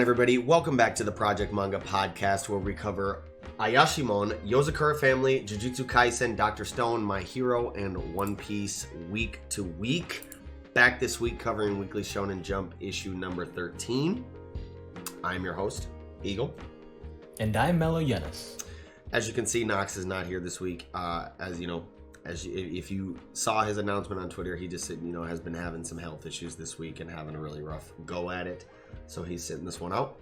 everybody? Welcome back to the Project Manga Podcast, where we cover Ayashimon, Yozakura Family, Jujutsu Kaisen, Dr. Stone, My Hero, and One Piece week to week. Back this week covering Weekly Shonen Jump issue number 13. I'm your host, Eagle. And I'm Mellow Yenis. As you can see, Nox is not here this week. If you saw his announcement on Twitter, he just has been having some health issues this week and having a really rough go at it. So he's sitting this one out.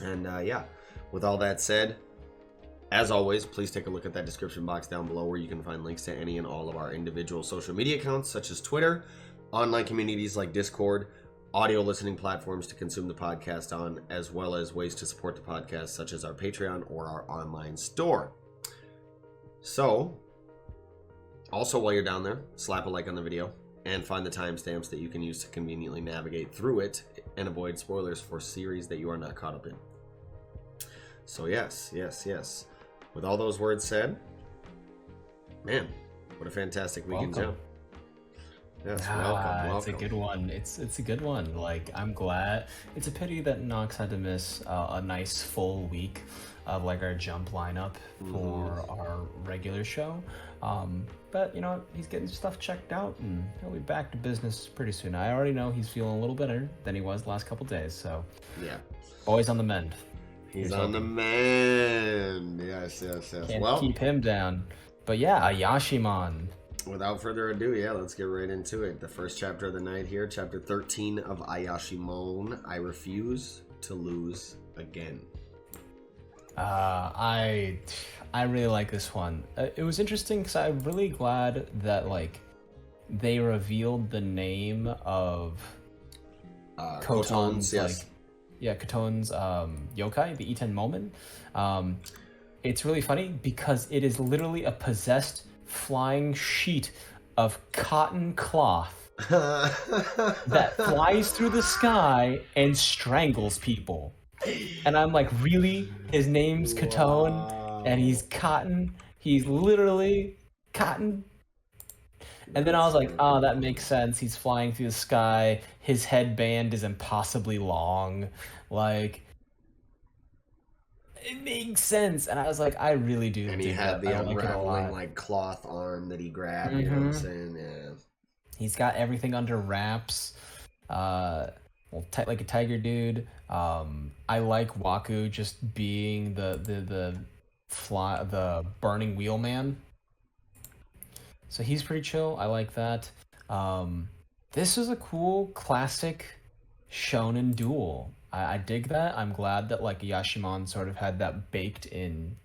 And with all that said, as always, please take a look at that description box down below where you can find links to any and all of our individual social media accounts, such as Twitter, online communities like Discord, audio listening platforms to consume the podcast on, as well as ways to support the podcast, such as our Patreon or our online store. So, also while you're down there, slap a like on the video and find the timestamps that you can use to conveniently navigate through it and avoid spoilers for series that you are not caught up in. So yes. With all those words said, man, what a fantastic week in Jump. Yes, welcome. It's a good one. It's a good one. Like, I'm glad. It's a pity that Nox had to miss a nice full week of like our Jump lineup for our regular show. But you know, he's getting stuff checked out and he'll be back to business pretty soon. I already know he's feeling a little better than he was the last couple days. So yeah, always on the mend. He's on the mend. Yes. Can't keep him down. But yeah, Ayashimon. Without further ado, let's get right into it. The first chapter of the night here, chapter 13 of Ayashimon. I refuse to lose again. I really like this one. It was interesting because I'm really glad that like they revealed the name of Koton's Koton's yokai, the Iten Momen. It's really funny because it is literally a possessed flying sheet of cotton cloth that flies through the sky and strangles people. And I'm like, really? His name's Katon, and he's cotton. He's literally cotton. And then I was like, oh, that makes sense. He's flying through the sky. His headband is impossibly long. Like, it makes sense. And I was like, I really do. And he had the unraveling like cloth arm that he grabbed. You know what I'm saying? Yeah. He's got everything under wraps. Like a tiger dude. I like Waku just being the burning wheelman. So he's pretty chill. I like that. This is a cool classic shonen duel. I dig that. I'm glad that like Ayashimon sort of had that baked in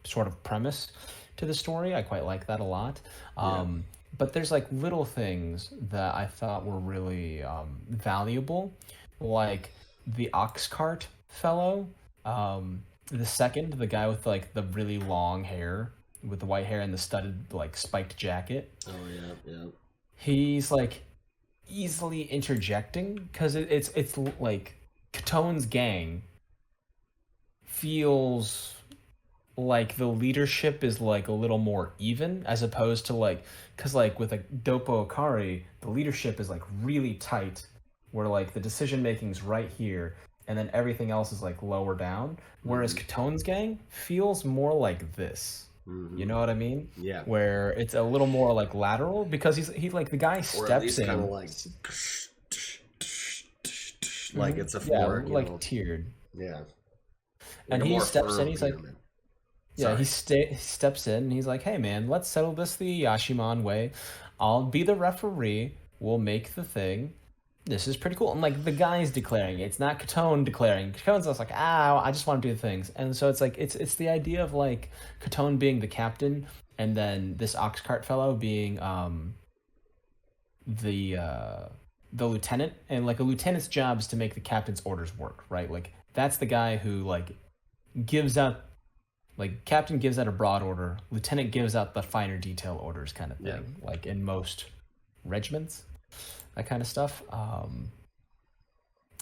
sort of premise to the story. I quite like that a lot. But there's like little things that I thought were really valuable, like the ox cart fellow, the guy with like the really long hair, with the white hair and the studded like spiked jacket. Oh yeah. He's like easily interjecting because it's like Katon's gang feels like the leadership is like a little more even, as opposed to like, because like with like Doppo Akari, the leadership is like really tight, where like the decision making's right here and then everything else is like lower down, whereas Katon's gang feels more like this. You know what I mean? Yeah. Where it's a little more like lateral, because he's like, the guy steps in kind of like it's a floor, like tiered. Yeah. And he steps in, he's like, he steps in and he's like, hey man, let's settle this the Ayashimon way. I'll be the referee. We'll make the thing. This is pretty cool. And like the guy's declaring it. It's not Katon declaring. Katon's just like, I just want to do the things. And so it's like, it's the idea of like Katon being the captain and then this ox cart fellow being the lieutenant. And like a lieutenant's job is to make the captain's orders work, right? Like that's the guy who like gives out, like captain gives out a broad order, lieutenant gives out the finer detail orders kind of thing, like in most regiments. That kind of stuff.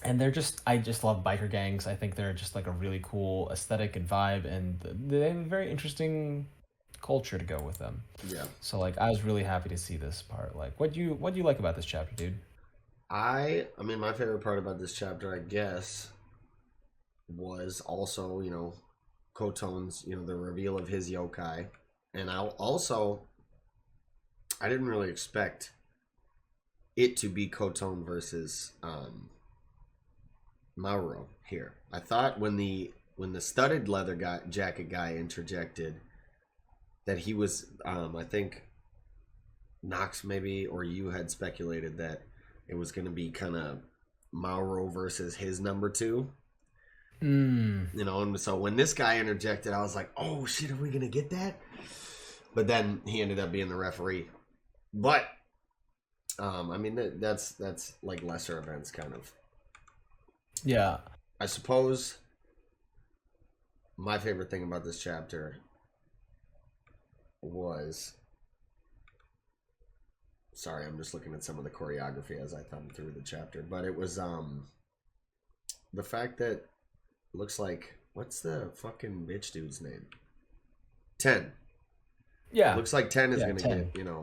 And I just love biker gangs. I think they're just like a really cool aesthetic and vibe, and they have a very interesting culture to go with them. Yeah. So like, I was really happy to see this part. Like, what do you like about this chapter, dude? I mean, my favorite part about this chapter, I guess, was also, Koton's, the reveal of his yokai. And I didn't really expect it to be Koton versus Mauro here. I thought when the studded leather jacket guy interjected that he was, I think Knox maybe or you had speculated that it was going to be kind of Mauro versus his number 2. And so when this guy interjected, I was like, oh shit, are we going to get that? But then he ended up being the referee. But I mean, that's like lesser events kind of. Yeah. I suppose my favorite thing about this chapter was, sorry, I'm just looking at some of the choreography as I thumb through the chapter, but it was the fact that it looks like, what's the fucking bitch dude's name? 10. Yeah. Looks like 10 is going to 10. get,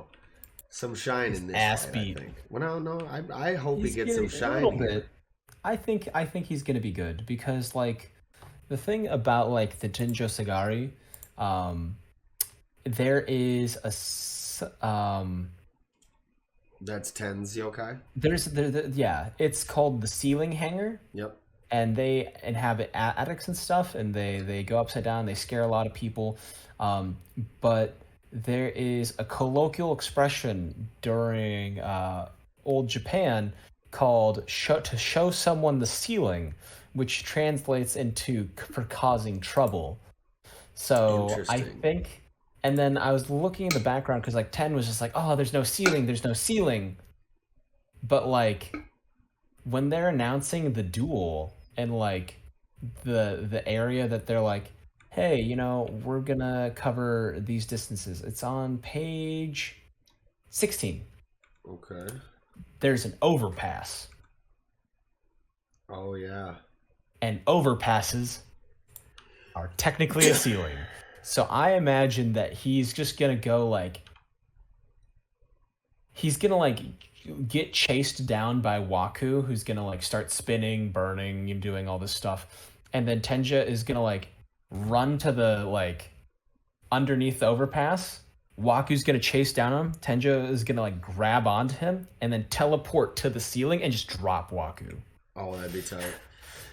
some shine in this ass fight, beat. I think. Well, no, I hope he gets some shine a little here. bit. I think he's gonna be good because like the thing about like the Jinjo Sagari, there is a That's 10's yokai. Yeah, it's called the ceiling hanger. Yep. And they inhabit attics and stuff, and they go upside down. They scare a lot of people, but there is a colloquial expression during old Japan called to show someone the ceiling, which translates into for causing trouble. So I think, and then I was looking in the background because like 10 was just like, oh, there's no ceiling, but like when they're announcing the duel and like the area that they're like, hey, we're gonna cover these distances. It's on page 16. Okay. There's an overpass. Oh, yeah. And overpasses are technically a ceiling. So I imagine that he's just gonna go like... He's gonna like get chased down by Waku, who's gonna like start spinning, burning, and doing all this stuff. And then Tenja is gonna like run to the like underneath the overpass. Waku's gonna chase down him. Tenja is gonna like grab onto him and then teleport to the ceiling and just drop Waku. Oh, that'd be tight.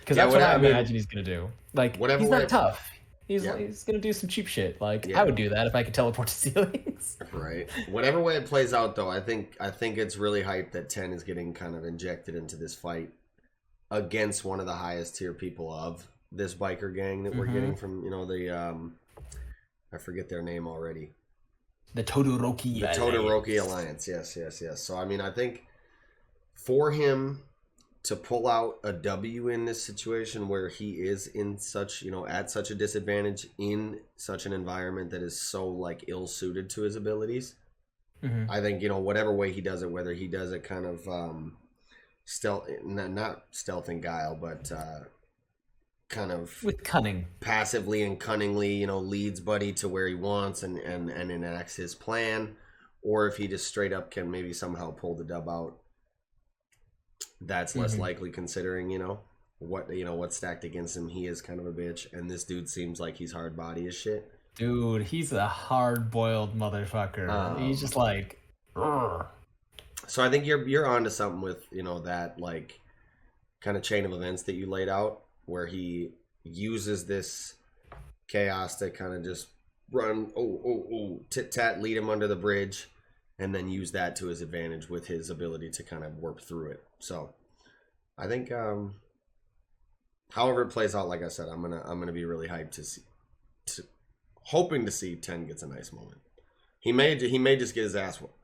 Because that's what I imagine he's gonna do. Like, he's not tough. He's gonna do some cheap shit. Like, I would do that if I could teleport to ceilings. Right. Whatever way it plays out, though, I think it's really hyped that 10 is getting kind of injected into this fight against one of the highest tier people of this biker gang that we're getting from, the I forget their name already. The Todoroki Alliance. The Todoroki Alliance. Yes. So I mean, I think for him to pull out a W in this situation where he is in such, at such a disadvantage in such an environment that is so like ill suited to his abilities. Mm-hmm. I think, whatever way he does it, whether he does it kind of stealth, not stealth and guile, but kind of with cunning, passively and cunningly, leads Buddy to where he wants and enacts his plan, or if he just straight up can maybe somehow pull the dub out. That's less likely considering, what's stacked against him. He is kind of a bitch, and this dude seems like he's hard body as shit. Dude, he's a hard-boiled motherfucker. He's just like, Urgh. So I think you're onto something with, that like kind of chain of events that you laid out, where he uses this chaos to kind of just run, tit-tat, lead him under the bridge, and then use that to his advantage with his ability to kind of warp through it. So I think however it plays out, like I said, I'm gonna be really hyped hoping to see 10 gets a nice moment. He may just get his ass whooped.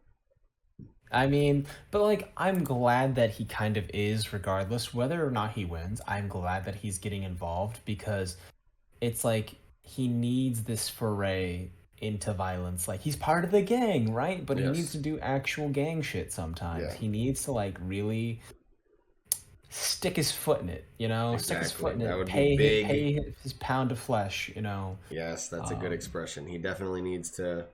I mean, but like, I'm glad that he kind of is, regardless whether or not he wins. I'm glad that he's getting involved because it's like he needs this foray into violence. Like, he's part of the gang, right? But he needs to do actual gang shit sometimes. Yeah. He needs to like really stick his foot in it, Exactly. Stick his foot in that it. Would pay big. His pound of flesh, Yes, that's a good expression. He definitely needs to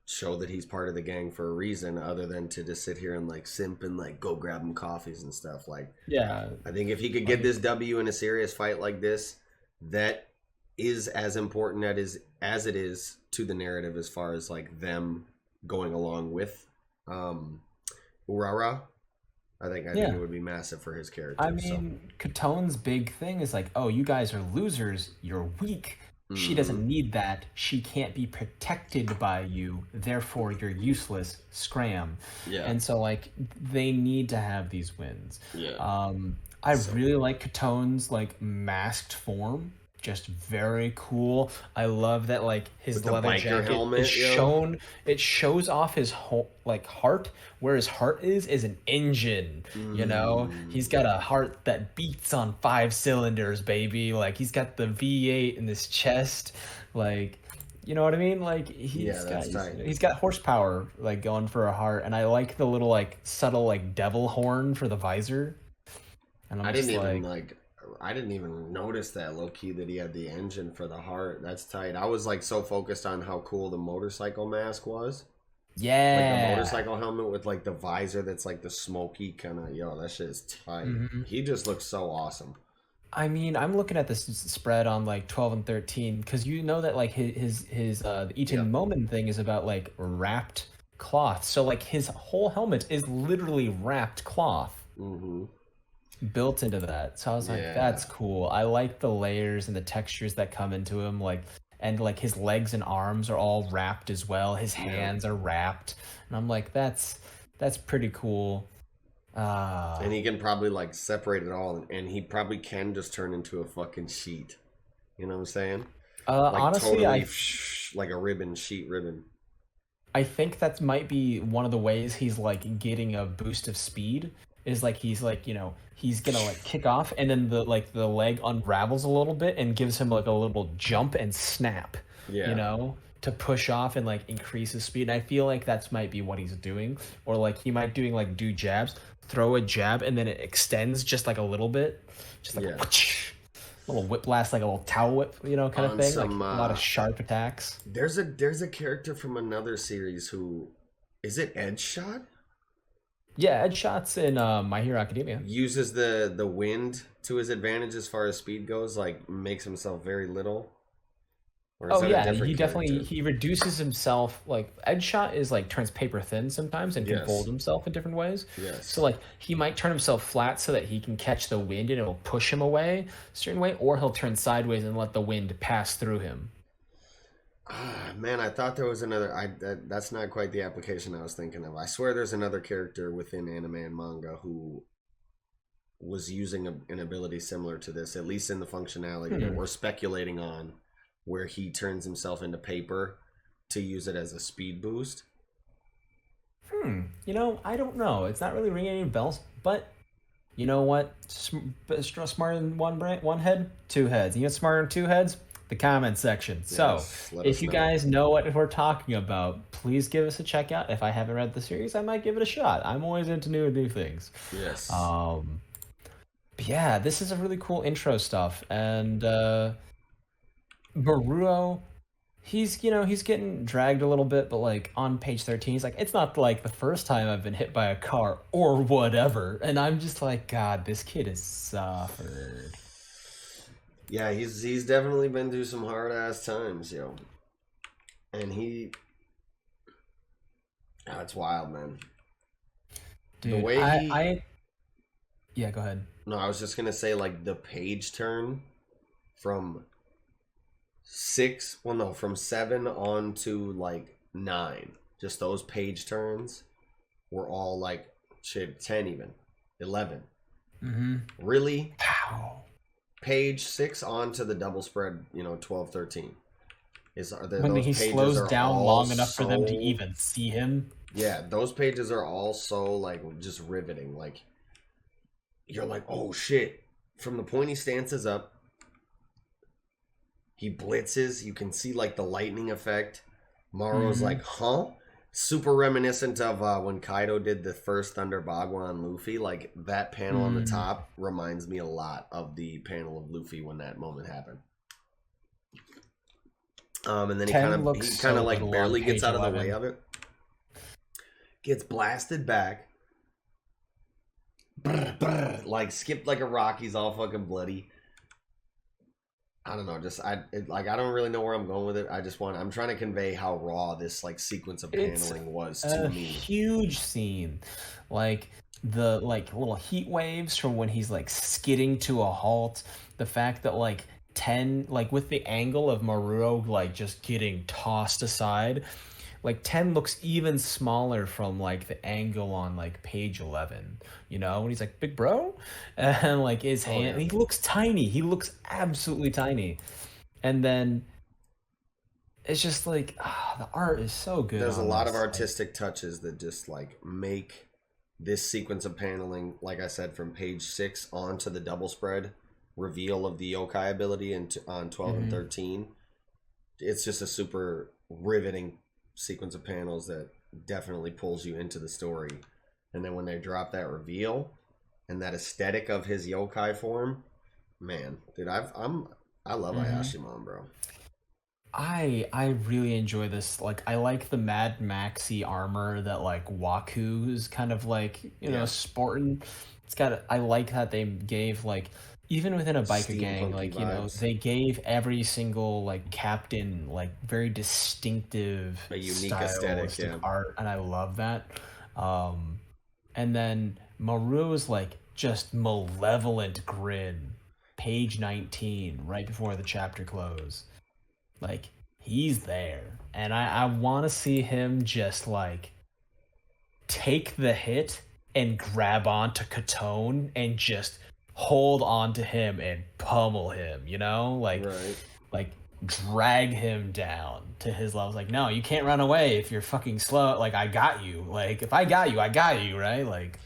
show that he's part of the gang for a reason other than to just sit here and like simp and like go grab him coffees and stuff. Like, yeah, I think if he could get this W in a serious fight like this, that is as important as it is to the narrative as far as like them going along with Urara. I think it would be massive for his character. I mean, Katone's big thing is like, oh, you guys are losers, you're weak. She doesn't need that. She can't be protected by you. Therefore, you're useless. Scram. Yeah. And so, like, they need to have these wins. Yeah. I really like Katone's, like, masked form. Just very cool. I love that, like, his leather jacket helmet, is shown. It shows off his whole, like, heart. Where his heart is an engine. You know, he's got a heart that beats on 5 cylinders, baby. Like, he's got the V8 in his chest. Like, you know what I mean? Like, he's got horsepower, like, going for a heart. And I like the little, like, subtle, like, devil horn for the visor. And I didn't even notice that low key that he had the engine for the heart. That's tight. I was like so focused on how cool the motorcycle mask was. Yeah. Like the motorcycle helmet with like the visor that's like the smoky kind of, that shit is tight. He just looks so awesome. I mean, I'm looking at this spread on like 12 and 13 because you know that like his the Itin Moment thing is about like wrapped cloth. So like his whole helmet is literally wrapped cloth. Built into that. So I was like, that's cool. I like the layers and the textures that come into him, like, and like his legs and arms are all wrapped as well. His hands are wrapped. And I'm like, that's pretty cool. And he can probably like separate it all, and he probably can just turn into a fucking sheet. You know what I'm saying? Like Honestly, totally like a sheet ribbon. I think that might be one of the ways he's like getting a boost of speed. Is like he's like, he's gonna like kick off and then the leg unravels a little bit and gives him like a little jump and snap. To push off and like increase his speed. And I feel like that's might be what he's doing. Or like he might do jabs, throw a jab and then it extends just like a little bit. Just like a little whip blast, like a little towel whip, kind of thing. Like a lot of sharp attacks. There's a character from another series who is it Edge Shot? Yeah, Ed Shot's in My Hero Academia. Uses the wind to his advantage as far as speed goes, like makes himself very little. He reduces himself. Like Ed Shot is like turns paper thin sometimes and can fold himself in different ways. Yes. So like he might turn himself flat so that he can catch the wind and it'll push him away a certain way, or he'll turn sideways and let the wind pass through him. Man, I thought there was another. That's not quite the application I was thinking of. I swear there's another character within anime and manga who was using an ability similar to this, at least in the functionality that we're speculating on, where he turns himself into paper to use it as a speed boost. I don't know. It's not really ringing any bells, but you know what? Smarter than one head, 2 heads. You know what's smarter than 2 heads? The comment section. So if you guys know what we're talking about, please give us a check out. If I haven't read the series, I might give it a shot. I'm always into new things. Yes. But yeah, this is a really cool intro stuff. And Baruo, he's getting dragged a little bit, but like on page 13, he's like, it's not like the first time I've been hit by a car or whatever. And I'm just like, God, this kid has suffered. Yeah, he's definitely been through some hard ass times, and it's wild, man. Dude, the way yeah, go ahead. No, I was just gonna say like the page turn from 7 on to like 9. Just those page turns were all like 10 even 11. Really? Wow. Page 6 on to the double spread, 12, 13. When he slows down long enough for them to even see him. Yeah, those pages are all so like just riveting. Like you're like, oh shit. From the point he stances up, he blitzes. You can see like the lightning effect. Maro's like, huh? Super reminiscent of when Kaido did the first Thunder Bagua on Luffy. Like that panel on the top reminds me a lot of the panel of Luffy when that moment happened. And then he kind of like barely gets out of the way of it. Gets blasted back. Brr, brr, like skipped like a rock. He's all fucking bloody. I don't know, I don't really know where I'm going with it. I'm trying to convey how raw this like sequence of It's paneling was to a me. huge scene. Like the like little heat waves from when he's like skidding to a halt. The fact that like 10 like with the angle of Maruo like just getting tossed aside, like 10 looks even smaller from like the angle on like page 11, you know, when he's like big bro, and like his hand, yeah. he looks tiny, he looks absolutely tiny. And then it's just like the art is so good. There's a on lot of this. artistic touches that just like make this sequence of paneling, like I said, from page 6 onto the double spread reveal of the yokai ability on 12 and 13. It's just a super riveting sequence of panels that definitely pulls you into the story. And then when they drop that reveal and that aesthetic of his yokai form, man, dude, I love Ayashimon, bro. I really enjoy this. Like, I like the Mad Maxi armor that like Waku's kind of like, you know, sporting. It's got. I like that they gave like, even within a biker gang, Steampunky like, you know, vibes. they gave every single like captain like very distinctive, A unique aesthetic, stylistic yeah. art, and I love that. And then Maru's like just malevolent grin, page 19, right before the chapter close. Like, he's there. And I want to see him just, like, take the hit and grab onto Katone and just hold onto him and pummel him, you know? Right. Like, drag him down to his levels. Like, no, you can't run away if you're fucking slow. Like, I got you. Like, if I got you, right? Like,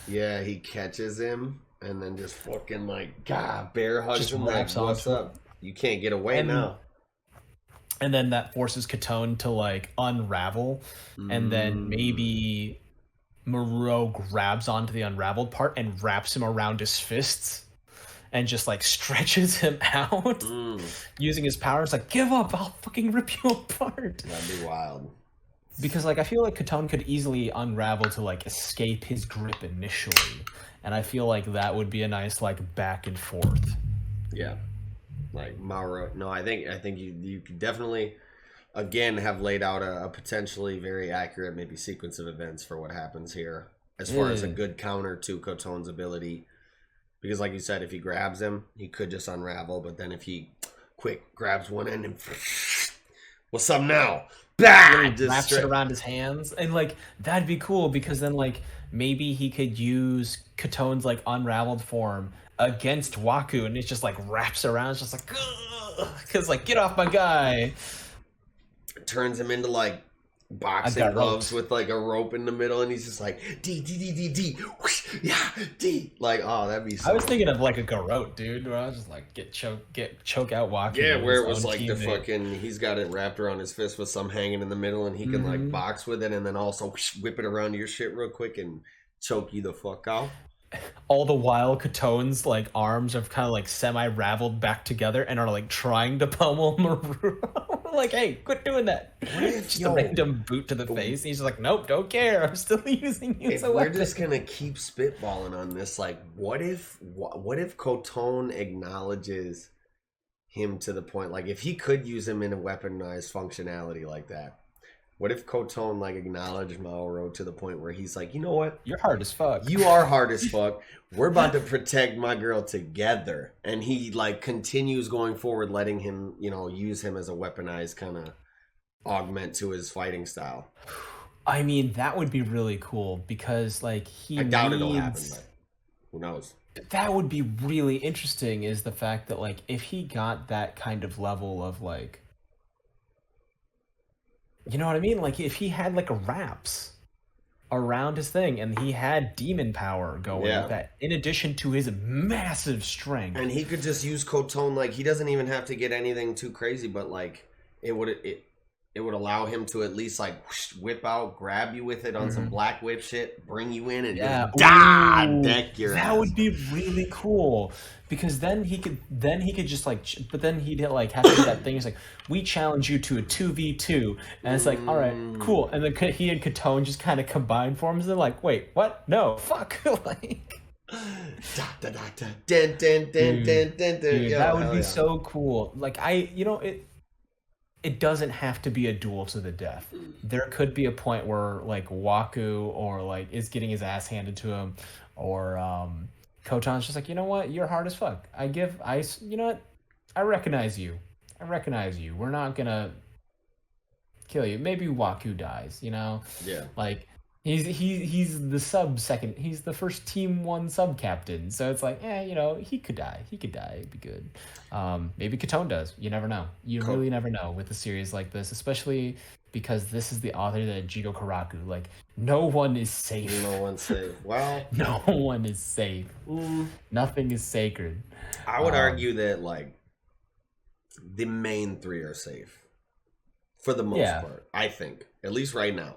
yeah, he catches him and then just fucking like, God, bear hugs just him like, wraps what's onto up? You can't get away now. And then that forces Katone to like unravel, and then maybe Maruo grabs onto the unraveled part and wraps him around his fists and just like stretches him out using his powers. Like, give up, I'll fucking rip you apart. That'd be wild. Because like I feel like Katone could easily unravel to like escape his grip initially, and I feel like that would be a nice like back and forth. Yeah. Like Mauro, no, I think you could definitely, again, have laid out a potentially very accurate maybe sequence of events for what happens here, as far as a good counter to Kotone's ability. Because, like you said, if he grabs him, he could just unravel. But then if he quick grabs one end and what's up now? Bah! Wraps it around his hands, and like that'd be cool because then like maybe he could use Katone's like unraveled form against Waku, and it just like wraps around. It's just like, because like, get off my guy. Turns him into like boxing gloves with like a rope in the middle, and he's just like D, whoosh, yeah, D. Like, oh, that'd be. So I was thinking of like a Garrote, dude, where I was just like get choke out Waku. Yeah, where it was like the fucking, he's got it wrapped around his fist with some hanging in the middle, and he can like box with it, and then also whoosh, whip it around your shit real quick and choke you the fuck out. All the while, Katone's like arms are kind of like semi-raveled back together and are like trying to pummel Maru. Like, hey, quit doing that. Just a random boot to the face. And he's just like, nope, don't care. I'm still using you as a weapon. We're just gonna keep spitballing on this. Like, what if Kotone acknowledges him to the point, like, if he could use him in a weaponized functionality like that? What if Kotone like acknowledged Mauro to the point where he's like, you know what? You're hard as fuck. You are hard as fuck. We're about to protect my girl together. And he like continues going forward, letting him, you know, use him as a weaponized kind of augment to his fighting style. I mean, that would be really cool because like I doubt it'll happen, but who knows? That would be really interesting is the fact that like if he got that kind of level of like, you know what I mean? Like, if he had, like, a wraps around his thing, and he had demon power going with that, in addition to his massive strength. And he could just use Kotone, like, he doesn't even have to get anything too crazy, but, like, it would allow him to at least, like, whoosh, whip out, grab you with it on some black whip shit, bring you in, and just deck your ass. That would be really cool. Because then he could just like, but then he'd like have to do that thing. He's like, we challenge you to a 2v2, and it's like, all right, cool. And then he and Katone just kind of combine forms. They're like, wait, what? No, fuck. Like, Da, da, da, da, dun, dun, dun, dun, dun, dun. Dude, Yo, that would hell be yeah. so cool. Like it doesn't have to be a duel to the death. There could be a point where like Waku or like is getting his ass handed to him, or Kotan's just like, you know what, you're hard as fuck. You know what, I recognize you. I recognize you. We're not gonna kill you. Maybe Waku dies. You know, Yeah. like he's the sub second. He's the first team one sub captain. So it's like, you know, he could die. He could die. It'd be good. Maybe Katone does. You never know. You really never know with a series like this, especially because this is the author that Jigo Karaku. Like, no one is safe. No one's safe. Well, No one is safe. Nothing is sacred. I would argue that like the main three are safe for the most part. I think, at least right now.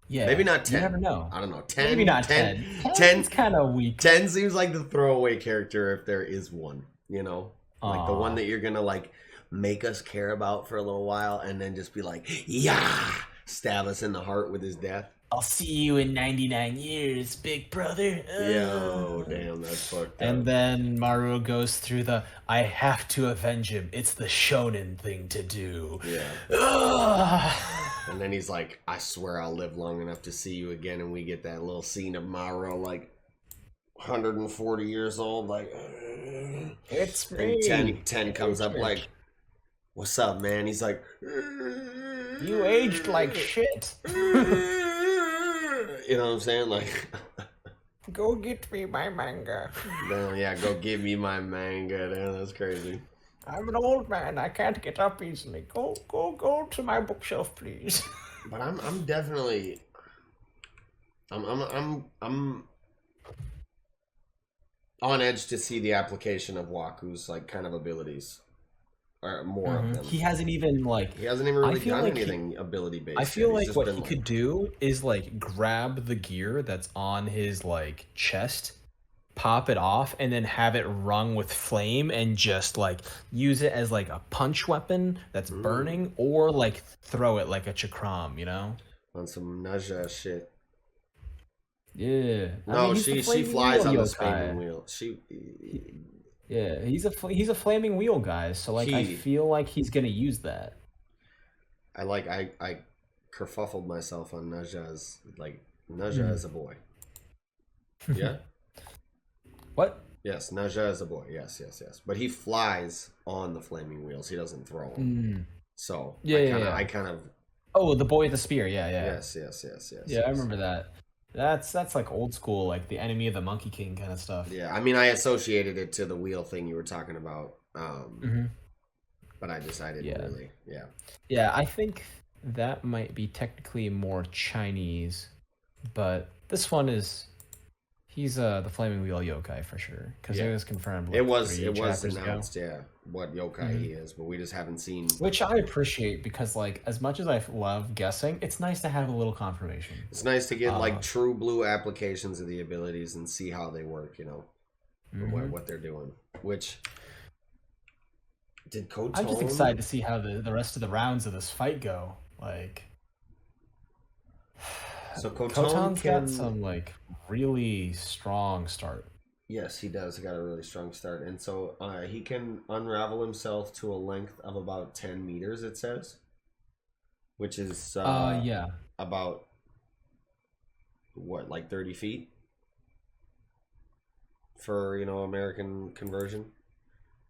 Yeah, maybe not 10. You never know. I don't know. 10. Maybe not 10. 10's kind of weak. 10 seems like the throwaway character if there is one. You know, like the one that you're gonna like make us care about for a little while, and then just be like, yeah, stab us in the heart with his death. I'll see you in 99 years, big brother. Yo, damn, that's fucked up. And then Maru goes through the, I have to avenge him. It's the shonen thing to do. Yeah. And then he's like, I swear I'll live long enough to see you again. And we get that little scene of Maru like 140 years old, like, it's me. And 10 comes up like, what's up, man? He's like, you aged like shit. You know what I'm saying? Like, go get me my manga. Damn, yeah, go give me my manga. Damn, that's crazy. I'm an old man. I can't get up easily. Go to my bookshelf, please. But I'm definitely, I'm on edge to see the application of Waku's like kind of abilities, or more of them. He hasn't even really done anything ability based. I feel like what he could do is like grab the gear that's on his like chest, pop it off, and then have it rung with flame and just like use it as like a punch weapon that's burning, or like throw it like a chakram, you know? On some Naja shit. Yeah. No, she flies on the spinning wheel. He's a flaming wheel guy, so like I feel like he's gonna use that. I kerfuffled myself on Naja's as a boy. Yeah? What? Yes, Naja is a boy. Yes. But he flies on the flaming wheels. He doesn't throw them. So I kind of. Oh, the boy with the spear. Yeah. Yes. Yeah, I remember that. That's like old school, like the enemy of the Monkey King kind of stuff. Yeah, I mean, I associated it to the wheel thing you were talking about. But I decided really. Yeah. Yeah, I think that might be technically more Chinese, but this one is. He's the Flaming Wheel yokai for sure, because it was confirmed. Like, it was announced, what yokai he is, but we just haven't seen. Which I appreciate, because like as much as I love guessing, it's nice to have a little confirmation. It's nice to get like true blue applications of the abilities and see how they work, you know, what they're doing. Which did Koton? I'm just excited to see how the rest of the rounds of this fight go. Like. So Koton's got some like really strong start. Yes, he does. He got a really strong start, and so he can unravel himself to a length of about 10 meters. It says, which is about what, like 30 feet for American conversion.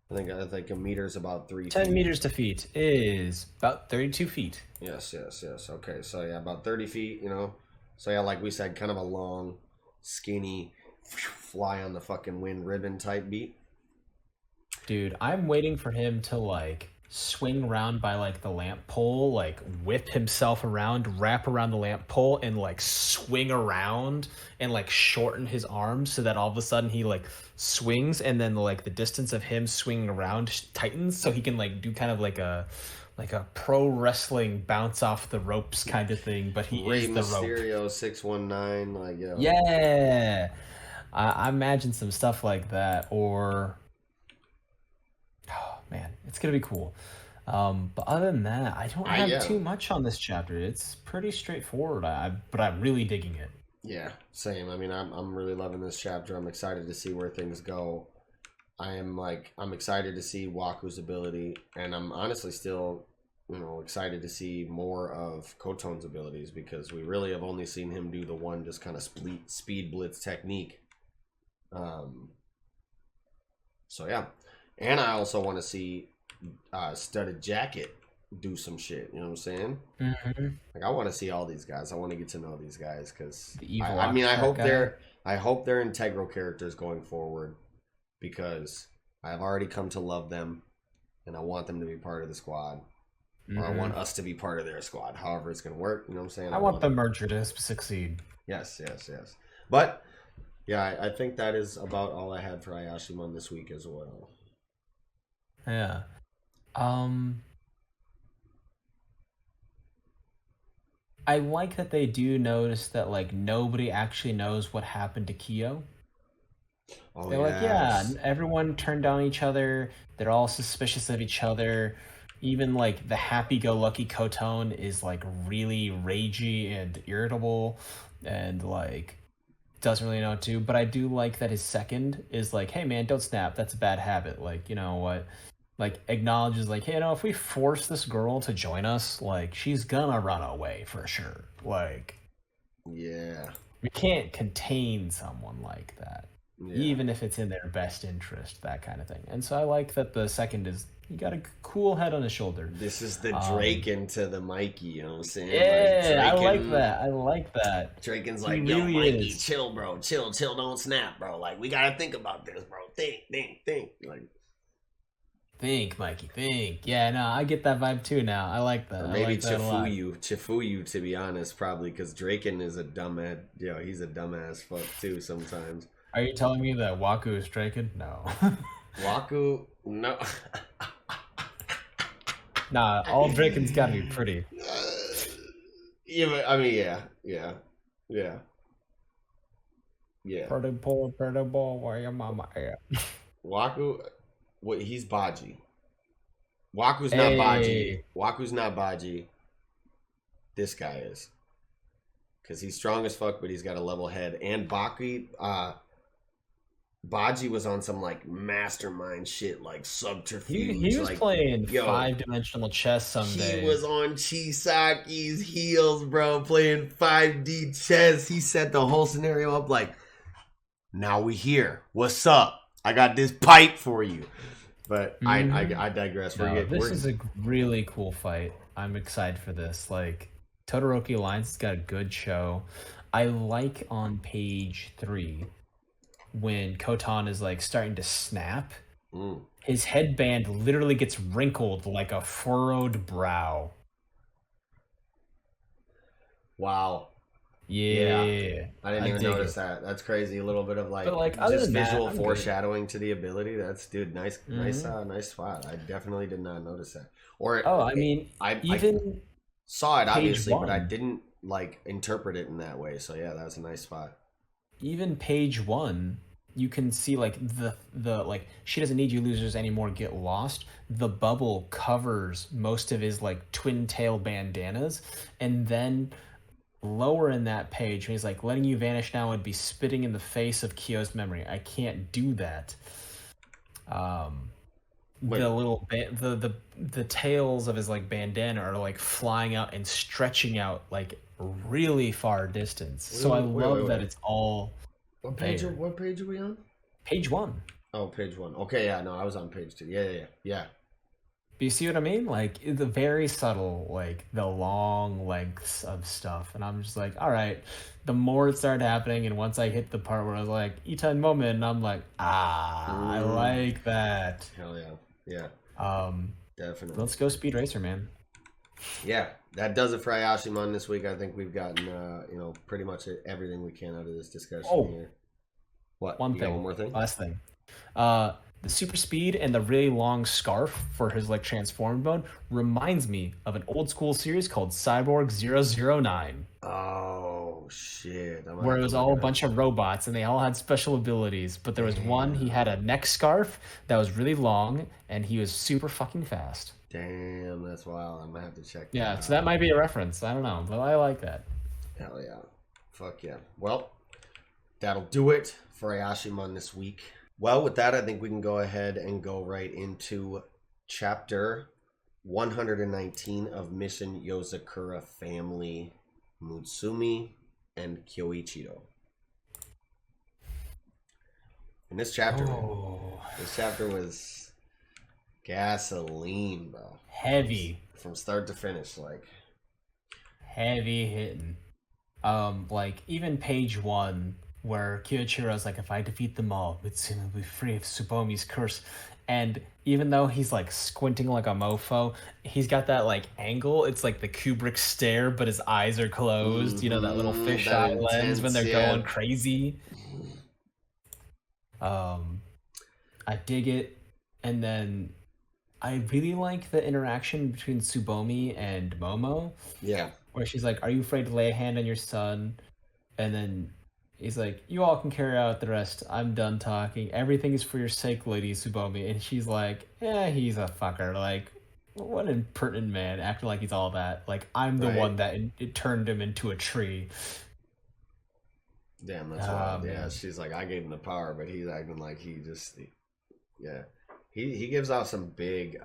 I think a meter is about 3 10 feet. meters to feet is about 32 feet. Yes. Okay, so yeah, about 30 feet. So yeah, like we said, kind of a long, skinny, fly on the fucking wind ribbon type beat. Dude, I'm waiting for him to like swing around by like the lamp pole, like whip himself around, wrap around the lamp pole, and like swing around and like shorten his arms so that all of a sudden he like swings, and then like the distance of him swinging around tightens, so he can like do kind of like a pro wrestling bounce off the ropes kind of thing, but he is the rope. Mysterio 619, like I imagine some stuff like that, or man, it's gonna be cool. But other than that, I don't have too much on this chapter. It's pretty straightforward, but I'm really digging it. Yeah, same. I mean, I'm really loving this chapter. I'm excited to see where things go. I'm excited to see Waku's ability, and I'm honestly still, excited to see more of Koton's abilities because we really have only seen him do the one just kind of speed blitz technique. So yeah, and I also want to see Studded Jacket do some shit. You know what I'm saying? Mm-hmm. Like I want to see all these guys. I want to get to know these guys because I I hope they're integral characters going forward because I've already come to love them, and I want them to be part of the squad. Or I want us to be part of their squad. However it's going to work. You know what I'm saying? I want the merger to succeed. Yes. But yeah, I think that is about all I had for Ayashimon this week as well. Yeah. I like that they do notice that like nobody actually knows what happened to Kyo. Oh, They're like, yeah, everyone turned on each other. They're all suspicious of each other. Even like the happy-go-lucky Koton is like really ragey and irritable, and like doesn't really know what to do. But I do like that his second is like, hey man, don't snap. That's a bad habit. Like, you know what? Like acknowledges like, hey, if we force this girl to join us, like she's gonna run away for sure. Like, yeah, we can't contain someone like that. Yeah. Even if it's in their best interest, that kind of thing. And so I like that the second is he got a cool head on his shoulder. This is the Drake into the Mikey, you know what I'm saying? Yeah, I like that. Draken's like, yo, really Mikey, chill, bro. Chill, don't snap, bro. Like, we gotta think about this, bro. Think. Like, think, Mikey, think. Yeah, no, I get that vibe too now. I like that. Or maybe Chifuyu, to be honest, probably, because Draken is a dumbass. He's a dumbass fuck too sometimes. Are you telling me that Waku is Draken? No. Waku, no. Nah, all Drakens gotta be pretty. Yeah, but, I mean, yeah. Pretty boy, where your mama at? Waku, he's Baji. Waku's not Baji. Waku's not Baji. This guy is. Because he's strong as fuck, but he's got a level head. And Baji was on some like mastermind shit, like subterfuge. He was like, playing 5-dimensional chess someday. He was on Chisaki's heels, bro, playing 5D chess. He set the whole scenario up like, now we here. What's up? I got this pipe for you. But I digress. This is a really cool fight. I'm excited for this. Like, Todoroki Alliance has got a good show. I like on page 3 when Koton is like starting to snap. His headband literally gets wrinkled like a furrowed brow. Wow. Yeah. I didn't even notice that. That's crazy. A little bit of like just visual foreshadowing to the ability. That's nice spot. I definitely did not notice that. I saw it obviously, but I didn't like interpret it in that way. So yeah, that's a nice spot. Even page 1, you can see like the like she doesn't need you losers anymore, get lost. The bubble covers most of his like twin tail bandanas, and then lower in that page, he's like, letting you vanish now would be spitting in the face of Kyo's memory. I can't do that. The tails of his like bandana are like flying out and stretching out like really far distance. So I love that it's all. What page are we on? Page 1. Oh, page 1. Okay, yeah, no, I was on page 2. Yeah. But you see what I mean? Like, it's a very subtle, like, the long lengths of stuff. And I'm just like, all right. The more it started happening, and once I hit the part where I was like, E10 moment, and I'm like, I like that. Hell yeah. Yeah. Definitely. Let's go Speed Racer, man. Yeah, that does it for Ayashimon this week. I think we've gotten, pretty much everything we can out of this discussion here. What? One more thing? Last thing. The super speed and the really long scarf for his like transformed mode reminds me of an old school series called Cyborg 009. Oh shit! Where it was all a bunch of robots and they all had special abilities, but there was one, he had a neck scarf that was really long and he was super fucking fast. Damn, that's wild. I'm gonna have to check. Yeah, so that might be a reference. I don't know, but I like that. Hell yeah. Fuck yeah. Well, that'll do it for Ayashimon this week. Well, with that, I think we can go ahead and go right into chapter 119 of Mission Yozakura Family, Mutsumi and Kyoichiro. And this chapter was gasoline, bro. Heavy. From start to finish, like. Heavy hitting. Like, even page 1, where Kyoichiro's like, if I defeat them all, Mitsumi will be free of Tsubomi's curse. And even though he's, like, squinting like a mofo, he's got that, like, angle. It's like the Kubrick stare, but his eyes are closed. You know, that little fisheye lens when they're going crazy. I dig it. And then I really like the interaction between Tsubomi and Momo. Yeah. Where she's like, are you afraid to lay a hand on your son? And then he's like, you all can carry out the rest. I'm done talking. Everything is for your sake, Lady Tsubomi. And she's like, yeah, he's a fucker. Like, what an impertinent man, acting like he's all that. Like, I'm the one that it turned him into a tree. Damn, that's wild. Yeah, she's like, I gave him the power, but he's acting like he just... Yeah. He gives out some big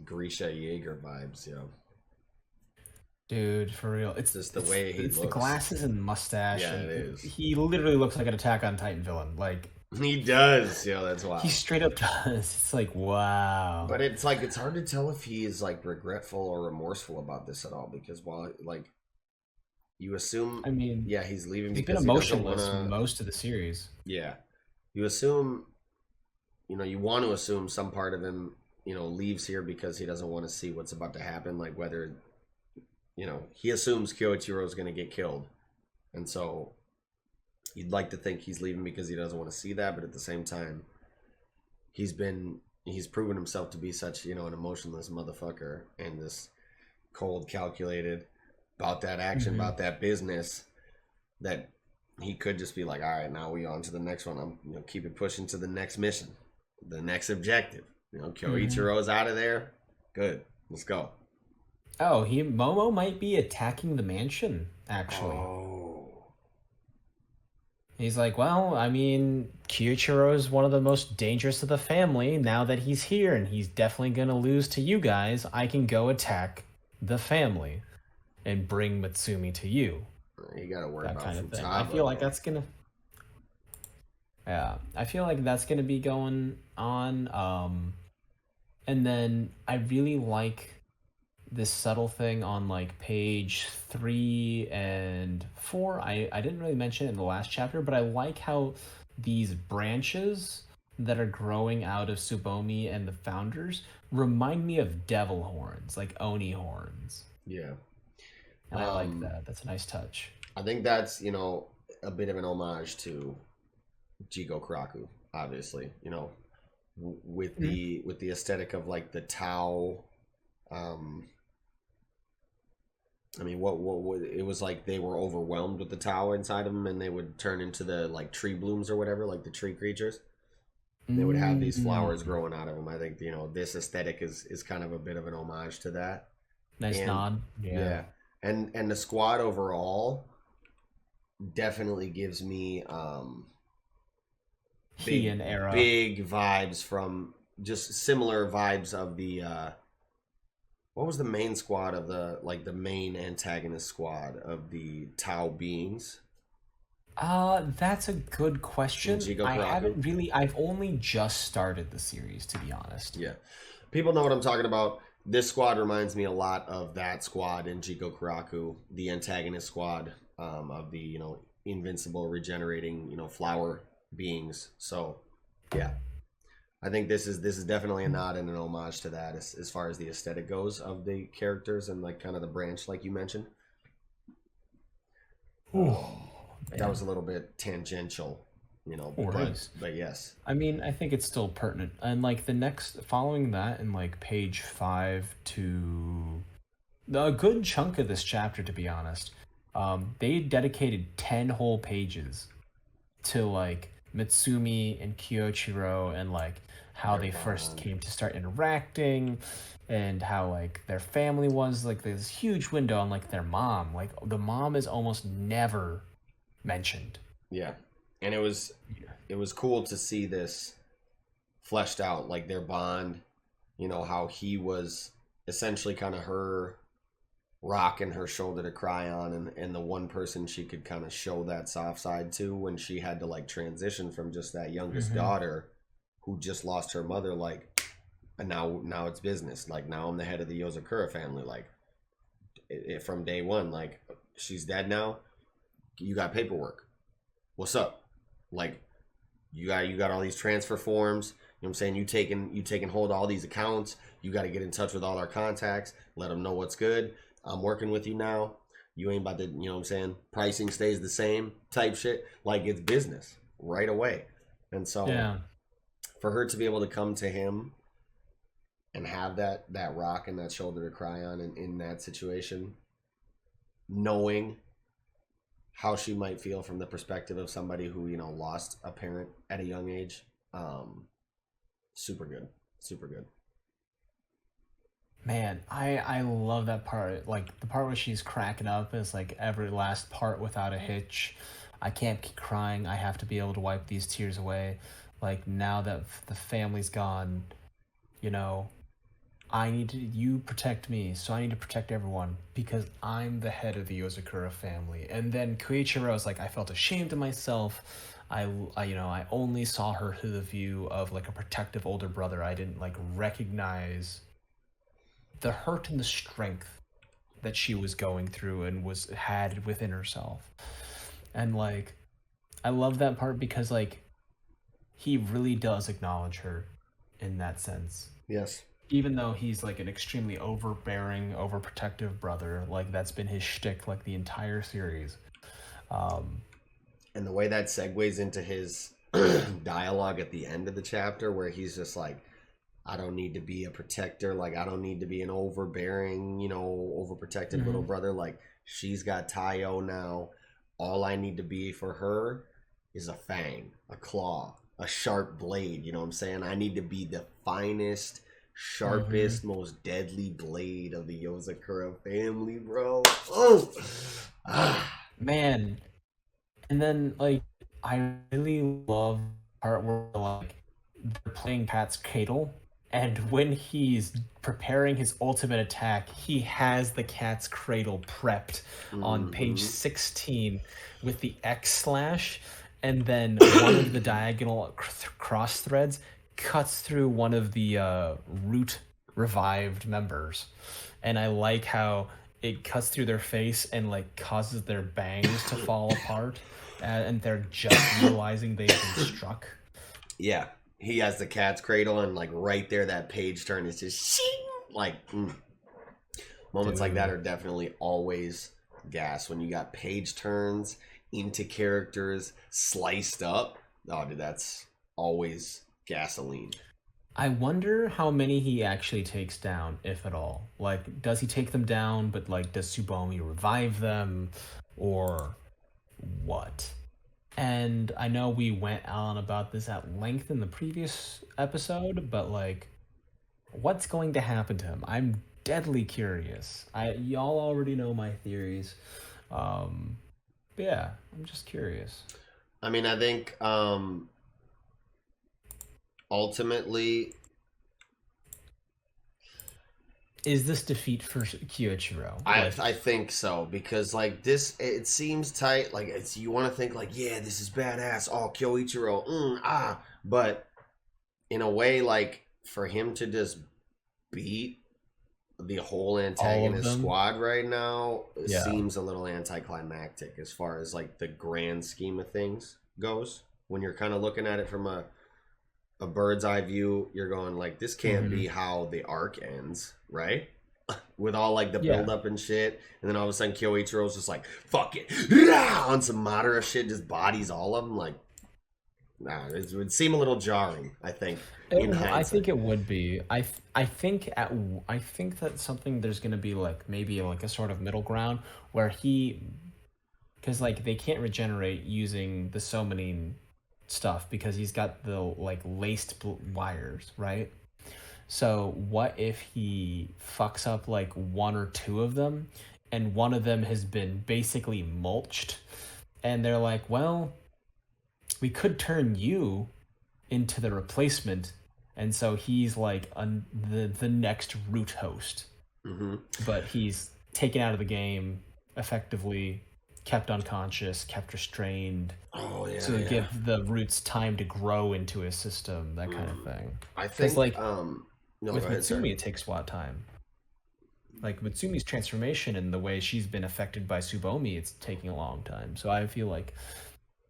Grisha Jaeger vibes, you know. Dude, for real. It's just the way he looks. It's the glasses and mustache. Yeah, it is. He literally looks like an Attack on Titan villain. Like, he does. Yeah, that's wild. He straight up does. It's like, wow. But it's like, it's hard to tell if he is like regretful or remorseful about this at all, because while like you assume, I mean, yeah, he's leaving he's because been emotionless most of the series. Yeah, you assume, you know, you want to assume some part of him, you know, leaves here because he doesn't want to see what's about to happen, like whether, you know, he assumes Kyoichiro is going to get killed, and so you'd like to think he's leaving because he doesn't want to see that, but at the same time, he's proven himself to be such, you know, an emotionless motherfucker and this cold, calculated about that action, about that business, that he could just be like, all right, now we on to the next one. I'm, you know, keep it pushing to the next mission, the next objective. You know, Kyoichiro's out of there. Good, let's go. Oh, Momo might be attacking the mansion, actually. Oh. He's like, well, I mean, Kyoichiro is one of the most dangerous of the family. Now that he's here and he's definitely going to lose to you guys, I can go attack the family and bring Mutsumi to you. You got to worry that about kind of thing. Futaba, I feel like that's going to... Yeah, I feel like that's going to be going on. And then I really like this subtle thing on like page 3 and 4. I didn't really mention it in the last chapter, but I like how these branches that are growing out of Tsubomi and the founders remind me of devil horns, like Oni horns. Yeah. And I like that. That's a nice touch. I think that's, you know, a bit of an homage to Jigokuraku, obviously, you know, with the aesthetic of like the Tao. I mean, what it was like they were overwhelmed with the Tao inside of them, and they would turn into the like tree blooms or whatever, like the tree creatures. They would have these flowers growing out of them. I think, you know, this aesthetic is kind of a bit of an homage to that. Nice nod. Yeah. And the squad overall definitely gives me big vibes from just similar vibes of the what was the main squad of the main antagonist squad of the Tao beings? That's a good question. I've only just started the series, to be honest. Yeah. People know what I'm talking about. This squad reminds me a lot of that squad in Jigokuraku, the antagonist squad of the, you know, invincible, regenerating, you know, flower beings. So, yeah. I think this is definitely a nod and an homage to that as far as the aesthetic goes of the characters and like kind of the branch like you mentioned. That was a little bit tangential, you know, but yes. I mean, I think it's still pertinent. And like the next, following that in like page 5 to a good chunk of this chapter, to be honest, they dedicated 10 whole pages to like Mutsumi and Kyoichiro and like how they first came to start interacting and how like their family was like this huge window on like their mom. Like the mom is almost never mentioned. Yeah, and it was cool to see this fleshed out, like their bond. You know how he was essentially kind of her rock and her shoulder to cry on, and the one person she could kind of show that soft side to when she had to like transition from just that youngest daughter who just lost her mother, like, and now it's business. Like now I'm the head of the Yozakura family. Like from day one, like she's dead now. You got paperwork. What's up? Like you got all these transfer forms. You know what I'm saying? You taking hold of all these accounts. You got to get in touch with all our contacts. Let them know what's good. I'm working with you now. You ain't about to, you know what I'm saying? Pricing stays the same type shit. Like it's business right away. And so for her to be able to come to him and have that rock and that shoulder to cry on in that situation, knowing how she might feel from the perspective of somebody who, you know, lost a parent at a young age, super good. Super good. Man, I love that part. Like the part where she's cracking up is like every last part without a hitch. I can't keep crying. I have to be able to wipe these tears away. Like now that the family's gone, you know, you protect me, so I need to protect everyone because I'm the head of the Yozakura family. And then Koichiro is like, I felt ashamed of myself. I only saw her through the view of like a protective older brother. I didn't like recognize the hurt and the strength that she was going through and had within herself. And like I love that part because like he really does acknowledge her in that sense. Yes. Even though he's like an extremely overbearing, overprotective brother, like that's been his shtick like the entire series. And the way that segues into his dialogue at the end of the chapter where he's just like, I don't need to be a protector. Like, I don't need to be an overbearing, you know, overprotective little brother. Like, she's got Tayo now. All I need to be for her is a fang, a claw, a sharp blade. You know what I'm saying? I need to be the finest, sharpest, most deadly blade of the Yozakura family, bro. Oh! Man. And then, like, I really love the part where, like, they're playing Pat's Cradle. And when he's preparing his ultimate attack, he has the cat's cradle prepped on page 16 with the X slash, and then one of the diagonal cross threads cuts through one of the root revived members. And I like how it cuts through their face and like causes their bangs to fall apart, and they're just realizing they've been struck. Yeah. He has the cat's cradle, and like right there, that page turn is just shing! Like moments like that are definitely always gas when you got page turns into characters sliced up. Oh, dude, that's always gasoline. I wonder how many he actually takes down, if at all. Like, does he take them down, but like, does Tsubomi revive them, or what? And I know we went on about this at length in the previous episode, but like, what's going to happen to him? I'm deadly curious. Y'all already know my theories. But yeah, I'm just curious. I mean, I think ultimately, is this defeat for Kyoichiro? I think so, because like this, it seems tight. Like you want to think like, yeah, this is badass. Oh, Kyoichiro, but in a way, like for him to just beat the whole antagonist squad right now seems a little anticlimactic as far as like the grand scheme of things goes. When you're kind of looking at it from a bird's eye view, you're going like, this can't be how the arc ends, right? With all like the build up and shit, and then all of a sudden Kyoichiro's just like, fuck it, on some Madara shit, just bodies all of them. Like, nah, it would seem a little jarring, I think. I think it would be. I think that something, there's gonna be like maybe like a sort of middle ground where because like they can't regenerate using the Somanine stuff because he's got the like laced wires, right? So what if he fucks up like one or two of them, and one of them has been basically mulched, and they're like, well, we could turn you into the replacement, and so he's like the next root host, but he's taken out of the game, effectively kept unconscious, kept restrained. So to give the roots time to grow into his system, that kind of thing. I think like no, with go ahead, Mutsumi, it takes a lot of time. Like Mutsumi's transformation and the way she's been affected by Tsubomi, it's taking a long time. So I feel like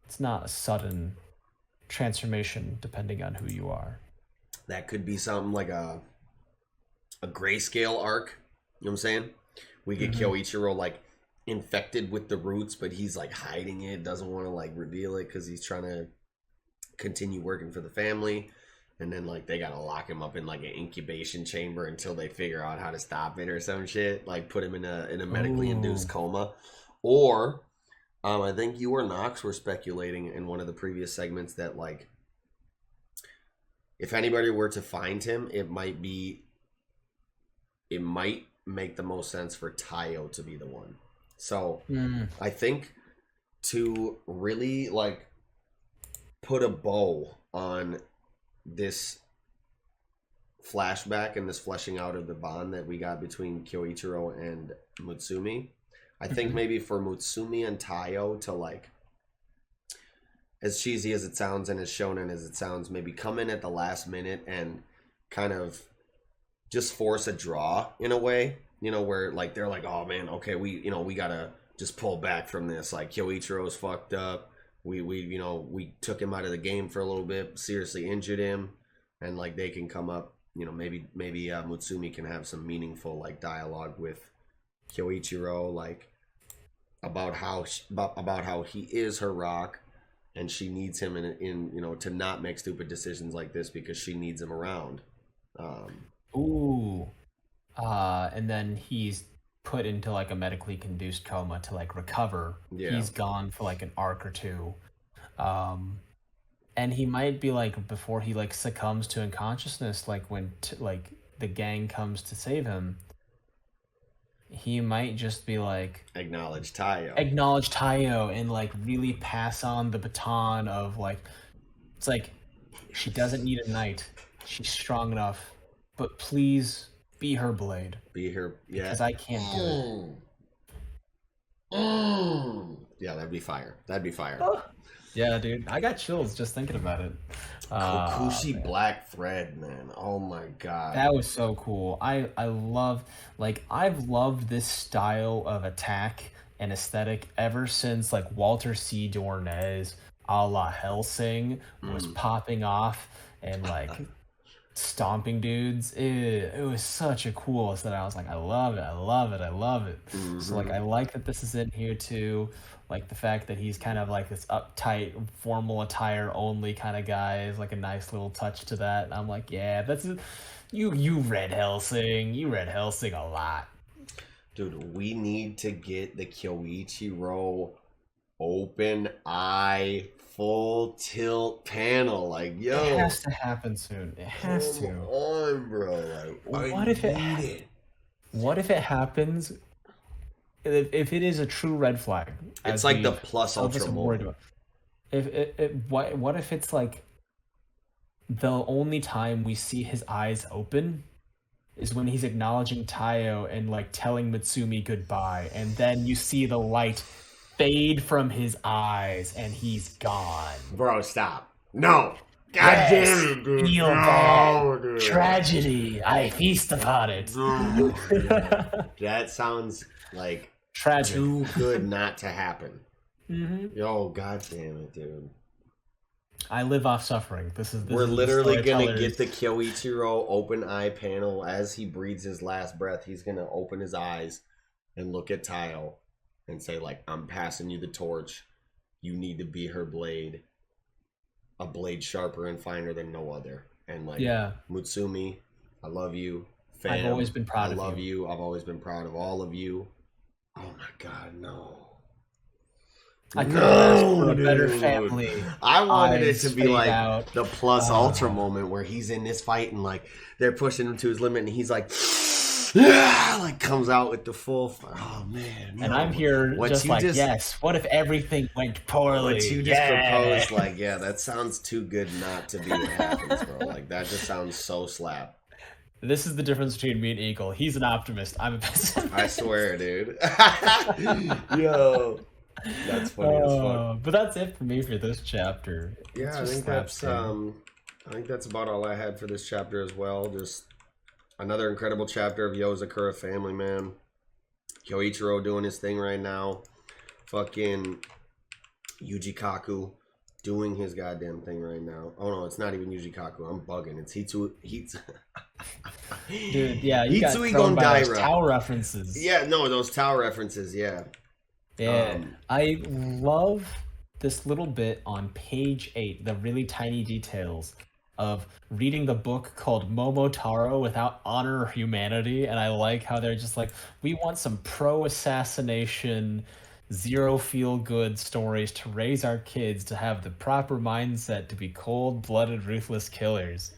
it's not a sudden transformation depending on who you are. That could be something like a grayscale arc. You know what I'm saying? We get Kyoichiro like infected with the roots, but he's like hiding it, doesn't want to like reveal it because he's trying to continue working for the family. And then like they gotta lock him up in like an incubation chamber until they figure out how to stop it or some shit. Like put him in a medically induced coma. Or I think you or Knox were speculating in one of the previous segments that like if anybody were to find him, it might make the most sense for Taiyo to be the one. So I think to really like put a bow on this flashback and this fleshing out of the bond that we got between Kyoichiro and Mutsumi, I think maybe for Mutsumi and Taiyo to like, as cheesy as it sounds and as shonen as it sounds, maybe come in at the last minute and kind of just force a draw in a way, you know, where like they're like, oh man, okay, we gotta just pull back from this. Like Kyoichiro's fucked up. We took him out of the game for a little bit, seriously injured him, and like they can come up, you know, maybe Mutsumi can have some meaningful like dialogue with Kyoichiro, like about how he is her rock, and she needs him in you know to not make stupid decisions like this because she needs him around. And then he's put into like a medically conduced coma to like recover. He's gone for like an arc or two, and he might be like before he like succumbs to unconsciousness, like when like the gang comes to save him, he might just be like acknowledge Taiyo and like really pass on the baton of like, it's like she doesn't need a knight, she's strong enough, but please be her blade. Be her, yeah. Because I can't do it. Yeah, that'd be fire. Yeah, dude. I got chills just thinking about it. Kokushi Black Thread, man. Oh my god. That was so cool. I've loved this style of attack and aesthetic ever since like Walter C. Dornez a la Hellsing was popping off and like stomping dudes. It was such a cool aesthetic. I was like, I love it. So like I like that this is in here too. Like the fact that he's kind of like this uptight formal attire only kind of guy is like a nice little touch to that. And I'm like, yeah, you read Hellsing. You read Hellsing a lot. Dude, we need to get the Kyoichiro open eye full tilt panel, like yo, it has to happen soon. It has to. Come on, bro. Like, what if it happens? If it is a true red flag, it's like the plus ultra mode. What if it's like the only time we see his eyes open is when he's acknowledging Taiyo and like telling Mutsumi goodbye, and then you see the light fade from his eyes and he's gone. Bro, stop. No. God damn it, dude. Feel bad. Dude. Tragedy. I feast upon it. That sounds like tragic. Too good not to happen. Yo, god damn it, dude. I live off suffering. We're literally gonna get the Kyoichiro open eye panel as he breathes his last breath. He's gonna open his eyes and look at Taiyo and say, like, I'm passing you the torch. You need to be her blade. A blade sharper and finer than no other. And, like, Mutsumi, I love you. Fam, I've always been proud of you. I love you. I've always been proud of all of you. Oh, my God, no. I could ask for a better family. I wanted it to be like the plus ultra moment where he's in this fight and, like, they're pushing him to his limit and he's like... like comes out with the full. Oh man! And I'm here just like, yes. What if everything went poorly? What you just proposed, like, yeah, that sounds too good not to be what happens, bro. Like that just sounds so slap. This is the difference between me and Eagle. He's an optimist. I'm a pessimist. I swear, dude. Yo, that's funny as fuck. But that's it for me for this chapter. Yeah, I think that's about all I had for this chapter as well. Just another incredible chapter of Yozakura family, man. Kyoichiro doing his thing right now. Fucking Yuji Kaku doing his goddamn thing right now. Oh no, it's not even Yuji Kaku. I'm bugging. It's Dude, yeah, you got thrown by those Tao references. Yeah, no, those Tao references, yeah. Yeah, I love this little bit on page 8, the really tiny details of reading the book called Momotaro without honor or humanity, and I like how they're just like, we want some pro-assassination, zero feel-good stories to raise our kids to have the proper mindset to be cold-blooded, ruthless killers.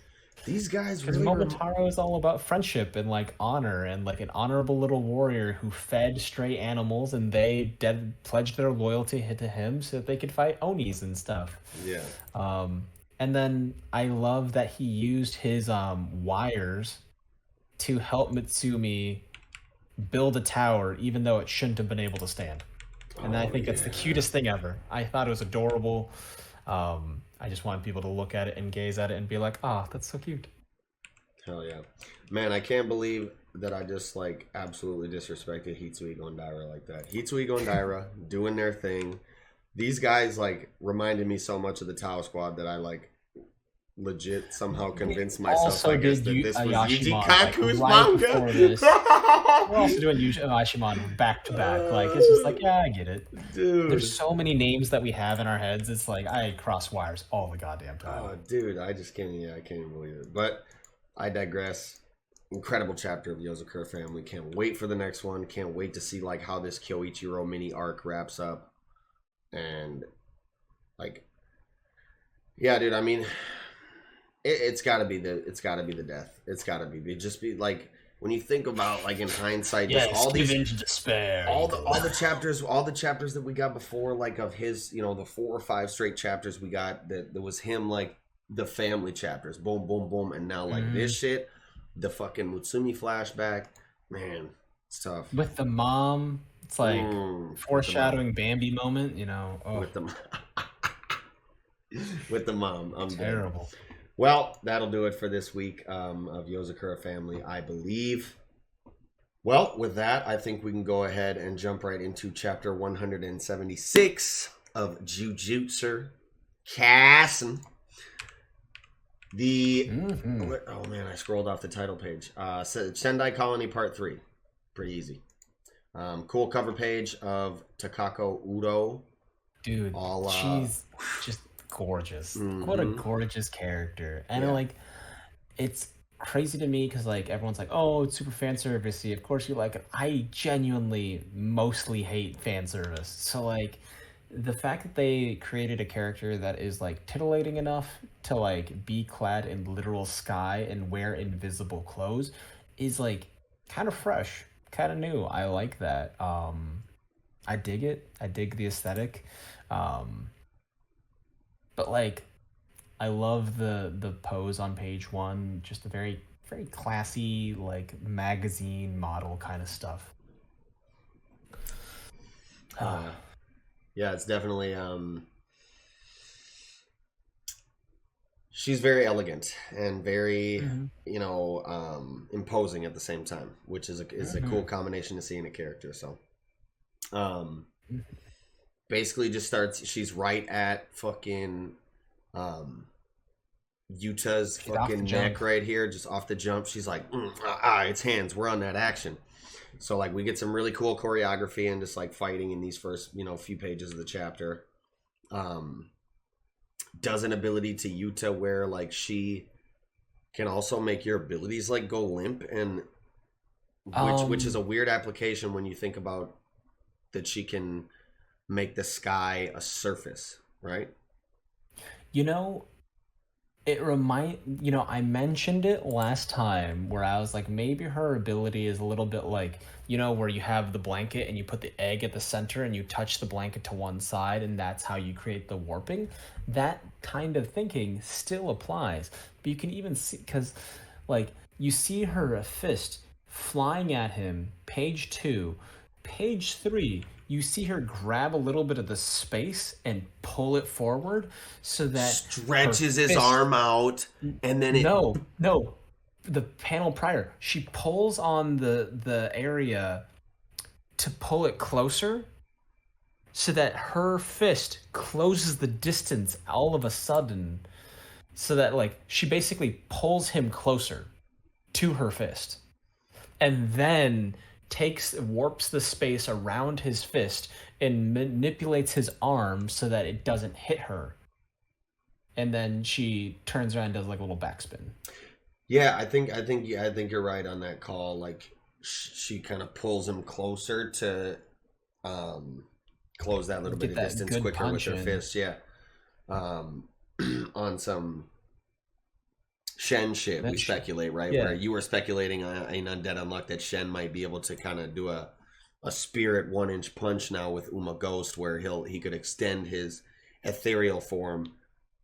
These guys really... Because Momotaro is all about friendship and, like, honor, and, like, an honorable little warrior who fed stray animals, and they pledged their loyalty to him so that they could fight Onis and stuff. Yeah. And then I love that he used his wires to help Mitsumi build a tower, even though it shouldn't have been able to stand. And I think that's the cutest thing ever. I thought it was adorable. I just want people to look at it and gaze at it and be like, "Ah, that's so cute." Hell yeah. Man, I can't believe that I just, like, absolutely disrespected Hitsuigo and Daira like that. Hitsuigo and Daira doing their thing. These guys, like, reminded me so much of the Tao Squad that I, like, legit somehow convinced myself, I guess, that this was Yuji Kaku's manga. We're also doing Ayashimon back to back. Like, it's just like, yeah, I get it. Dude. There's so many names that we have in our heads. It's like, I cross wires all the goddamn time. Oh, dude, I just can't, I can't even believe it. But I digress. Incredible chapter of Yozakura family. Can't wait for the next one. Can't wait to see, like, how this Kyoichiro mini arc wraps up. And, like, yeah, dude, I mean... It's gotta be the death. It's gotta be. Just be like, when you think about, like, in hindsight, just all these despair, all the chapters that we got before, like, of his, you know, the 4 or 5 straight chapters we got that was him, like, the family chapters, boom, boom, boom, and now, like, this shit, the fucking Mutsumi flashback, man, it's tough. With the mom, it's like foreshadowing Bambi moment, you know. Oh. With the mom, I'm terrible. Dead. Well, that'll do it for this week of Yozakura family, I believe. Well, with that, I think we can go ahead and jump right into chapter 176 of Jujutsu Kaisen. Oh man, I scrolled off the title page. Sendai Colony Part 3. Pretty easy. Cool cover page of Takako Udo. Dude, she's just gorgeous. What a gorgeous character. And like, it's crazy to me because, like, everyone's like, oh, it's super fan servicey. Of course you like it. I genuinely mostly hate fan service. So, like, the fact that they created a character that is, like, titillating enough to, like, be clad in literal sky and wear invisible clothes is, like, kind of fresh, kind of new. I like that. I dig it. I dig the aesthetic. But, like, I love the pose on page 1. Just a very, very classy, like, magazine model kind of stuff. Yeah, it's definitely she's very elegant and very imposing at the same time, which is a cool combination to see in a character. So basically just starts, she's right at fucking Yuta's fucking neck right here, just off the jump. She's like, it's hands, we're on that action. So, like, we get some really cool choreography and just, like, fighting in these first, few pages of the chapter. Does an ability to Yuta where, like, she can also make your abilities, like, go limp, and which is a weird application when you think about that she can make the sky a surface, right? I mentioned it last time where I was like, maybe her ability is a little bit like, where you have the blanket and you put the egg at the center and you touch the blanket to one side and that's how you create the warping. That kind of thinking still applies. But you can even see, because, like, you see her fist flying at him, page 2. Page 3, you see her grab a little bit of the space and pull it forward so that stretches his arm out, and then no, the panel prior, she pulls on the area to pull it closer so that her fist closes the distance all of a sudden, so that, like, she basically pulls him closer to her fist and then warps the space around his fist and manipulates his arm so that it doesn't hit her. And then she turns around and does like a little backspin. Yeah, I think you're right on that call. Like, she kind of pulls him closer to close that little bit of distance quicker with her fist. Yeah, on some Shen shit, we speculate, right? Yeah. Where you were speculating in Undead Unluck that Shen might be able to kind of do a spirit 1-inch punch now with Uma Ghost, where he could extend his ethereal form,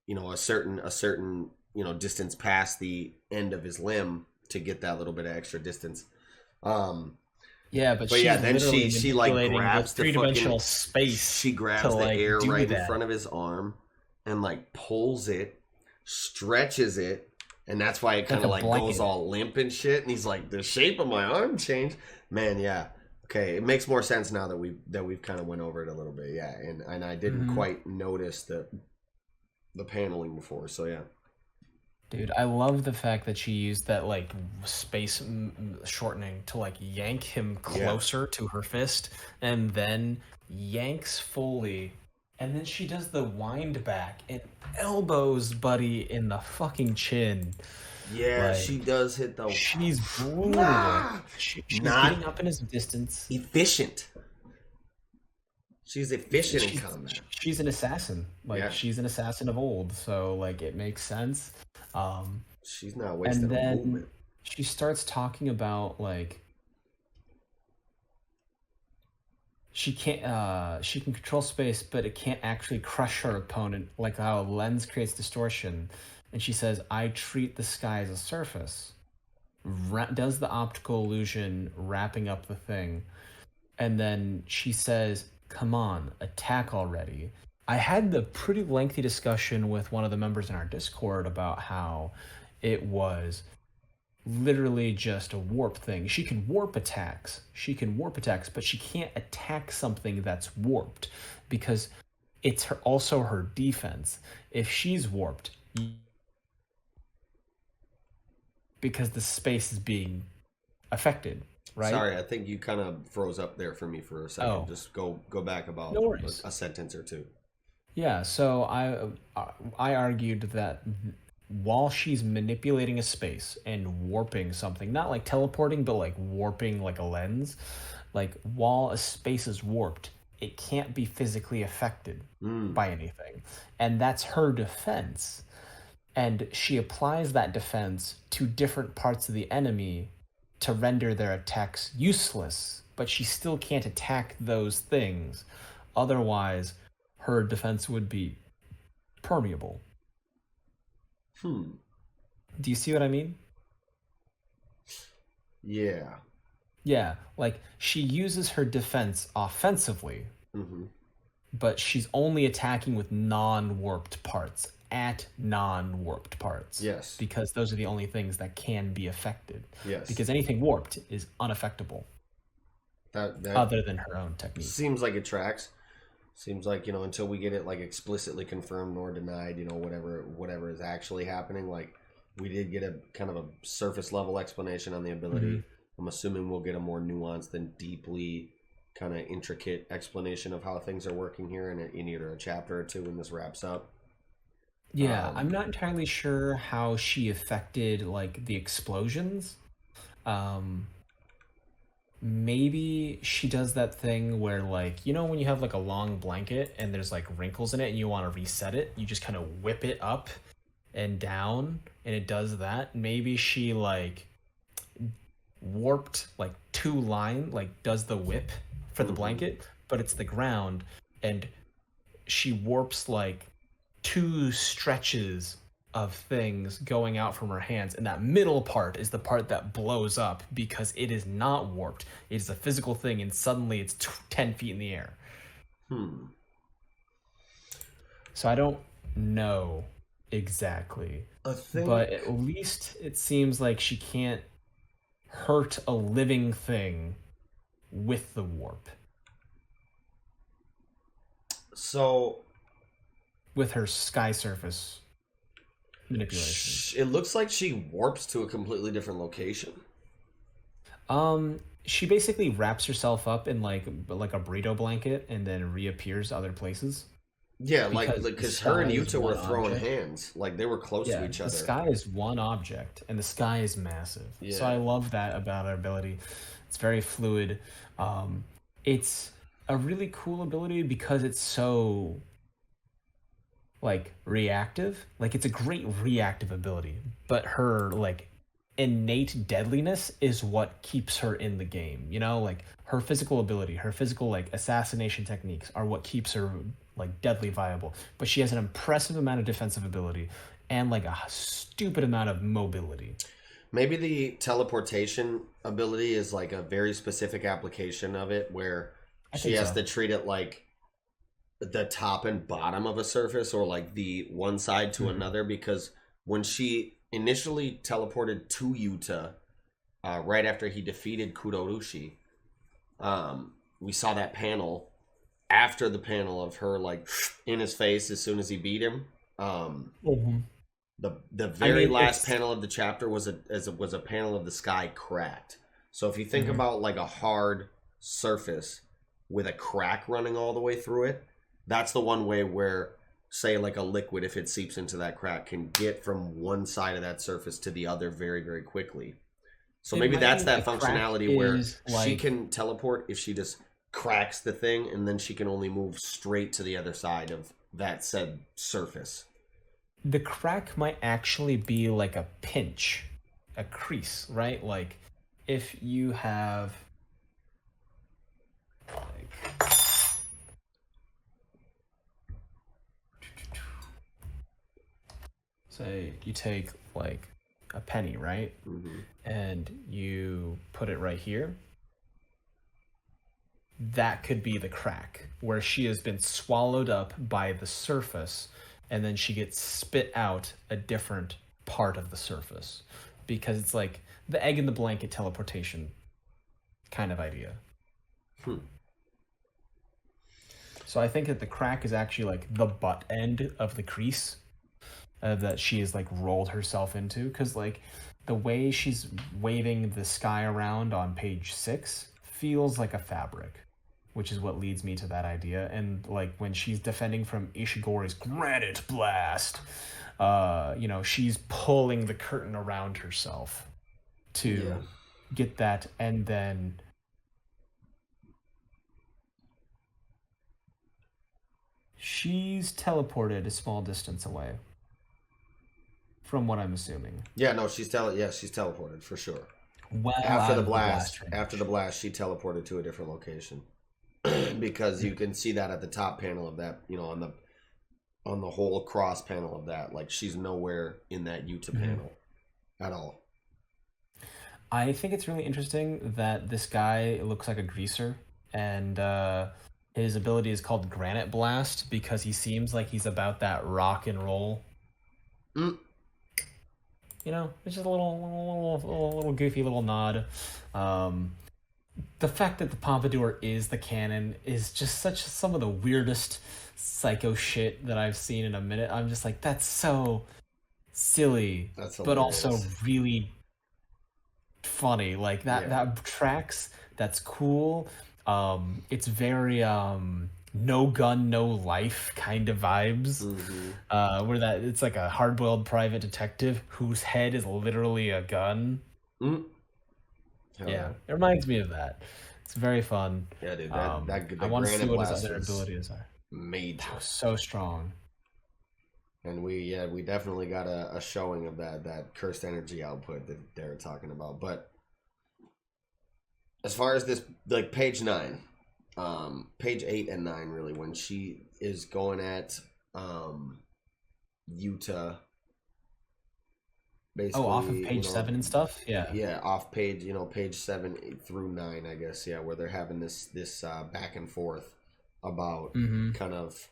a certain distance past the end of his limb to get that little bit of extra distance. But then she like grabs the three-dimensional space. She grabs the air right in front of his arm and like pulls it, stretches it. And that's why it kind of like goes all limp and shit. And he's like, the shape of my arm changed. Man, yeah. Okay, it makes more sense now that we've kind of went over it a little bit. Yeah, and I didn't quite notice the paneling before. So yeah. Dude, I love the fact that she used that like space shortening to like yank him closer to her fist, and then yanks fully. And then she does the wind back and elbows Buddy in the fucking chin. Yeah, like, she does hit the... She's brutal. She's getting up in his distance. Efficient. She's efficient in combat. She's an assassin. She's an assassin of old. So, like, it makes sense. She's not wasting a movement. She starts talking about, like... She can control space, but it can't actually crush her opponent, like how a lens creates distortion. And she says, I treat the sky as a surface. Does the optical illusion, wrapping up the thing. And then she says, come on, attack already. I had the pretty lengthy discussion with one of the members in our Discord about how it was literally just a warp thing. She can warp attacks, but she can't attack something that's warped because it's also her defense. If she's warped, because the space is being affected, right? Sorry, I think you kind of froze up there for me for a second. Oh. Just go back about a sentence or two. Yeah, so I argued that while she's manipulating a space and warping something, not like teleporting, but like warping like a lens, like while a space is warped, it can't be physically affected by anything. And that's her defense. And she applies that defense to different parts of the enemy to render their attacks useless, but she still can't attack those things. Otherwise, her defense would be permeable. Do you see what I mean? Yeah. Yeah, like she uses her defense offensively, but she's only attacking with non-warped parts, at non-warped parts. Yes. Because those are the only things that can be affected. Yes. Because anything warped is unaffectable. That other than her own technique. Seems like it tracks. Seems like, until we get it like explicitly confirmed or denied, whatever is actually happening, like we did get a kind of a surface level explanation on the ability. I'm assuming we'll get a more nuanced and deeply kind of intricate explanation of how things are working here in either a chapter or two when this wraps up. Yeah, I'm not entirely sure how she affected like the explosions. Maybe she does that thing where, like, when you have like a long blanket and there's like wrinkles in it and you want to reset it, you just kind of whip it up and down, and it does that. Maybe she like warped like 2 line, like does the whip for the blanket, but it's the ground, and she warps like 2 stretches of things going out from her hands, and that middle part is the part that blows up because it is not warped. It is a physical thing, and suddenly it's 10 feet in the air. So I don't know exactly, but at least it seems like she can't hurt a living thing with the warp. So with her sky surface manipulation, it looks like she warps to a completely different location. She basically wraps herself up in like a burrito blanket and then reappears other places. Yeah, because her and Yuta were throwing hands, like they were close to each other. The sky is one object, and the sky is massive. Yeah. So I love that about her ability. It's very fluid. It's a really cool ability because it's so like reactive. Like it's a great reactive ability, but her like innate deadliness is what keeps her in the game. You know, like her physical ability, her physical like assassination techniques are what keeps her like deadly viable. But she has an impressive amount of defensive ability and like a stupid amount of mobility. Maybe the teleportation ability is like a very specific application of it where she has to treat it like the top and bottom of a surface or like the one side to another, because when she initially teleported to Yuta right after he defeated Kudorushi, we saw that panel after the panel of her like in his face as soon as he beat him. The very last panel of the chapter was a panel of the sky cracked. So if you think about like a hard surface with a crack running all the way through it, that's the one way where, say, like a liquid, if it seeps into that crack, can get from one side of that surface to the other very, very quickly. So maybe that's that functionality where she can teleport if she just cracks the thing, and then she can only move straight to the other side of that said surface. The crack might actually be like a pinch, a crease, right? Like if you have like say you take like a penny, right? And you put it right here. That could be the crack where she has been swallowed up by the surface, and then she gets spit out a different part of the surface, because it's like the egg in the blanket teleportation kind of idea. So I think that the crack is actually like the butt end of the crease that she has like rolled herself into, because like the way she's waving the sky around on page 6 feels like a fabric, which is what leads me to that idea. And like when she's defending from Ishigori's granite blast, you know, she's pulling the curtain around herself to get that, and then she's teleported a small distance away, from what I'm assuming. Yeah, no, she's teleported for sure. Well, after the blast, she teleported to a different location. Because you can see that at the top panel of that, you know, on the whole cross panel of that, like she's nowhere in that Yuta panel at all. I think it's really interesting that this guy looks like a greaser, and his ability is called Granite Blast because he seems like he's about that rock and roll. You know, it's just a little goofy little nod. The fact that the Pompadour is the canon is just some of the weirdest psycho shit that I've seen in a minute. I'm just like, that's so silly, but also really funny. Like that tracks. That's cool. It's very no gun, no life kind of vibes. Where that it's like a hard-boiled private detective whose head is literally a gun. Yeah, it reminds me of that. It's very fun. Yeah, dude. I want to see what his other abilities are. Major. That was so strong. And we definitely got a showing of that cursed energy output that they're talking about. But as far as this, like page 9, page 8 and 9, really, when she is going at Yuta, basically, Off of page 7 and stuff. yeah, off page, page 7 through 9, I guess, yeah, where they're having this back and forth about kind of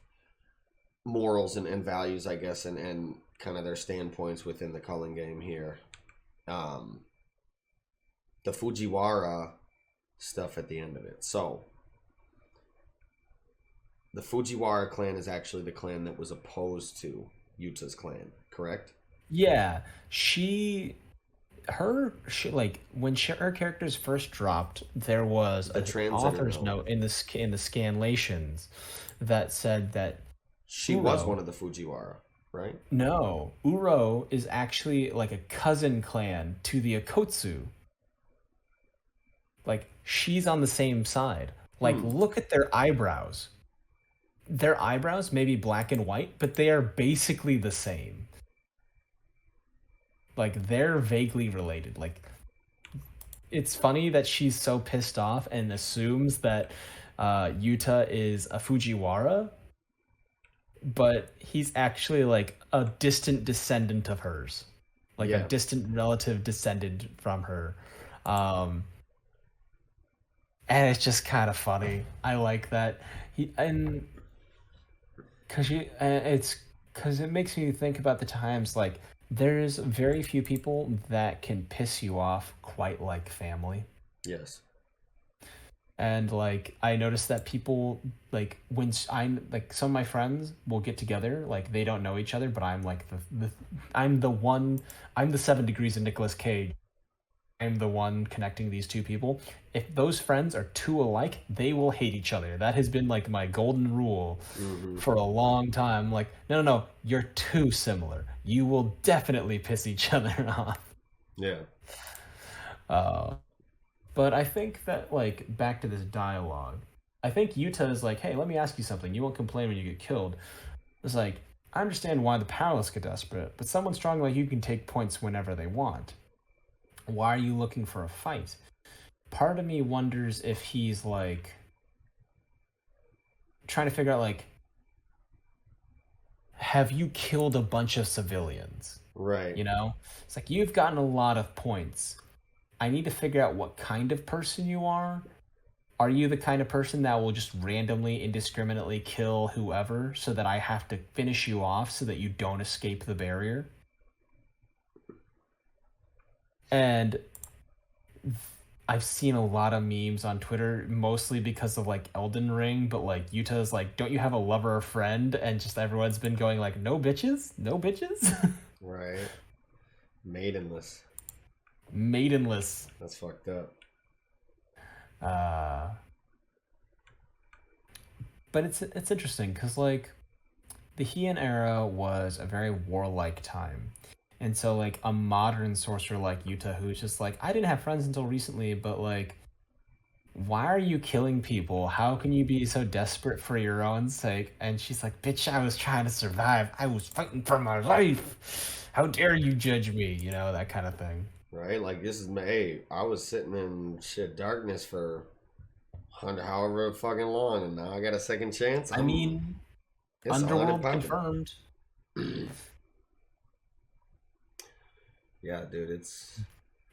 morals and values, I guess, and kind of their standpoints within the culling game here. The Fujiwara stuff at the end of it. So the Fujiwara clan is actually the clan that was opposed to Yuta's clan, correct? Yeah, like when her characters first dropped, there was The an translator author's note. note in the scanlations that said that She was Uro, one of the Fujiwara, right? no, Uro is actually like a cousin clan to the Akotsu. Like she's on the same side. Like Hmm. look at their eyebrows. Their eyebrows may be black and white, but they are basically the same. Like they're vaguely related. Like it's funny that she's so pissed off and assumes that Yuta is a Fujiwara, but he's actually like a distant descendant of hers, like a Yeah. distant relative descended from her. Um, and it's just kind of funny. I like that and because it makes me think about the times like there's very few people that can piss you off quite like family. Yes. And like I noticed that people like I'm like some of my friends will get together like they don't know each other, but I'm like I'm the one, I'm the 7 degrees of Nicolas Cage. I'm the one connecting these two people. If those friends are too alike, they will hate each other. That has been like my golden rule Mm-hmm. for a long time. Like, no, you're too similar. You will definitely piss each other off. Yeah. Uh, but I think that like back to this dialogue, I think Yuta is like, hey, let me ask you something. You won't complain when you get killed. It's like I understand why the powerless get desperate, but someone strong like you can take points whenever they want. Why are you looking for a fight? Part of me wonders if he's like trying to figure out like, have you killed a bunch of civilians? Right. You know, it's like you've gotten a lot of points. I need to figure out what kind of person you are. Are you the kind of person that will just randomly, indiscriminately kill whoever so that I have to finish you off so that you don't escape the barrier? And I've seen a lot of memes on Twitter, mostly because of like Elden Ring, but like Yuta's like, don't you have a lover or friend? And just everyone's been going like, no bitches? No bitches? Right. Maidenless. Maidenless. That's fucked up. But it's interesting because like the Heian era was a very warlike time. And so like a modern sorcerer like Yuta who's just like, I didn't have friends until recently, but like why are you killing people? How can you be so desperate for your own sake? And she's like, bitch, I was trying to survive. I was fighting for my life. How dare you judge me? You know, that kind of thing. Right? Like this is hey, I was sitting in shit darkness for however fucking long, and now I got a second chance. I mean, It's Underworld 100 confirmed. Yeah, dude, it's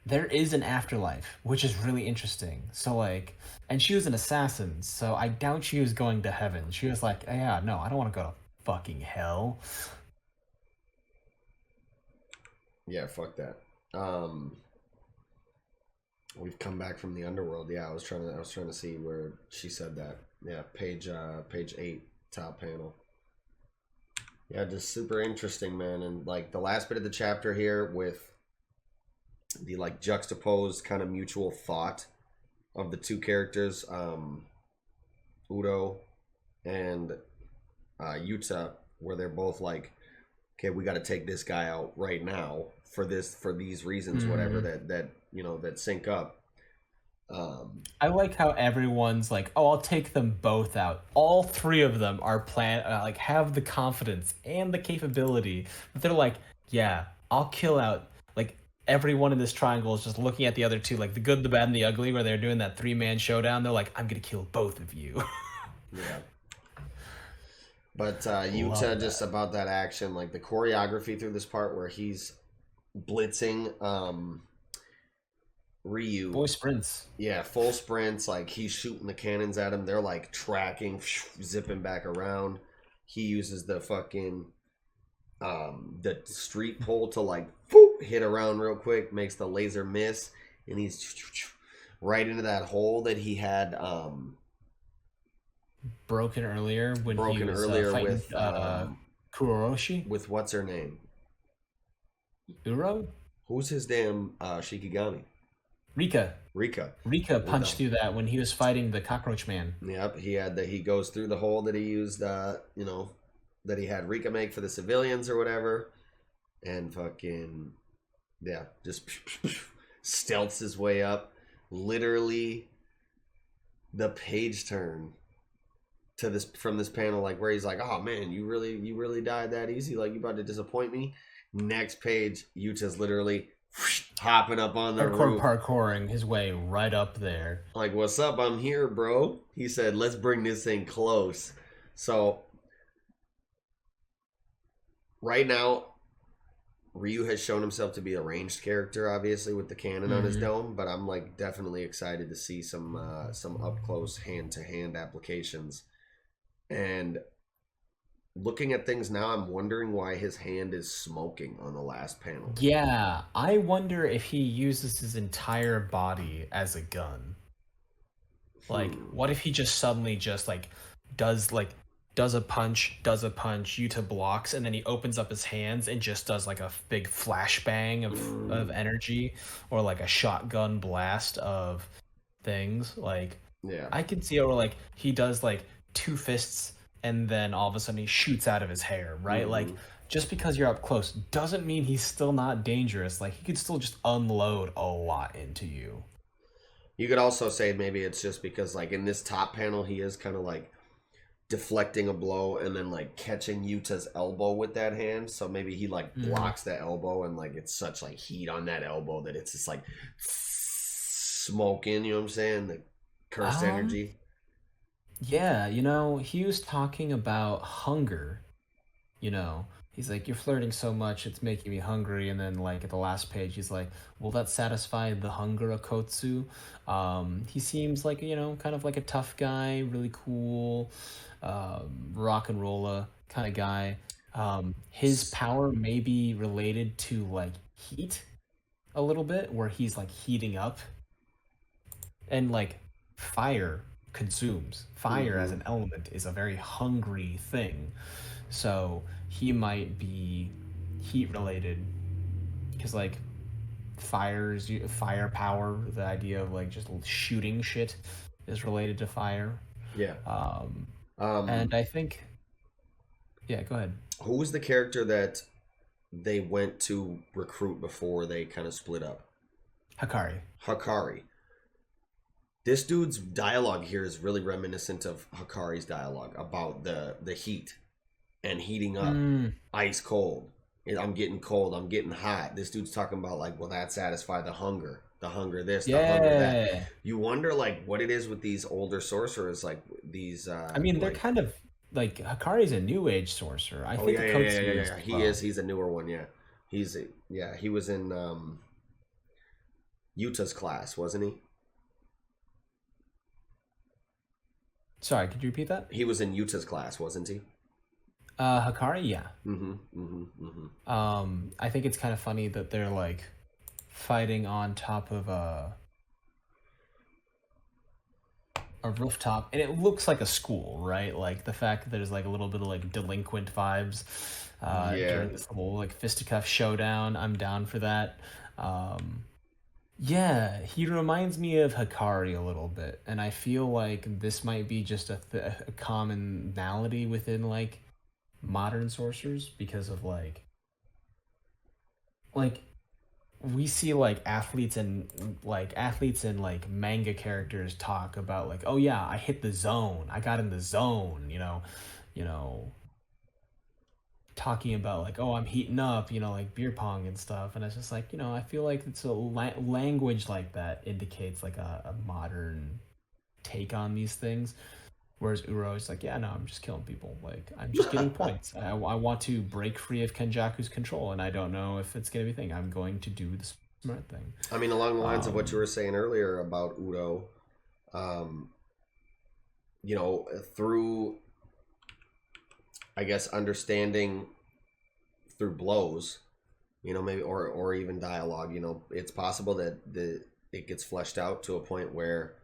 There is an afterlife, which is really interesting. So like, and she was an assassin, so I doubt she was going to heaven. She was like, yeah, no, I don't want to go to fucking hell. yeah, fuck that. We've come back from the underworld. Yeah, I was trying to see where she said that. Yeah, page 8, top panel. Yeah, just super interesting, man. And like the last bit of the chapter here with the like juxtaposed kind of mutual thought of the two characters, Udo and Yuta, where they're both like, okay, we got to take this guy out right now for these reasons, whatever that sync up. I like how everyone's like, "Oh, I'll take them both out." All three of them are like have the confidence and the capability, but they're like, "Yeah, I'll kill out." Like everyone in this triangle is just looking at the other two, like the good, the bad, and the ugly, where they're doing that three-man showdown. They're like, "I'm gonna kill both of you." Yeah. But Love Yuta, just that. about that action, like the choreography through this part where he's blitzing Ryu. Boy sprints. Yeah, full sprints. Like he's shooting the cannons at him. They're like tracking, zipping back around. He uses the fucking the street pole to like hit around real quick, makes the laser miss, and he's right into that hole that he had Broken earlier when he broken was earlier fighting Kuroroshi. with what's her name? Uro? Who's his damn Shikigami? Rika. Rika. Rika punched through that when he was fighting the cockroach man. Yep, he had he goes through the hole that he used, that he had Rika make for the civilians or whatever, and fucking, yeah, just stealths his way up. Literally, the page turn to this from this panel, like where he's like, "Oh man, you really died that easy? Like you about to disappoint me?" Next page, Yuta's literally hopping up on the roof, Parkouring his way right up there. like, "What's up? I'm here, bro." He said, "Let's bring this thing close." So right now, Ryu has shown himself to be a ranged character, obviously with the cannon on his dome. But I'm like definitely excited to see some up close hand to hand applications. And looking at things now, I'm wondering why his hand is smoking on the last panel. Yeah, I wonder if he uses his entire body as a gun. Like, what if he just suddenly just does like does a punch, Yuta blocks, and then he opens up his hands and just does like a big flashbang of energy, or like a shotgun blast of things. Like, Yeah, I could see it where like he does like two fists and then all of a sudden he shoots out of his hair, right? Like, just because you're up close doesn't mean he's still not dangerous. Like, he could still just unload a lot into you. you could also say maybe it's just because like in this top panel he is kind of like deflecting a blow and then like catching Yuta's elbow with that hand. So maybe he like blocks the elbow and like it's such like heat on that elbow that it's just like smoking, you know what I'm saying? The cursed energy. Yeah, he was talking about hunger. He's like, "You're flirting so much, it's making me hungry." And then, like, at the last page, he's like, "Will that satisfy the hunger, Akotsu?" He seems like, kind of like a tough guy, really cool, rock and roller kind of guy. His power may be related to, like, heat a little bit, where he's, like, heating up. And, like, fire consumes. Fire as an element is a very hungry thing. So he might be heat related because like fire power, the idea of like just shooting shit is related to fire. Yeah. And I think, yeah, go ahead. Who was the character that they went to recruit before they kind of split up? Hakari. This dude's dialogue here is really reminiscent of Hakari's dialogue about the heat and heating up, ice cold. I'm getting cold. I'm getting hot. This dude's talking about like, will that satisfy the hunger? The hunger this, the hunger that. You wonder like what it is with these older sorcerers, like these. I mean, they're kind of like Hakari's a new age sorcerer. I think yeah. He is. He's a newer one. Yeah, he was in Yuta's class, wasn't he? Sorry, could you repeat that? He was in Yuta's class, wasn't he? Hakari, yeah. I think it's kind of funny that they're like fighting on top of a rooftop, and it looks like a school, right? Like the fact that there's like a little bit of like delinquent vibes during this whole like fisticuff showdown. I'm down for that. Yeah, he reminds me of Hakari a little bit, and I feel like this might be just a commonality within like modern sorcerers because of like we see like athletes and like manga characters talk about like, oh yeah, I hit the zone, I got in the zone, you know, talking about like, oh, I'm heating up, like beer pong and stuff, and it's just like, I feel like it's a language like that indicates like a modern take on these things. Whereas Uro is like, yeah, no, I'm just killing people. Like, I'm just getting points. I want to break free of Kenjaku's control, and I don't know if it's going to be a thing. I'm going to do the smart thing. I mean, along the lines of what you were saying earlier about Uro, through, I guess, understanding through blows, maybe, or even dialogue, it's possible that it gets fleshed out to a point where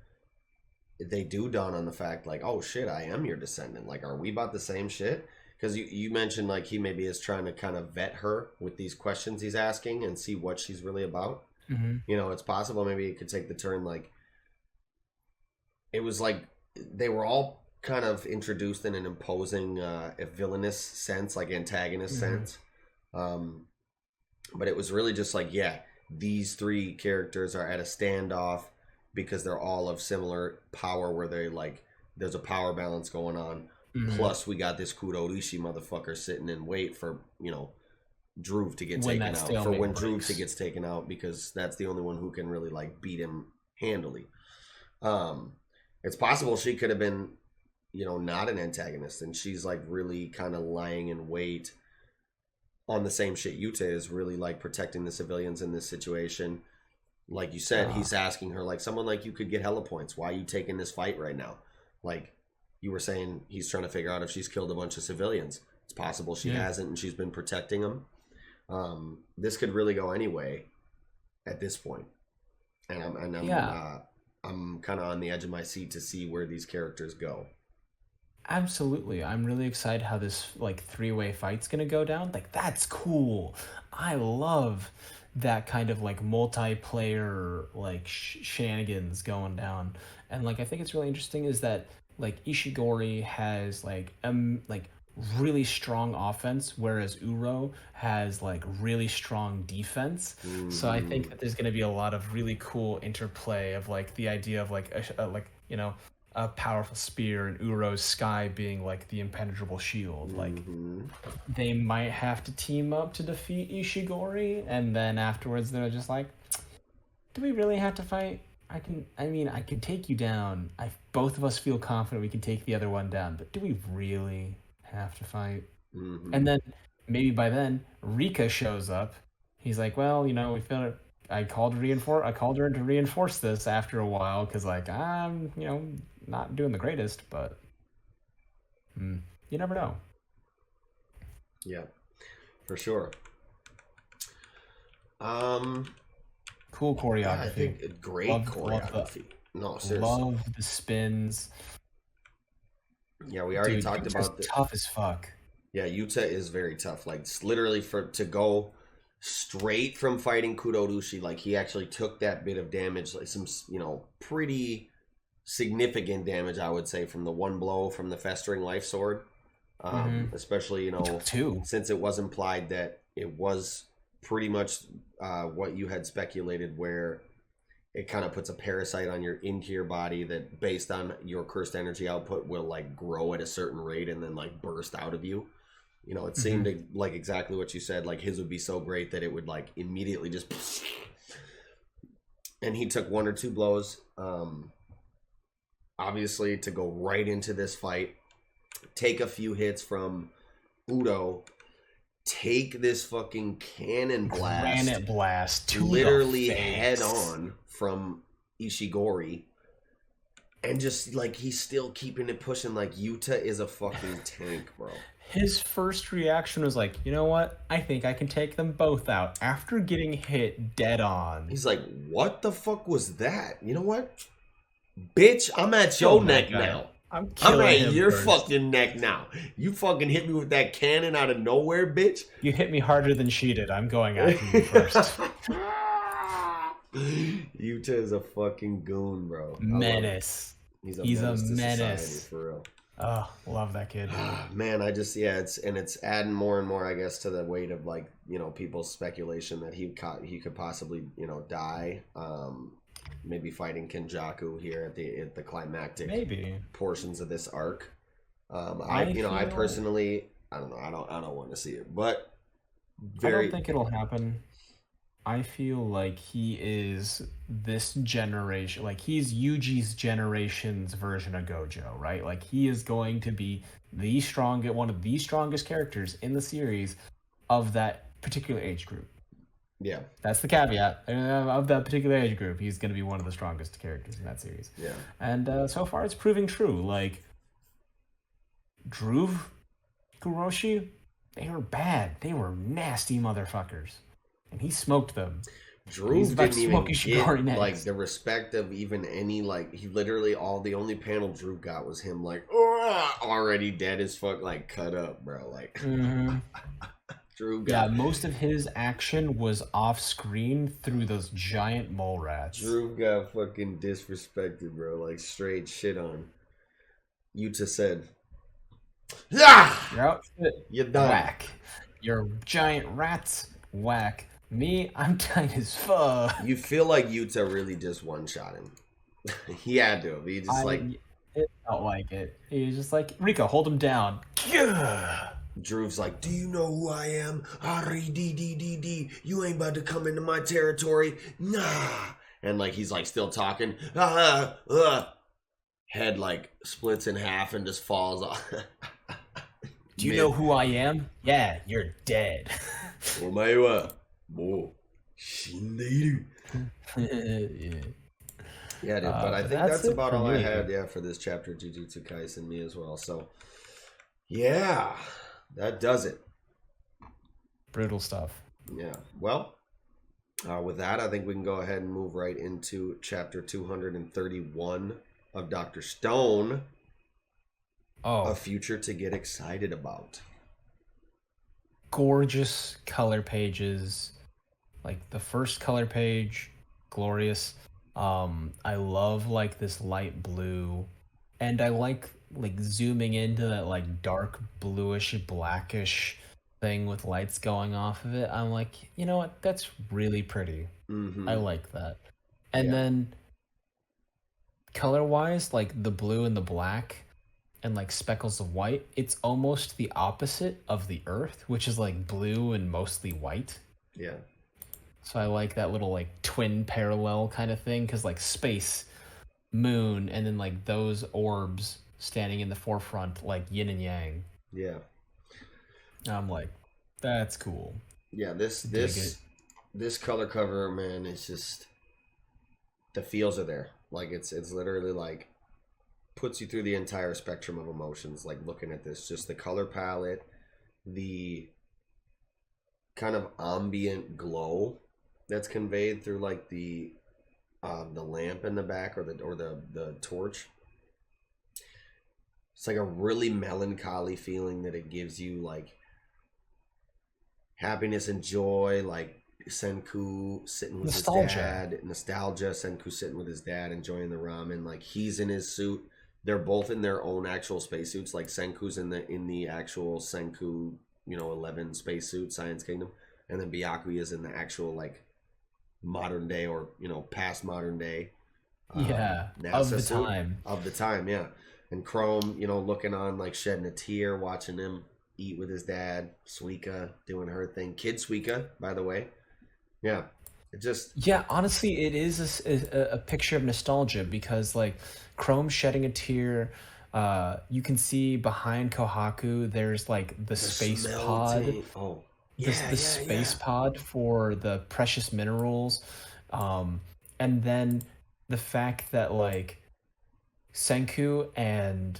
they do dawn on the fact like, oh shit, I am your descendant. Like, are we about the same shit? Because you mentioned like he maybe is trying to kind of vet her with these questions he's asking and see what she's really about. Mm-hmm. It's possible maybe it could take the turn like it was like they were all kind of introduced in an imposing a villainous sense, like antagonist sense. But it was really just like, yeah, these three characters are at a standoff because they're all of similar power where they like there's a power balance going on. Plus we got this Kurorishi motherfucker sitting in wait for Druv to get taken out, for when Druv gets taken out, because that's the only one who can really like beat him handily. It's possible she could have been not an antagonist, and she's like really kind of lying in wait on the same shit Yuta is, really like protecting the civilians in this situation. Like you said, he's asking her, like, someone like you could get hella points. Why are you taking this fight right now? Like you were saying, he's trying to figure out if she's killed a bunch of civilians. It's possible she hasn't, and she's been protecting them. This could really go anyway at this point. And I'm kind of on the edge of my seat to see where these characters go. Absolutely. I'm really excited how this like three-way fight's gonna go down. Like, that's cool. I love that kind of like multiplayer like shenanigans going down. And like I think it's really interesting is that like Ishigori has like really strong offense, whereas Uro has like really strong defense. So I think that there's going to be a lot of really cool interplay of like the idea of like a powerful spear and Uro's sky being like the impenetrable shield. Like they might have to team up to defeat Ishigori, and then afterwards they're just like, do we really have to fight? I can take you down. Both of us feel confident we can take the other one down, but do we really have to fight? And then maybe by then Rika shows up. He's like, well, we feel it. I called her to reinforce this after a while because like I'm not doing the greatest, but you never know. Yeah, for sure. Cool choreography. Yeah, I think great choreography. No, seriously. Love the spins. Yeah, we already talked about this. Tough as fuck. Yeah, Yuta is very tough. Like, it's literally to go straight from fighting Kuroroshi, like he actually took that bit of damage, like some pretty significant damage, I would say, from the one blow from the festering life sword. Especially since it was implied that it was pretty much what you had speculated, where it kind of puts a parasite into your body that, based on your cursed energy output, will like grow at a certain rate and then like burst out of you. It seemed like exactly what you said. Like his would be so great that it would like immediately just. And he took one or two blows, obviously, to go right into this fight, take a few hits from Udo, take this fucking cannon blast, to literally head on from Ishigori, and just like he's still keeping it pushing. Like Yuta is a fucking tank, bro. His first reaction was like, you know what? I think I can take them both out after getting hit dead on. He's like, what the fuck was that? You know what? Bitch, I'm at your neck now. I'm at your fucking neck now. You fucking hit me with that cannon out of nowhere, bitch. You hit me harder than she did. I'm going after you first. Yuta is a fucking goon, bro. Menace. He's a menace. For real. Oh, love that kid. Man, I just it's adding more and more, I guess, to the weight of like people's speculation that he could possibly die. Maybe fighting Kenjaku here at the climactic Maybe. portions of this arc. I feel personally, I don't know, I don't want to see it, but I don't very think it'll happen. I feel like he is this generation, like he's Yuji's generation's version of Gojo, right? Like he is going to be one of the strongest characters in the series of that particular age group. yeah, That's the caveat of that particular age group. He's going to be one of the strongest characters in that series, yeah. and so far it's proving true. Like Druv, Kuroshi, they were bad. They were nasty motherfuckers. And he smoked them. Drew He's about didn't to even smoke Ishigari get next. like the respect of even any like he literally the only panel Drew got was him like "Ugh," already dead as fuck, like cut up, bro. Like Drew got most of his action was off screen through those giant mole rats. Drew got fucking disrespected, bro. Like straight shit on. Yuta said, "Yeah, Your outfit, you're done." whack. Your giant rats, whack. Me, I'm tight as fuck. You feel like Yuta really just one shot him. He had to. He just It felt like it. He was just like, Rika, hold him down. Drew's like, "Do you know who I am? R-E-D-D-D-D. You ain't about to come into my territory. Nah." And like he's like still talking. Head like splits in half and just falls off. Do you know who I am? Yeah, you're dead. お前はもう死んでいる. Yeah, dude, but I think that's it about for all I me. had, for this chapter of Jujutsu Kaisen, me as well. So, yeah, that does it. Brutal stuff. Yeah, well, with that, I think we can go ahead and move right into chapter 231 of Dr. Stone, A Future to Get Excited About. Gorgeous color pages. Like the first color page, glorious. I love like this light blue, and I like zooming into that like dark bluish blackish thing with lights going off of it. I'm like, you know what? That's really pretty. Mm-hmm. I like that. And Yeah. then color wise, like the blue and the black and like speckles of white, it's almost the opposite of the earth, which is like blue and mostly white. Yeah. So I like that little like twin parallel kind of thing, because like space, moon, and then like those orbs standing in the forefront, like yin and yang. Yeah. I'm like, that's cool. Yeah, Dig it. this color cover, man, it's just the feels are there. Like it's literally like puts you through the entire spectrum of emotions. Like looking at this, just the color palette, the kind of ambient glow that's conveyed through like the lamp in the back or the torch. It's like a really melancholy feeling that it gives you, like happiness and joy, like Senku sitting with Nostalgia. his dad, nostalgia. Senku sitting with his dad enjoying the ramen, like he's in his suit. They're both in their own actual spacesuits. Like Senku's in the actual Senku 11 spacesuit, Science Kingdom, and then Byakuya is in the actual like modern day or past modern day Yeah, NASA of the suit. time. Of the time, yeah. And Chrome, looking on, like shedding a tear, watching him eat with his dad. Suika doing her thing. Kid Suika, by the way. Yeah. It just... Yeah, honestly, it is a picture of nostalgia, because like Chrome shedding a tear. You can see behind Kohaku, there's like the space smell pod. tank. Oh. Yeah, The space pod for the precious minerals, and then the fact that like Senku and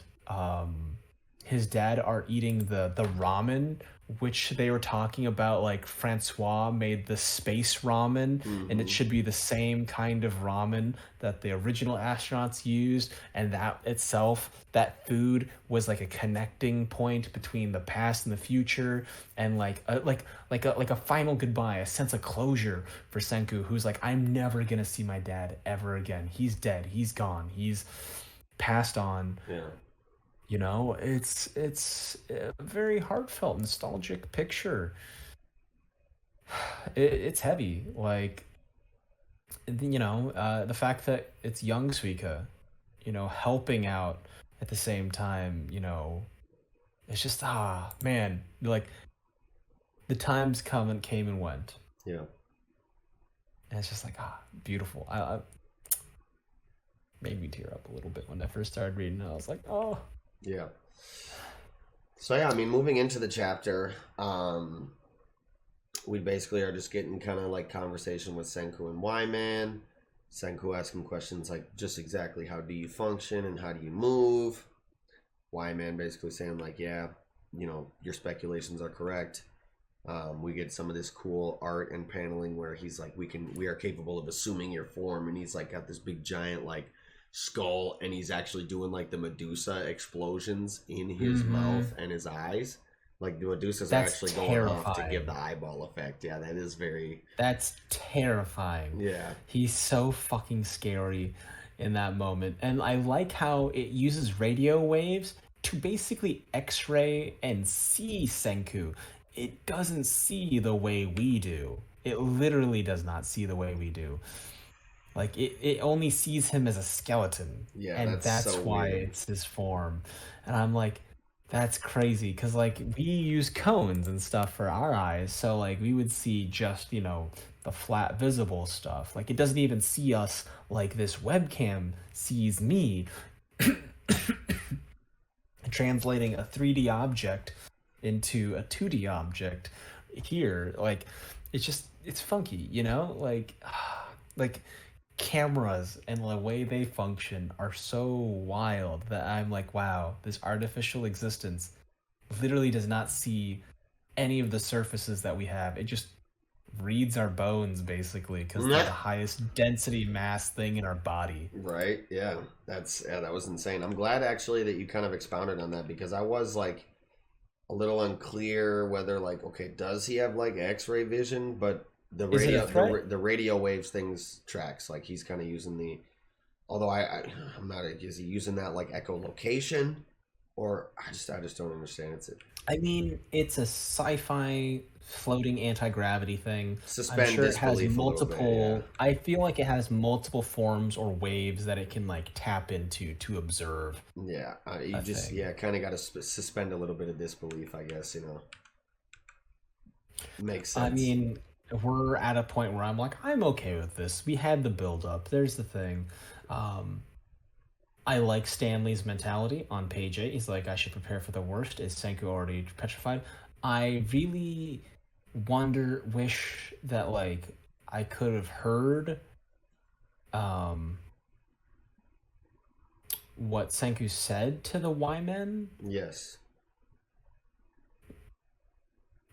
his dad are eating the ramen, which they were talking about, like Francois made the space ramen, and it should be the same kind of ramen that the original astronauts used, and that itself, that food was like a connecting point between the past and the future, and like a final goodbye, a sense of closure for Senku, who's like, I'm never gonna see my dad ever again. He's dead. He's gone. He's passed on. Yeah. You know, it's a very heartfelt, nostalgic picture. It's heavy. Like, the fact that it's young Suika, helping out at the same time, it's just man, like the times came and went, Yeah. and it's just like beautiful. I made me tear up a little bit when I first started reading it. I was like, oh. Yeah. So yeah, I mean, moving into the chapter, we basically are just getting kind of like conversation with Senku and Y-Man. Senku asking questions like just exactly how do you function and how do you move. Y-Man basically saying like, yeah, your speculations are correct. We get some of this cool art and paneling where he's like, we are capable of assuming your form, and he's like got this big giant like skull, and he's actually doing like the Medusa explosions in his mouth and his eyes. Like the Medusas are actually going off to give the eyeball effect. Yeah, That's terrifying. Yeah. He's so fucking scary in that moment. And I like how it uses radio waves to basically X-ray and see Senku. It doesn't see the way we do. It literally does not see the way we do. Like it only sees him as a skeleton. Yeah, and that's so why weird. it's his form. And I'm like, that's crazy because like we use cones and stuff for our eyes, so like we would see just the flat visible stuff. Like it doesn't even see us like this webcam sees me. Translating a 3D object into a 2D object here, like it's funky, like cameras and the way they function are so wild that I'm like, wow, this artificial existence literally does not see any of the surfaces that we have. It just reads our bones basically because they're the highest density mass thing in our body. Right? Yeah. That was insane. I'm glad actually that you kind of expounded on that, because I was like a little unclear whether like, okay, does he have like X-ray vision? But the Is it a radio threat? the radio waves things tracks, like he's kind of using the, although I'm not, is he using that like echolocation, or I just don't understand. I mean, it's a sci-fi floating anti-gravity thing. I'm Suspend sure it has disbelief a little bit. multiple. I feel like it has multiple forms or waves that it can like tap into to observe Yeah, you a just thing. kind of got to suspend a little bit of disbelief, I guess. Makes I sense. mean, we're at a point where I'm like, I'm okay with this. We had the build up. There's the thing. Um, I like Stanley's mentality on page 8. He's like, I should prepare for the worst. Is Senku already petrified? I really wish that like I could have heard um what Senku said to the Y-Men, Yes.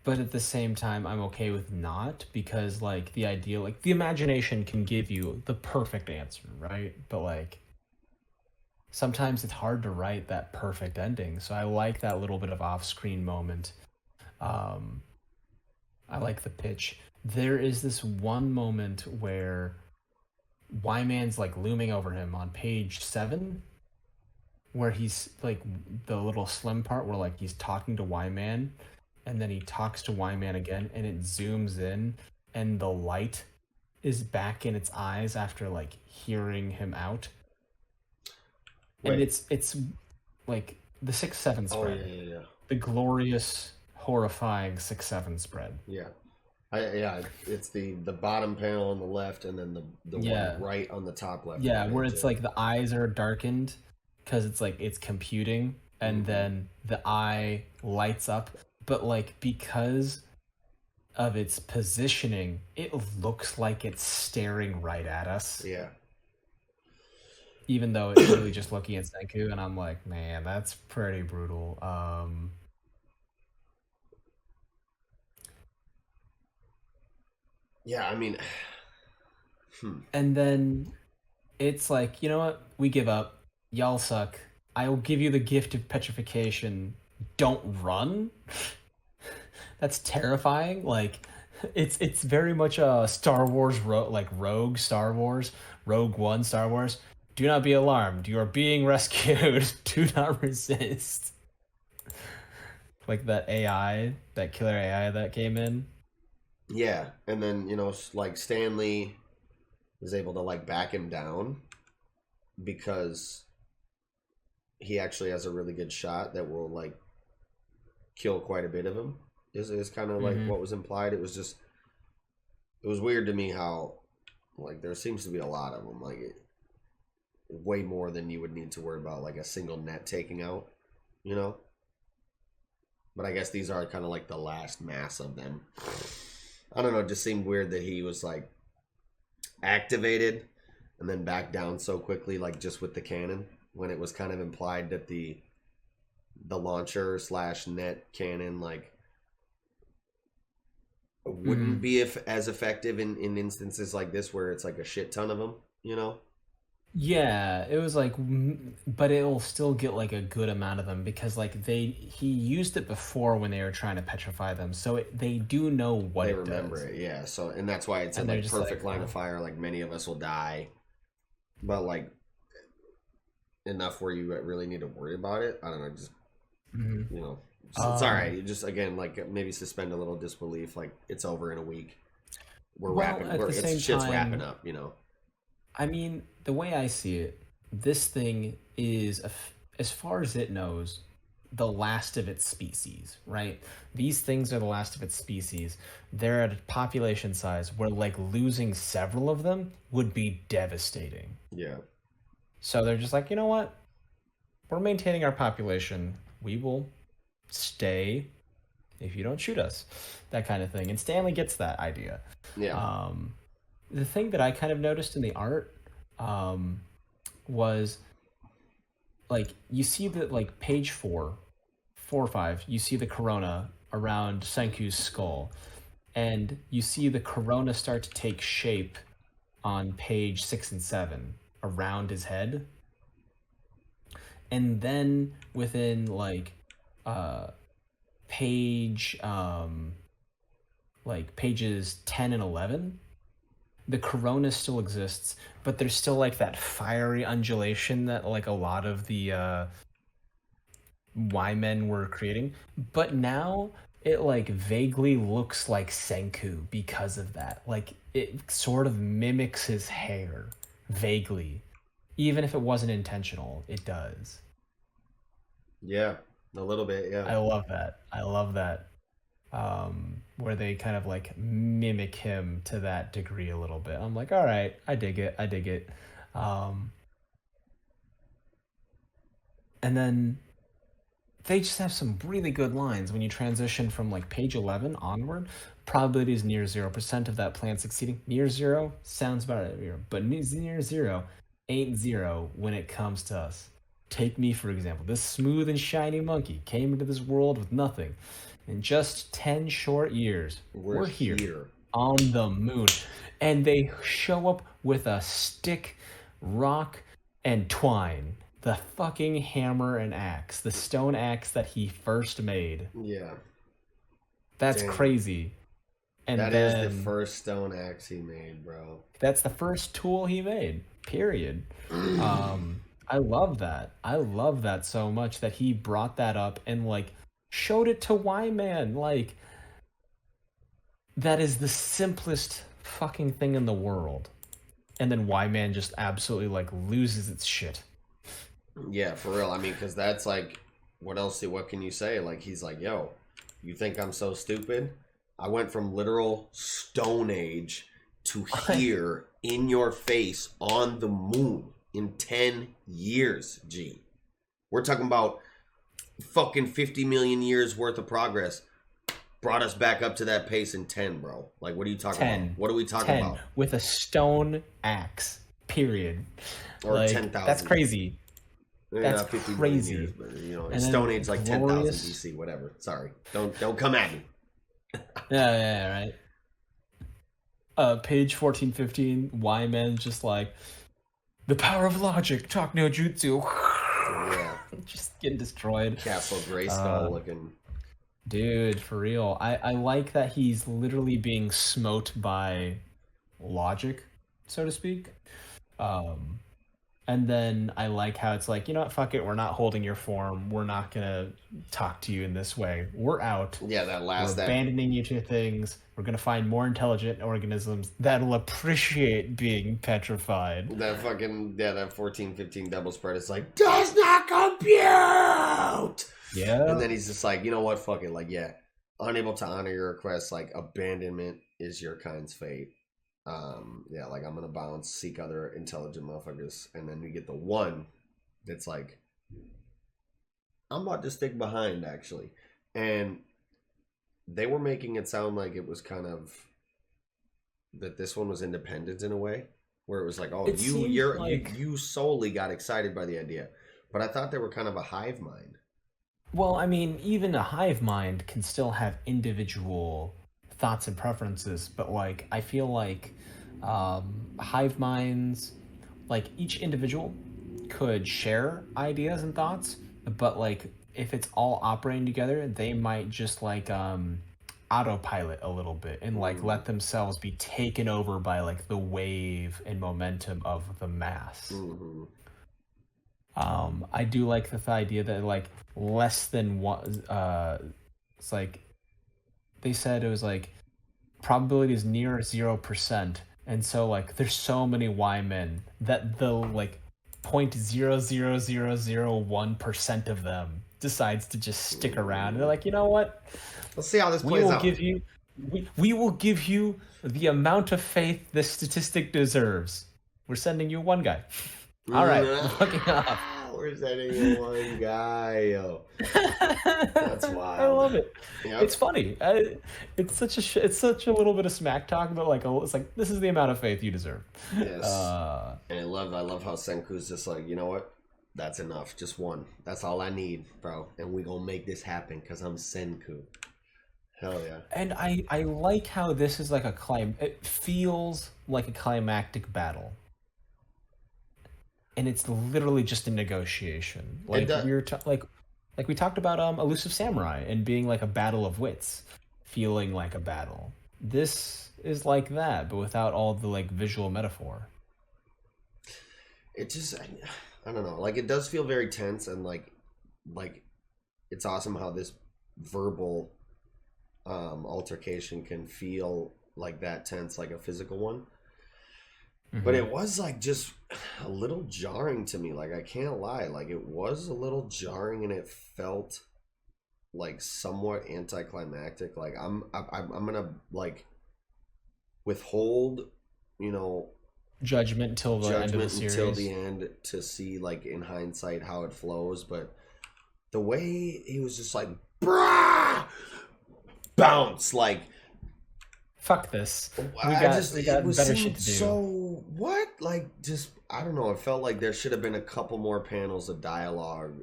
but at the same time I'm okay with not, because like the idea, like the imagination can give you the perfect answer, right? But like sometimes it's hard to write that perfect ending. So I like that little bit of off-screen moment. Um I like the pitch. There is this one moment where Y-Man's like looming over him on page 7, where he's like the little slim part where like he's talking to Y-Man, and then he talks to Y-Man again, and it zooms in, and the light is back in its eyes after like hearing him out. And Wait. it's like the 6-7 Oh spread. yeah. The glorious, horrifying 6-7 spread. Yeah. It's the bottom panel on the left, and then the Yeah. one right on the top left. Yeah, of where it, it's too. like the eyes are darkened because it's like it's computing, and then the eye lights up, but like because of its positioning, it looks like it's staring right at us, Yeah. even though it's really just looking at Senku, and I'm like, man, that's pretty brutal. Yeah, I mean, And then it's like, you know what? We give up. Y'all suck. I will give you the gift of petrification. Don't run. That's terrifying. Like, it's very much a Star Wars like Rogue Star Wars, Rogue One Star Wars. Do not be alarmed. You are being rescued. Do not resist. Like that AI, that killer AI that came in. Yeah, and then like Stanley is able to like back him down because he actually has a really good shot that will like kill quite a bit of him. Is kind of like what was implied. It was weird to me how like there seems to be a lot of them, like way more than you would need to worry about like a single net taking out, you know. But I guess these are kind of like the last mass of them. I don't know, it just seemed weird that he was like activated and then back down so quickly, like just with the cannon, when it was kind of implied that the launcher / net cannon like wouldn't be as effective in instances like this where it's like a shit ton of them, you know. Yeah, it was like, but it'll still get like a good amount of them because like he used it before when they were trying to petrify them, so they do know what They it remember does. it, yeah. So, and that's why it's a And they're like just perfect like, line of fire. Like many of us will die, but like enough where you really need to worry about it. I don't know, just you know, it's all right. You just again like maybe suspend a little disbelief. Like it's over in a week. We're well, wrapping. at the same Shit's wrapping time, up. You know. I mean, the way I see it, this thing is, as far as it knows, the last of its species, right? These things are the last of its species. They're at a population size where, like, losing several of them would be devastating. Yeah. So they're just like, you know what? We're maintaining our population. We will stay if you don't shoot us. That kind of thing. And Stanley gets that idea. Yeah. The thing that I kind of noticed in the art was like you see that like page 4 or 5, you see the corona around Senku's skull, and you see the corona start to take shape on page 6 and 7 around his head, and then within like page like pages 10 and 11, the corona still exists, but there's still like that fiery undulation that like a lot of the Y-men were creating. But now it like vaguely looks like Senku because of that. Like it sort of mimics his hair vaguely. Even if it wasn't intentional, it does. Yeah. A little bit. Yeah. I love that. I love that. Where they kind of like mimic him to that degree a little bit. I'm like, all right, I dig it. I dig it. And then they just have some really good lines when you transition from like page 11 onward. Probability is near 0% of that plan succeeding. Near zero sounds about right, but near zero ain't zero when it comes to us. Take me, for example. This smooth and shiny monkey came into this world with nothing. In just 10 short years, we're here on the moon. And they show up with a stick, rock, and twine. The fucking hammer and axe. The stone axe that he first made. Yeah. That's crazy. And that then, is the first stone axe he made, bro. That's the first tool he made, period. I love that. I love that so much that he brought that up and like showed it to Y-Man. Like, that is the simplest fucking thing in the world. And then Y-Man just absolutely like loses its shit. Yeah, for real. I mean, because that's like, what can you say? Like, he's like, yo, you think I'm so stupid? I went from literal Stone Age to here in your face on the moon in 10 years, G. We're talking about fucking 50 million years worth of progress brought us back up to that pace in 10, bro. Like, what are you talking about? What are we talking about? With a stone axe, period. Or like, 10,000. That's crazy. That's crazy. Years, but, in Stone Age, like 10,000 BC, whatever. Sorry. Don't come at me. yeah, right. Page 14, 15, Y-Man just like, the power of logic, talk no jutsu. Yeah. Just getting destroyed. Castle Grayskull looking. Dude, for real. I like that he's literally being smote by logic, so to speak. And then I like how it's like, you know what, fuck it, we're not holding your form. We're not gonna talk to you in this way. We're out. Yeah, We're that abandoning you to things. We're gonna find more intelligent organisms that'll appreciate being petrified. that fucking that 14-15 double spread is like does not compute. Yeah. And then he's just like, you know what, fuck it, like yeah, unable to honor your request, like abandonment is your kind's fate. Yeah, like I'm gonna bounce, seek other intelligent motherfuckers, and then we get the one that's like, I'm about to stick behind actually, and they were making it sound like it was kind of that this one was independent in a way, where it was like, oh, you solely got excited by the idea, but I thought they were kind of a hive mind. Well, I mean, even a hive mind can still have individual thoughts and preferences, but like I feel like hive minds, like each individual could share ideas and thoughts, but like if it's all operating together, they might just like autopilot a little bit and like let themselves be taken over by like the wave and momentum of the mass. I do like the idea that like less than one it's like they said it was like probability is near 0%, and so like there's so many Y men that the like 0.00001% of them decides to just stick around, and they're like, you know what, let's see how this plays out. We will give you the amount of faith this statistic deserves. We're sending you one guy. All right, fucking off. We're sending you one guy, yo. That's wild. I love it. Yep. It's funny. It's such a little bit of smack talk, but like it's like this is the amount of faith you deserve. Yes. And I love how Senku's just like, you know what? That's enough. Just one. That's all I need, bro. And we gonna make this happen because I'm Senku. Hell yeah. And I like how this is like it feels like a climactic battle. And it's literally just a negotiation. Like we talked about Elusive Samurai and being like a battle of wits, feeling like a battle. This is like that, but without all the like visual metaphor. It just I don't know. Like it does feel very tense, and like it's awesome how this verbal altercation can feel like that tense, like a physical one. But it was like just a little jarring to me. Like I can't lie, like it was a little jarring, and it felt like somewhat anticlimactic. Like I'm gonna like withhold, you know, judgment until the end of the series. Until the end to see like in hindsight how it flows. But the way he was just like brah, bounce, like fuck this. We got better shit to do. So what? Like just I don't know. It felt like there should have been a couple more panels of dialogue,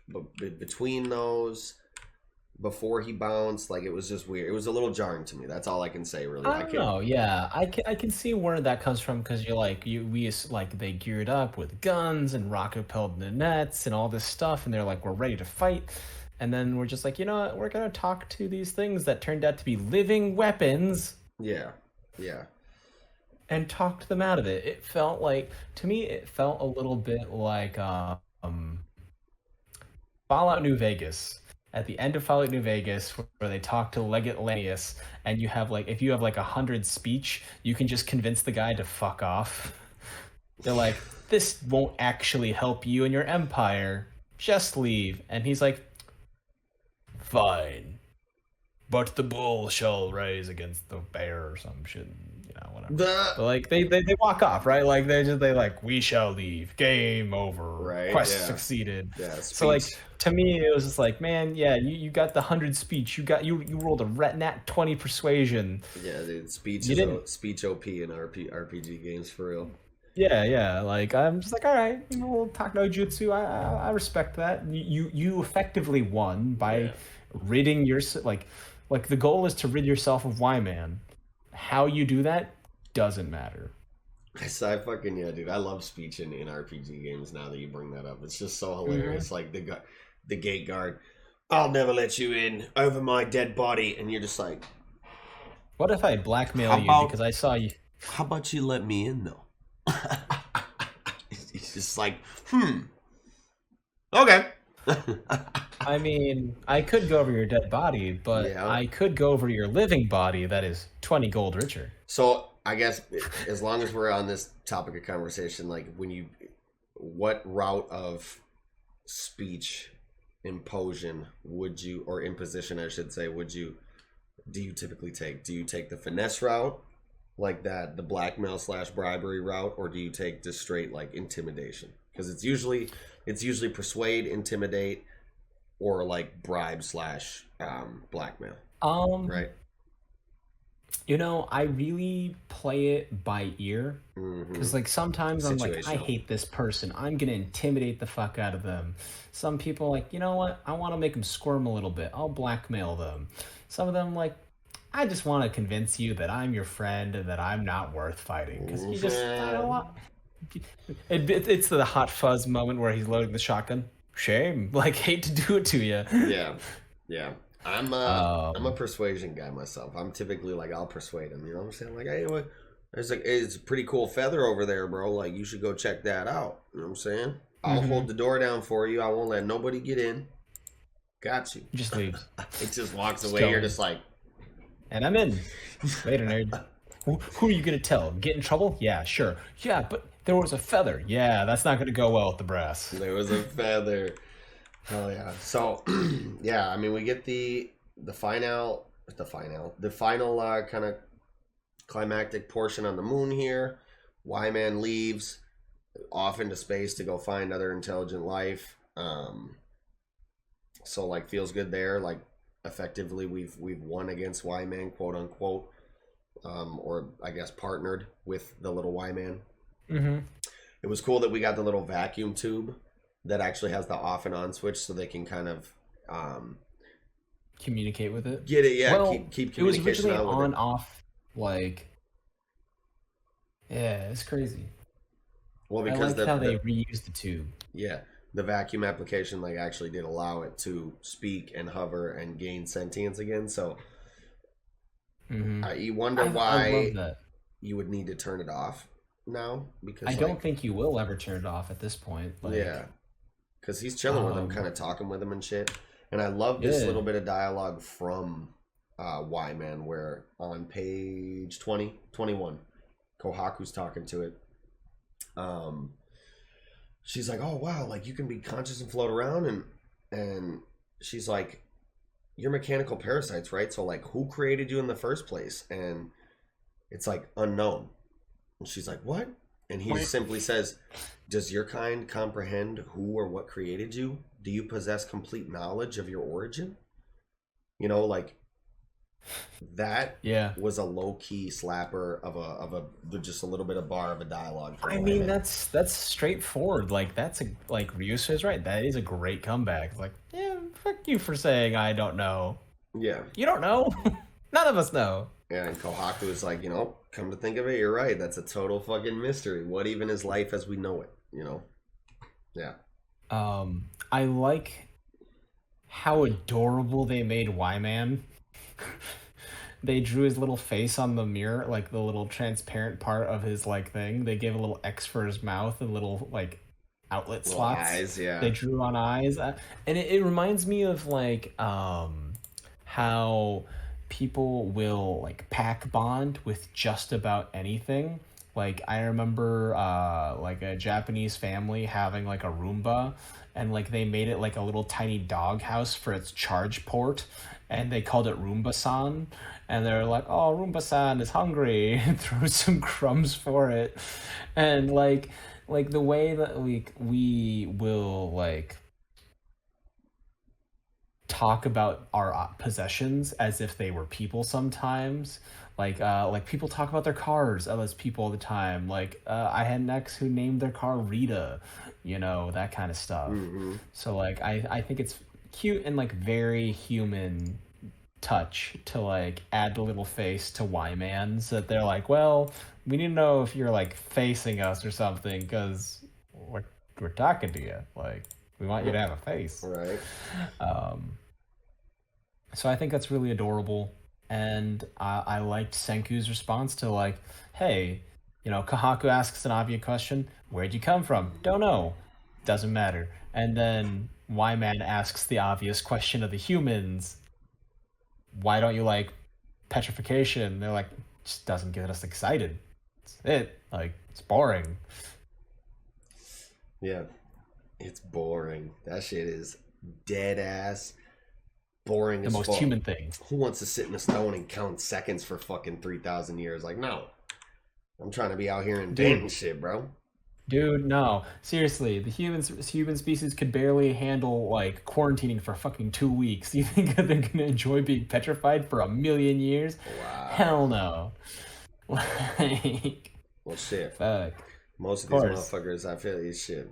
but between those before he bounced, like it was just weird. It was a little jarring to me. That's all I can say, really. I don't know. Yeah, I can see where that comes from, because you're like we they geared up with guns and rocket propelled nets and all this stuff, and they're like, we're ready to fight. And then we're just like, you know what? We're going to talk to these things that turned out to be living weapons. Yeah. And talked them out of it. It felt like, to me, it felt a little bit like Fallout New Vegas. At the end of Fallout New Vegas, where they talk to Legate Lanius, and you have like, if you have like 100 speech, you can just convince the guy to fuck off. They're like, this won't actually help you and your empire. Just leave. And he's like, fine, but the bull shall rise against the bear or some shit, you know, whatever. But like they walk off, right? Like they like, we shall leave, game over, right? Quest succeeded. Yeah, so like to me it was just like, man, yeah, you got the 100 speech, you rolled a nat 20 persuasion. Yeah, dude, speech OP in RPG games for real. Yeah, like I'm just like, all right, you know, we'll talk no jutsu. I respect that. You effectively won by ridding your like the goal is to rid yourself of Y-Man. How you do that doesn't matter. I fucking dude. I love speech in RPG games now that you bring that up. It's just so hilarious. Like the gate guard, I'll never let you in over my dead body, and you're just like, what if I blackmail you because I saw you? How about you let me in though? just like, okay. I mean, I could go over your dead body, but Yeah. I could go over your living body that is 20 gold richer. So I guess as long as we're on this topic of conversation, like what route of speech imposition or imposition, I should say, do you typically take? Do you take the finesse route, like that, the blackmail / bribery route, or do you take just straight like intimidation? Because it's usually persuade, intimidate, or like bribe / blackmail. Right. You know, I really play it by ear because, like, sometimes I'm like, I Situational. hate this person. I'm gonna intimidate the fuck out of them. Some people like, you know what? I want to make them squirm a little bit. I'll blackmail them. Some of them like, I just want to convince you that I'm your friend and that I'm not worth fighting because you just, I don't want. It's the hot fuzz moment where he's loading the shotgun. Shame, like, hate to do it to you. Yeah. I'm a persuasion guy myself. I'm typically like, I'll persuade him. You know what I'm saying? Like, hey, it's a pretty cool feather over there, bro. Like, you should go check that out. You know what I'm saying? I'll hold the door down for you. I won't let nobody get in. Got you. Just leaves. It just walks away. You're just like, and I'm in. Later, nerd. Who are you gonna tell? Get in trouble? Yeah, sure. Yeah, but there was a feather. Yeah, that's not gonna go well with the brass. There was a feather. Hell yeah. So, yeah, I mean, we get the final kind of climactic portion on the moon here. Y-Man leaves off into space to go find other intelligent life. So like feels good there. Like effectively we've won against Y-Man, quote unquote. Or I guess partnered with the little Y-Man. It was cool that we got the little vacuum tube that actually has the off and on switch, so they can kind of communicate with it. Get it? Yeah, well, keep it was communication originally on off. Like, yeah, it's crazy. Well, because I like how they reused the tube. Yeah, the vacuum application like actually did allow it to speak and hover and gain sentience again. So you wonder why I love that. You would need to turn it off now, because I don't think you will ever turn it off at this point. Like, yeah, because he's chilling with him, kind of talking with him and shit. And I love this little bit of dialogue from Y-Man, where on page 21, Kohaku's talking to it. She's like, oh wow, like you can be conscious and float around, and she's like, you're mechanical parasites, right? So like, who created you in the first place? And it's like unknown. And she's like, what? And he simply says, does your kind comprehend who or what created you? Do you possess complete knowledge of your origin? You know, like that was a low-key slapper of just a little bit of bar of a dialogue. I mean, that's straightforward. Like, that's like Ryu says, right? That is a great comeback. It's like, yeah, fuck you for saying I don't know. Yeah. You don't know. None of us know. Yeah, and Kohaku is like, come to think of it, you're right. That's a total fucking mystery. What even is life as we know it? Yeah. I like how adorable they made Y-Man. They drew his little face on the mirror, like the little transparent part of his like thing. They gave a little X for his mouth and little like outlet little slots. Eyes, yeah. They drew on eyes, and it reminds me of like how people will like pack bond with just about anything. Like I remember like a Japanese family having like a Roomba, and like they made it like a little tiny dog house for its charge port, and they called it Roomba-san, and they're like, oh, Roomba-san is hungry, and throw some crumbs for it. And like the way that we will like talk about our possessions as if they were people sometimes. Like people talk about their cars as people all the time. Like I had an ex who named their car Rita, that kind of stuff. So like I think it's cute and like very human touch to like add the little face to Y-Man, so that they're like, well, we need to know if you're like facing us or something, because we're talking to you. Like, we want you to have a face. Right. So I think that's really adorable. And I liked Senku's response to like, hey, You know, Kahaku asks an obvious question: "Where'd you come from?" Don't know. Doesn't matter. And then Y-Man asks the obvious question of the humans: "Why don't you like petrification?" They're like, "Just doesn't get us excited. It's it. Like, it's boring." Yeah, it's boring. That shit is dead ass boring The as most fuck. human thing. Who wants to sit in a stone and count seconds for fucking 3,000 years? Like, no. I'm trying to be out here inventing shit, bro. Dude, no. Seriously, the human species could barely handle like quarantining for fucking 2 weeks. You think they're gonna enjoy being petrified for 1,000,000 years? Wow. Hell no. Like, Well, shit. fuck. Most of Of these course. motherfuckers, I feel is shit.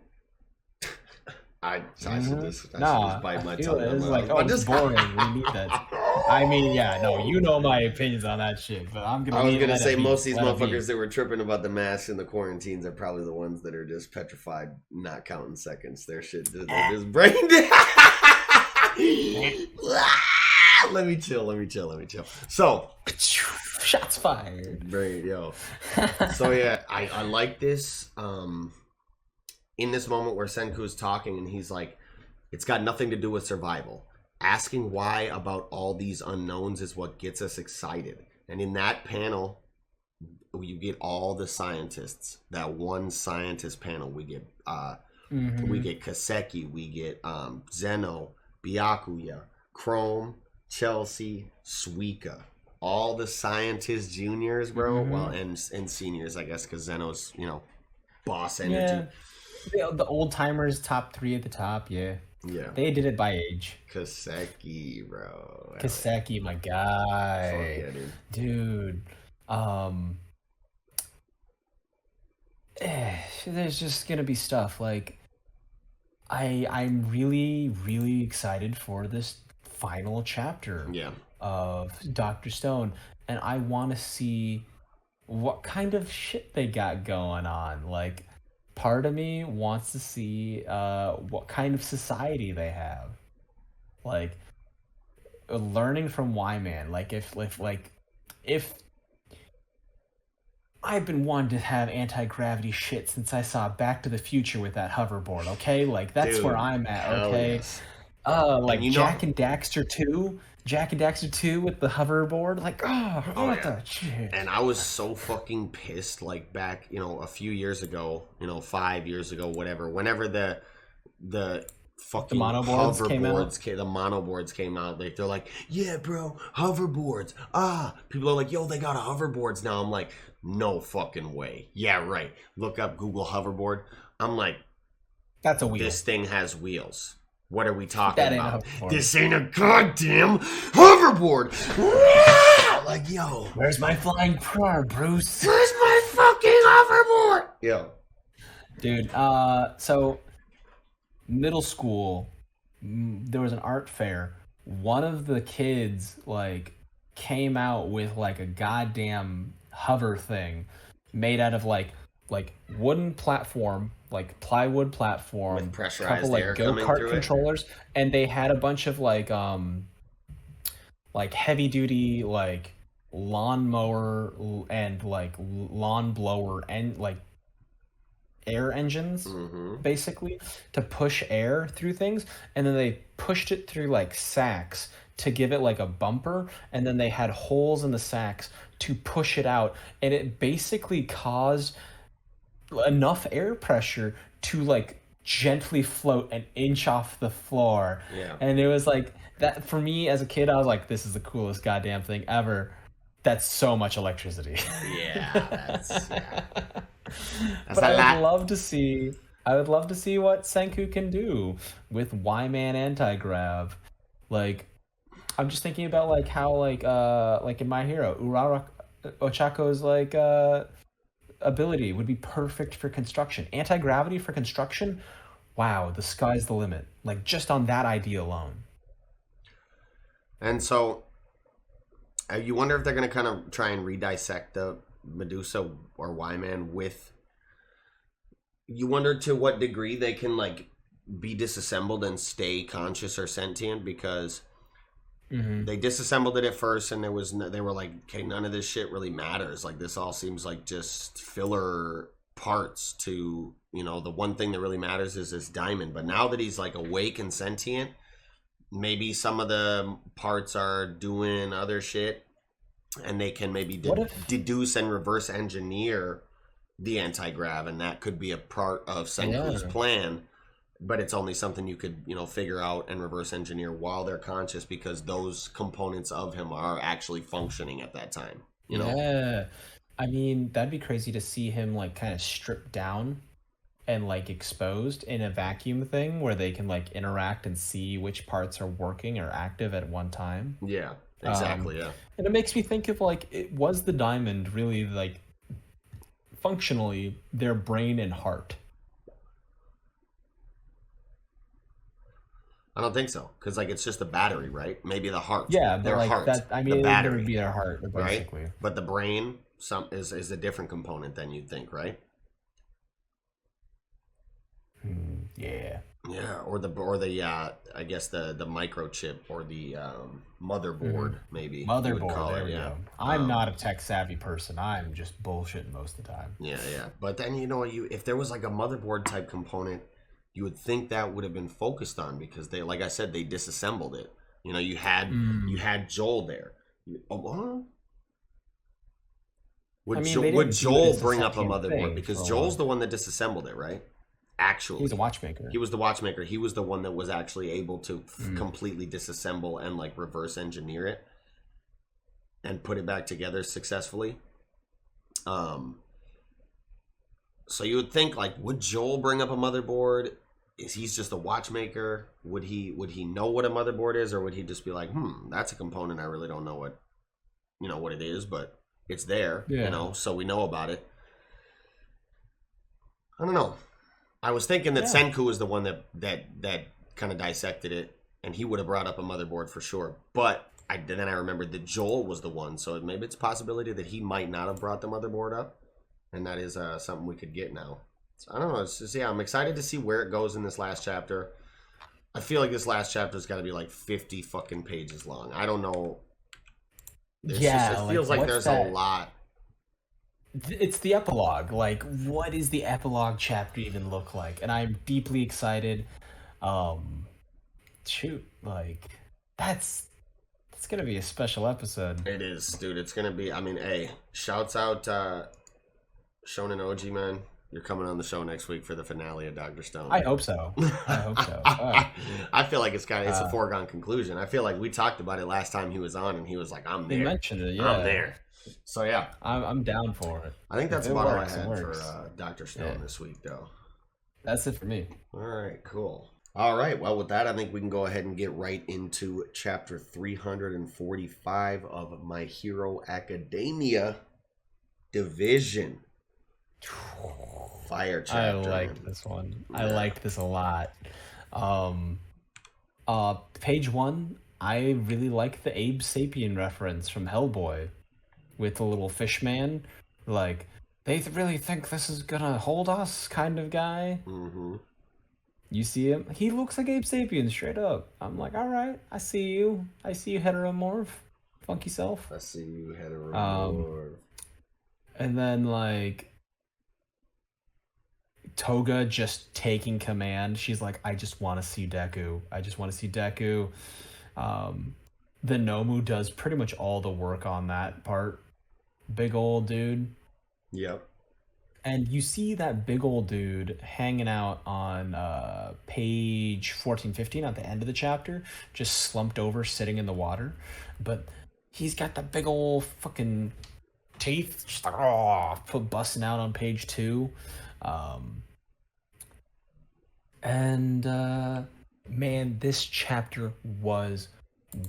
I Mhm. should just Nah, bite my I feel tongue. it. It's I'm like, oh, I'm it's just boring. We need that. I mean, yeah, no, you know my opinions on that shit, but I'm gonna. I was let gonna it say be. most of these Let it be. motherfuckers that were tripping about the masks and the quarantines are probably the ones that are just petrified, not counting seconds. Their shit, they're just brain dead. Let me chill. So, Shots fired. brain, yo. So yeah, I like this. In this moment where Senku's talking and he's like, it's got nothing to do with survival. Asking why about all these unknowns is what gets us excited. And in that panel, you get all the scientists. That one scientist panel, we get Kaseki, we get Zeno, Byakuya, Chrome, Chelsea, Suika. All the scientist juniors, bro. Well, and seniors, I guess, because Zeno's, boss energy. Yeah. The old timers, top 3 at the top, yeah. Yeah. They did it by age. Kaseki, bro. Kaseki, my guy. Fuck yeah, dude. There's just gonna be stuff like I'm really, really excited for this final chapter of Dr. Stone, and I want to see what kind of shit they got going on. Like, part of me wants to see what kind of society they have. Like, learning from Y-Man. Like, if I've been wanting to have anti-gravity shit since I saw Back to the Future with that hoverboard, okay? Like, that's where I'm at, okay? Yes. Like Jack and Daxter 2? Jack and Daxter 2 with the hoverboard? Like, what the shit? And I was so fucking pissed, like, back, a few years ago, 5 years ago, whatever, whenever the fucking the monoboards came out, like, they're like, yeah, bro, hoverboards. People are like, yo, they got hoverboards now. I'm like, no fucking way. Yeah, right. Look up Google hoverboard. I'm like, that's a wheel. This thing has wheels. What are we talking about? This ain't a goddamn hoverboard. Like, yo. Where's my flying car, Bruce? Where's my fucking hoverboard? Yo. Dude, so middle school, there was an art fair. One of the kids, like, came out with, like, a goddamn hover thing made out of, like wooden platform, like plywood platform, with pressurized couple air like go-kart controllers, and they had a bunch of like heavy duty like lawnmower and like lawn blower and like air engines basically to push air through things, and then they pushed it through like sacks to give it like a bumper, and then they had holes in the sacks to push it out, and it basically caused enough air pressure to like gently float an inch off the floor. And it was like that for me as a kid. I was like, this is the coolest goddamn thing ever. That's so much electricity. But I would love to see what Senku can do with Y-Man anti-grav. Like, I'm just thinking about like how like in My Hero, Ochako's like ability would be perfect for construction. Anti-gravity for construction? Wow, the sky's the limit. Like, just on that idea alone. And so, you wonder if they're going to kind of try and re-dissect the Medusa or Y-Man with... You wonder to what degree they can, like, be disassembled and stay conscious or sentient, because Hmm. They disassembled it at first, and they were like, okay, none of this shit really matters. Like, this all seems like just filler parts to, the one thing that really matters is this diamond. But now that he's like awake and sentient, maybe some of the parts are doing other shit, and they can maybe deduce and reverse engineer the anti-grav, and that could be a part of Senku's plan. But it's only something you could, figure out and reverse engineer while they're conscious, because those components of him are actually functioning at that time. Yeah. I mean, that'd be crazy to see him like kind of stripped down and like exposed in a vacuum thing where they can like interact and see which parts are working or active at one time. Yeah, exactly. Yeah. And it makes me think of like, was the diamond really like functionally their brain and heart? I don't think so, because like it's just the battery, right? Maybe the heart. Yeah, their like heart. that. I mean, the battery it would be their heart, basically. Right? But the brain is a different component than you'd think, right? Yeah. Yeah, or the I guess the microchip or the motherboard, maybe. You would Motherboard. call There it, we yeah. go. I'm not a tech savvy person. I'm just bullshitting most of the time. Yeah. But then if there was like a motherboard type component, you would think that would have been focused on, because they, like I said, they disassembled it. You had Joel there. Would Joel bring up a motherboard? Because Joel's the one that disassembled it, right? Actually, he's a watchmaker. He was the watchmaker. He was the one that was actually able to completely disassemble and like reverse engineer it and put it back together successfully. So you would think, like, would Joel bring up a motherboard? Is he's just a watchmaker? Would he know what a motherboard is, or would he just be like, that's a component, I really don't know what it is, but it's there, so we know about it. I don't know. I was thinking that Senku was the one that kind of dissected it, and he would have brought up a motherboard for sure. But then I remembered that Joel was the one, so maybe it's a possibility that he might not have brought the motherboard up, and that is something we could get now. So I don't know. It's just, I'm excited to see where it goes in this last chapter. I feel like this last chapter's got to be like 50 fucking pages long. I don't know. It feels like there's a lot. It's the epilogue. Like, what does the epilogue chapter even look like? And I'm deeply excited. That's gonna be a special episode. It is, dude. It's gonna be. I mean, hey, shouts out Shonen OG, man. You're coming on the show next week for the finale of Dr. Stone. I hope so. I feel like it's a foregone conclusion. I feel like we talked about it last time he was on, and he was like, "I'm there." He mentioned it. Yeah, I'm there. So yeah, I'm down for it. I think that's about all I had for Dr. Stone this week, though. That's it for me. All right, cool. All right, well, with that, I think we can go ahead and get right into chapter 345 of My Hero Academia Division. Fire chapter. I like this one. Yeah. I like this a lot. Page 1, I really like the Abe Sapien reference from Hellboy with the little fish man. Like, they really think this is gonna hold us kind of guy. Mm-hmm. You see him? He looks like Abe Sapien straight up. I'm like, all right, I see you. I see you, heteromorph. Funky self. I see you, heteromorph. And then, like, Toga just taking command. She's like, I just want to see Deku. The Nomu does pretty much all the work on that part. Big old dude. Yep. And you see that big old dude hanging out on page 14-15 at the end of the chapter, just slumped over, sitting in the water. But he's got the big old fucking teeth just like, busting out on page 2. Man, this chapter was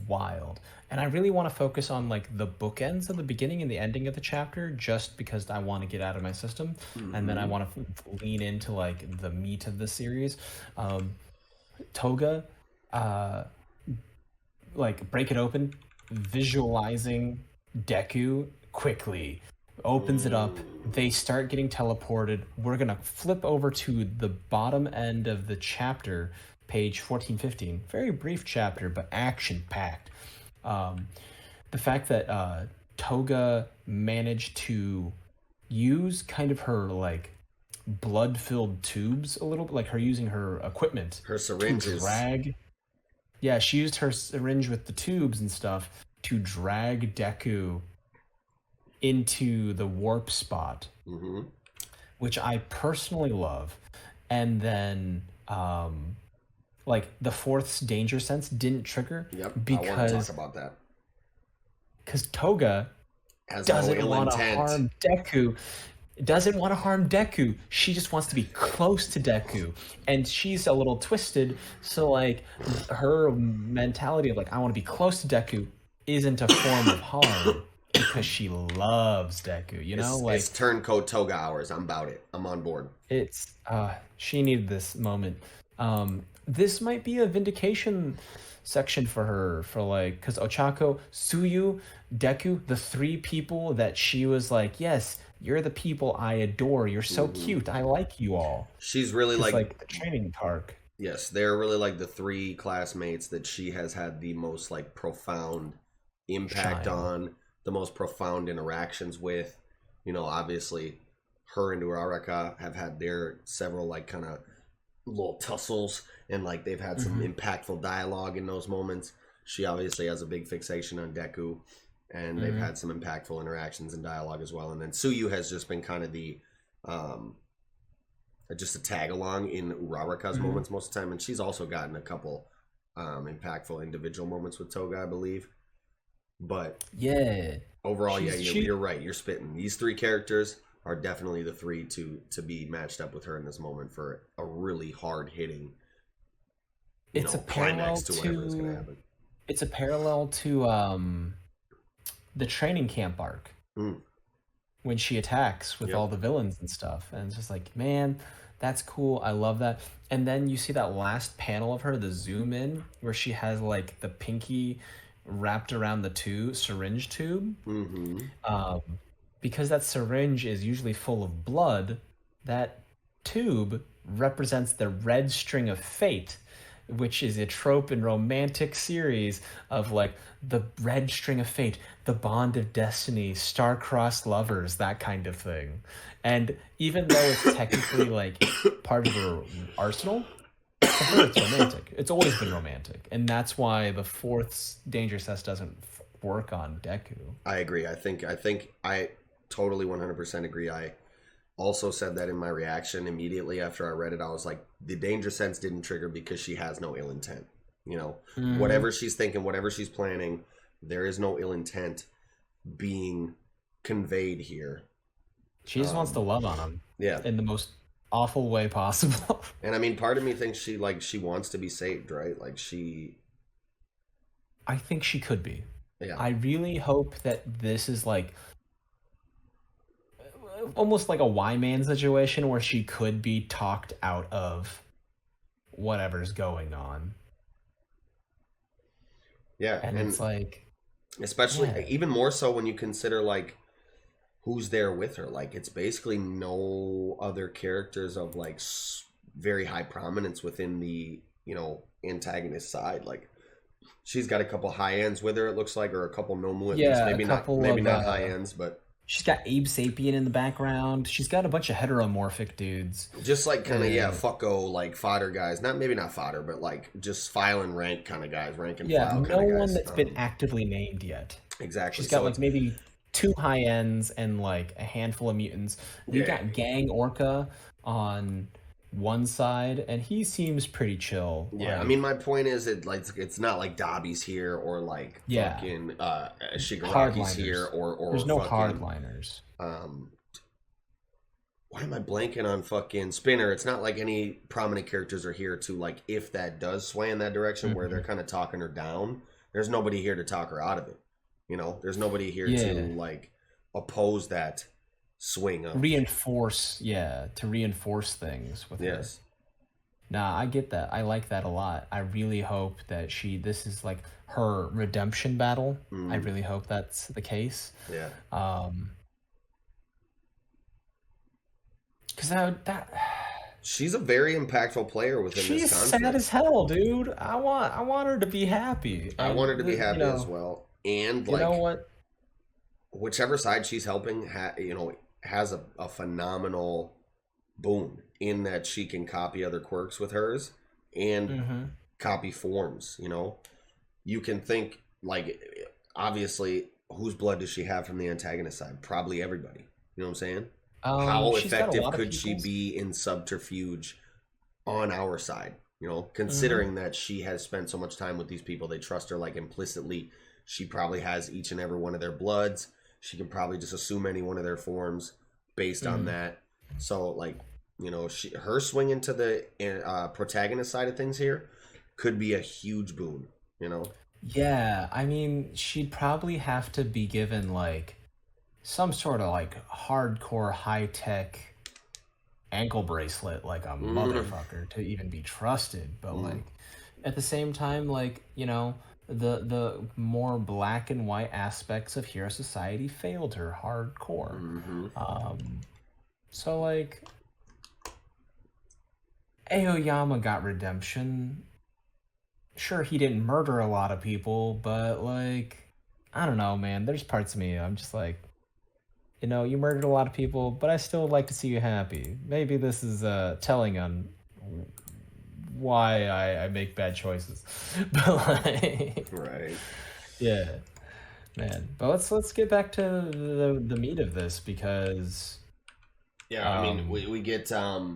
wild. And I really want to focus on like the bookends of the beginning and the ending of the chapter, just because I want to get out of my system. Mm-hmm. And then I want to lean into like the meat of the series. Toga, like, break it open, visualizing Deku quickly, opens it up. They start getting teleported. We're gonna flip over to the bottom end of the chapter, page 14-15. Very brief chapter, but action packed. Um, the fact that Toga managed to use kind of her like blood-filled tubes a little bit, like her using her equipment Her to syringes. drag. Yeah, she used her syringe with the tubes and stuff to drag Deku into the warp spot, Mm-hmm. which I personally love. And then, like the fourth's danger sense didn't trigger Yep. I want to talk because about that. Toga Has no doesn't ill want to intent. harm Deku. Doesn't want to harm Deku. She just wants to be close to Deku, and she's a little twisted. So like her mentality of like I want to be close to Deku isn't a form of harm because she loves Deku. You know, It's like turncoat toga hours. I'm about it. I'm on board. it's she needed this moment. This might be a vindication section for her for like because Ochako, Suyu, Deku, the three people that she was like, yes, you're the people I adore. You're so cute. I like you all. She's really Because like, like the training park. yes, they're really like the three classmates that she has had the most like profound impact Shine. on, the most profound interactions with. You know, obviously, her and Uraraka have had their several like kind of little tussles, and like they've had some impactful dialogue in those moments. She obviously has a big fixation on Deku, and they've had some impactful interactions and dialogue as well. And then Suyu has just been kind of the just a tag along in Uraraka's moments most of the time, and she's also gotten a couple impactful individual moments with Toga, I believe. But Yeah. overall, She's- yeah, you're right. You're spitting. These three characters are definitely the three to be matched up with her in this moment for a really hard hitting, It's a climax parallel to whatever is going to to happen. it's a parallel to the training camp arc Mm. when she attacks with Yep. all the villains and stuff. And it's just like, man, that's cool. I love that. And then you see that last panel of her, the zoom in, where she has like the pinky wrapped around the syringe tube. Mm-hmm. Because that syringe is usually full of blood, that tube represents the red string of fate, which is a trope in romantic series of like the red string of fate, the bond of destiny, star-crossed lovers, that kind of thing. And even though it's technically like part of her arsenal, to her it's romantic. It's always been romantic. And that's why the fourth danger sense doesn't work on Deku. I agree. I think I totally 100% agree. I also said that in my reaction immediately after I read it. I was like, the danger sense didn't trigger because she has no ill intent. You know, whatever she's thinking, whatever she's planning, there is no ill intent being conveyed here. She just wants to love on him. Yeah. In the most awful way possible. And I mean, part of me thinks she wants to be saved, right? Like I think she could be. yeah. I really hope that this is like almost like a Y-Man situation where she could be talked out of whatever's going on. Yeah. And it's like, especially yeah. even more so when you consider like who's there with her. Like it's basically no other characters of like very high prominence within the antagonist side. Like she's got a couple high ends with her, it looks like, or a couple Nomu at least. Maybe not high ends, but she's got Abe Sapien in the background. She's got a bunch of heteromorphic dudes. just like kind of fucko like fodder guys. Maybe not fodder, but like just file and rank kind of guys, rank and file kind of guys. No one that's been actively named yet. Exactly. She's got like maybe 2 high ends and like a handful of mutants. We got Gang Orca on one side, and he seems pretty chill. Yeah, I mean, my point is, it's not like Dobby's here or like fucking Shigaraki's here or there's no fucking, hardliners. Why am I blanking on fucking Spinner? It's not like any prominent characters are here to like if that does sway in that direction where they're kind of talking her down. There's nobody here to talk her out of it. There's nobody here to like oppose that swing of reinforce things with her. Nah, I get that. I like that a lot. I really hope that this is like her redemption battle. I really hope that's the case. Yeah. Because She's a very impactful player within this She's sad conflict. as hell, dude. I want her to be happy. I want her to be You happy as know, well. And you know like what? whichever side she's helping, has a phenomenal boon in that she can copy other quirks with hers and Mm-hmm. copy forms. You can think like obviously whose blood does she have from the antagonist side? Probably everybody. You know what I'm saying? How She's got a effective lot of could she people's. be in subterfuge on our side? Mm-hmm. Considering that she has spent so much time with these people, they trust her like implicitly. She probably has each and every one of their bloods. She can probably just assume any one of their forms based on Mm-hmm. that. So, like, her swing into the protagonist side of things here could be a huge boon. You know, Yeah, I mean, she'd probably have to be given like some sort of like hardcore high tech ankle bracelet, like a mm, motherfucker, to even be trusted. But mm, like at the same time, like the more black and white aspects of Hero Society failed her hardcore. mm-hmm. So like Aoyama got redemption. Sure, he didn't murder a lot of people, but like I don't know, man. There's parts of me I'm just like, you murdered a lot of people, but I still would like to see you happy. Maybe this is telling on why I make bad choices. But like, Right. yeah, man. But let's get back to the meat of this because Yeah, I mean, um we get. I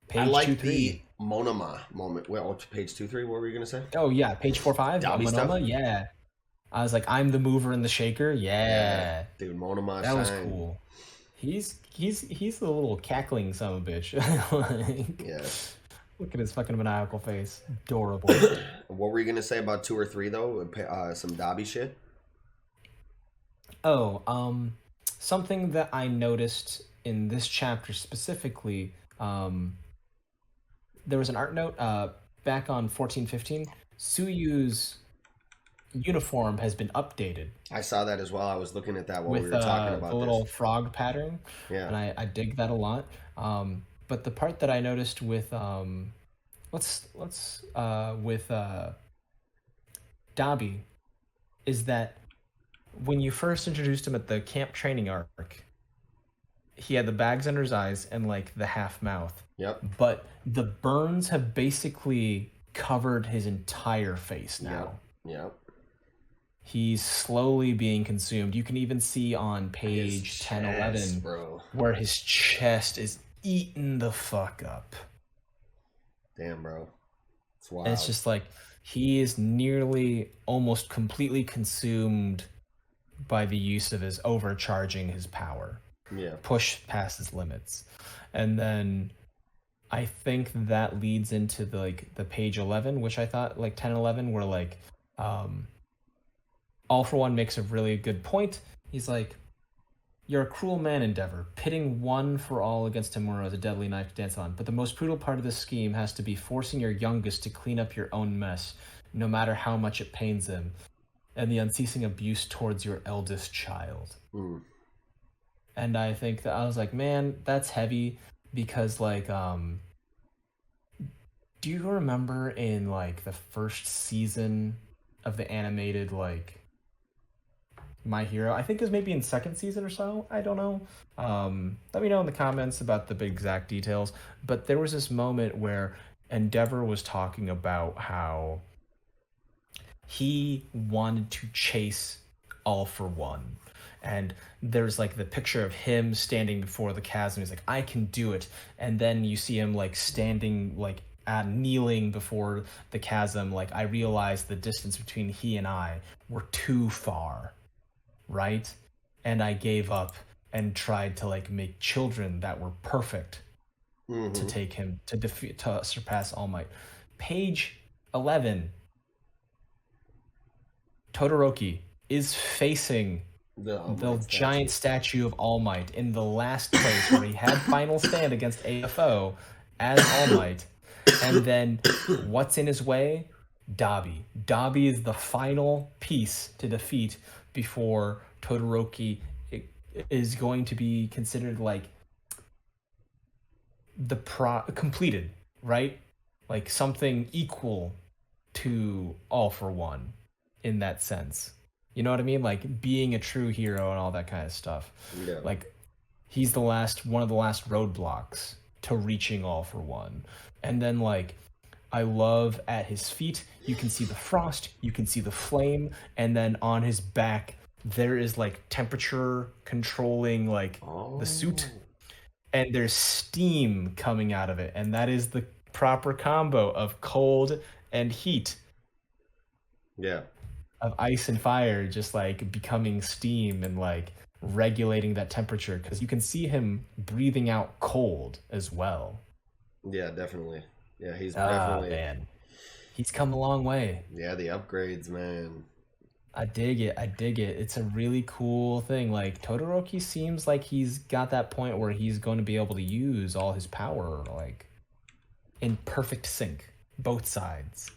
page two like the three. Monoma moment. Well, page 2, 3. What were you gonna say? Oh yeah, page 4 5. Dobby stuff. Monoma. Yeah, I was like, I'm the mover and the shaker. Yeah, Yeah, dude, Monoma that was shine. cool. He's the little cackling son of a bitch. Like, Yes. look at his fucking maniacal face. Adorable. What were you gonna say about 2 or 3 though? Some Dobby shit. Oh, something that I noticed in this chapter specifically, there was an art note back on 1415. Suyu's uniform has been updated I saw that as well. I was looking at that while we with were talking the about this. little frog pattern, Yeah. and I dig that a lot. But the part that I noticed with let's with Dabi is that when you first introduced him at the camp training arc, he had the bags under his eyes and like the half mouth, Yep. but the burns have basically covered his entire face Yep. now. Yep. He's slowly being consumed. You can even see on His page 10, chest, 11 bro. where his chest is eaten the fuck up. Damn, bro. It's And it's wild. just like he is nearly almost completely consumed by the use of his overcharging his power, Yeah. push past his limits. And then I think that leads into the page 11, which I thought like 10 11 were like um All for One makes a really good point. He's like, you're a cruel man, Endeavor. Pitting one for all against Tamura is a deadly knife to dance on. But the most brutal part of this scheme has to be forcing your youngest to clean up your own mess, no matter how much it pains them, and the unceasing abuse towards your eldest child. Mm. And I think that I was like, man, that's heavy because like do you remember in like the first season of the animated like My Hero? I think it was maybe in second season or so. I don't know. Let me know in the comments about the big exact details. But there was this moment where Endeavor was talking about how he wanted to chase All for One. And there's like the picture of him standing before the chasm. He's like, I can do it. And then you see him like standing, like kneeling before the chasm. Like, I realized the distance between he and I were too far, right? And I gave up and tried to like make children that were perfect to Mm-hmm. take him to defeat, to surpass All Might. Page 11, Todoroki is facing The All the Might statue. giant statue of All Might in the last place where he had final stand against AFO as All Might. And then what's in his way? Dabi. Dabi is the final piece to defeat before Todoroki is going to be considered like completed, right? Like something equal to All for One in that sense. You know what I mean? Like being a true hero and all that kind of stuff. Yeah. Like he's one of the last roadblocks to reaching All for One. And then like I love at his feet, you can see the frost, you can see the flame, and then on his back there is like temperature controlling like the suit, Oh. and there's steam coming out of it, and that is the proper combo of cold and heat, Yeah. of ice and fire just like becoming steam and like regulating that temperature because you can see him breathing out cold as well. Yeah, definitely. Yeah, he's Ah, definitely. man. He's come a long way. Yeah, the upgrades, man. I dig it. I dig it. It's a really cool thing. Like Todoroki seems like he's got that point where he's going to be able to use all his power like in perfect sync, both sides.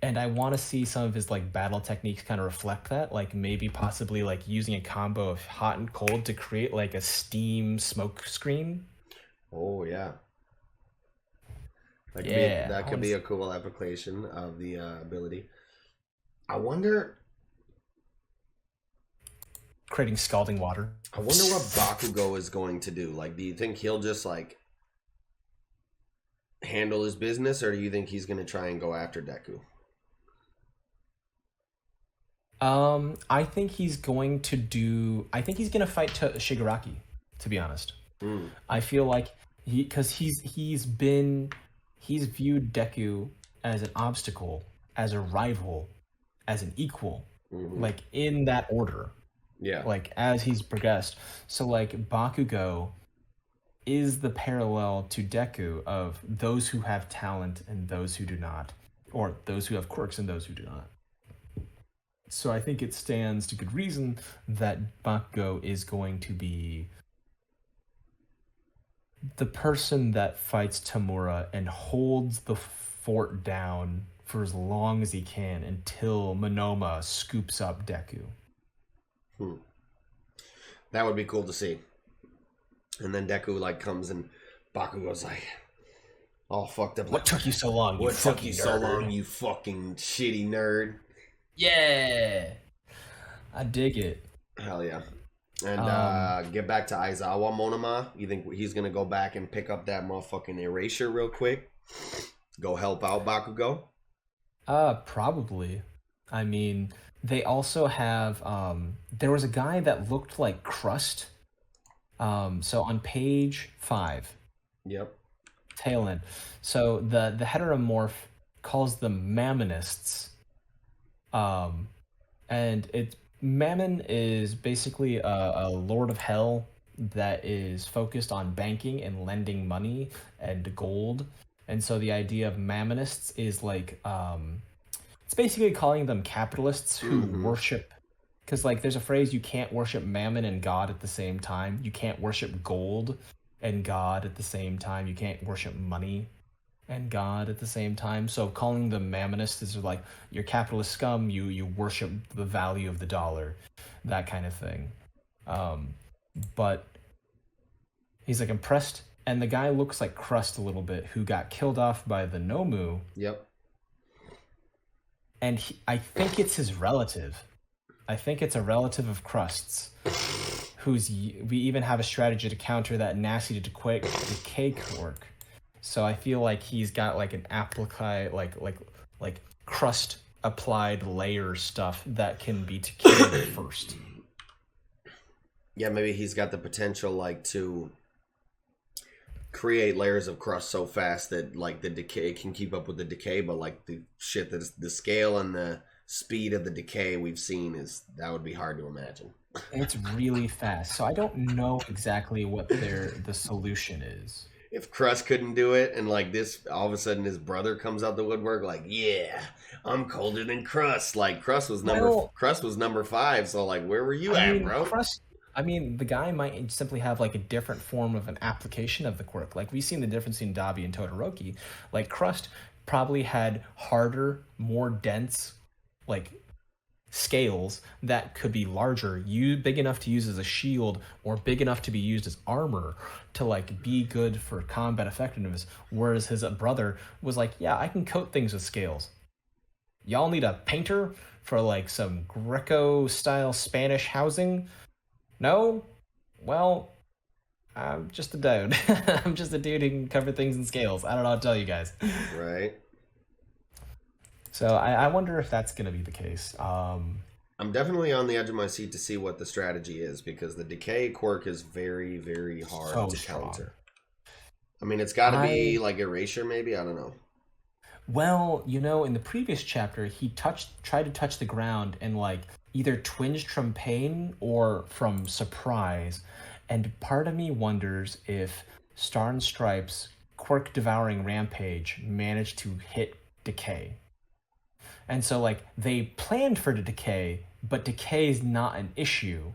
And I want to see some of his like battle techniques kind of reflect that, like maybe possibly like using a combo of hot and cold to create like a steam smoke screen. Oh yeah. Yeah, That I could want to be a cool application of the ability. I wonder. creating scalding water. I wonder what Bakugo is going to do. Like, do you think he'll just like handle his business, or do you think he's going to try and go after Deku? I think he's going to do. I think he's going to fight Shigaraki. To be honest, Mm. I feel like because he's viewed Deku as an obstacle, as a rival, as an equal, Hmm. like in that order, Yeah. like as he's progressed. So like Bakugo is the parallel to Deku of those who have talent and those who do not, or those who have quirks and those who do not. So I think it stands to good reason that Bakugo is going to be the person that fights Tamura and holds the fort down for as long as he can until Monoma scoops up Deku. Hmm. That would be cool to see. And then Deku like comes and Bakugo's like all fucked up. What Like, took you so long? what took you so nerd? long, you fucking shitty nerd? Yeah, I dig it. Hell yeah. And get back to Aizawa Monoma. You think he's gonna go back and pick up that motherfucking erasure real quick? Go help out Bakugo? Probably. I mean, they also have there was a guy that looked like Crust. So on page 5, Yep. tail end. So the heteromorph calls them Mammonists. And Mammon is basically a lord of hell that is focused on banking and lending money and gold. And so the idea of Mammonists is like it's basically calling them capitalists who worship, because like there's a phrase, you can't worship Mammon and God at the same time. You can't worship gold and God at the same time. You can't worship money and God at the same time. So calling them Mammonists is like you're capitalist scum. You worship the value of the dollar, that kind of thing. But he's like impressed, and the guy looks like Crust a little bit, who got killed off by the Nomu, Yep. and I think it's his relative. I think it's a relative of Crust's, we even have a strategy to counter that nasty decay quirk. So I feel like he's got like an applique, like Crust applied layer stuff that can be decayed first. Yeah, maybe he's got the potential like to create layers of crust so fast that like the decay can keep up with the decay, but like the shit that the scale and the speed of the decay we've seen that would be hard to imagine. It's really fast. So I don't know exactly what the solution is. If Crust couldn't do it, and like this, all of a sudden his brother comes out the woodwork, like, yeah, I'm colder than Crust. Like Crust was number 5. So like, where were you at, bro? The guy might simply have like a different form of an application of the quirk. Like we've seen the difference in Dabi and Todoroki. Like Crust probably had harder, more dense, like scales that could be larger, you big enough to use as a shield or big enough to be used as armor to like be good for combat effectiveness, whereas his brother was like, yeah, I can coat things with scales. Y'all need a painter for like some Greco style Spanish housing? No? Well, I'm just a dude. I'm just a dude who can cover things in scales. I don't know how to tell you guys. Right. So I wonder if that's going to be the case. I'm definitely on the edge of my seat to see what the strategy is, because the decay quirk is very, very hard So to strong. counter. I mean, it's got to be like erasure, maybe. I don't know. Well, you know, in the previous chapter, he tried to touch the ground and like either twinged from pain or from surprise. And part of me wonders if Star and Stripes' quirk devouring rampage managed to hit decay. And so like they planned for the decay, but decay is not an issue.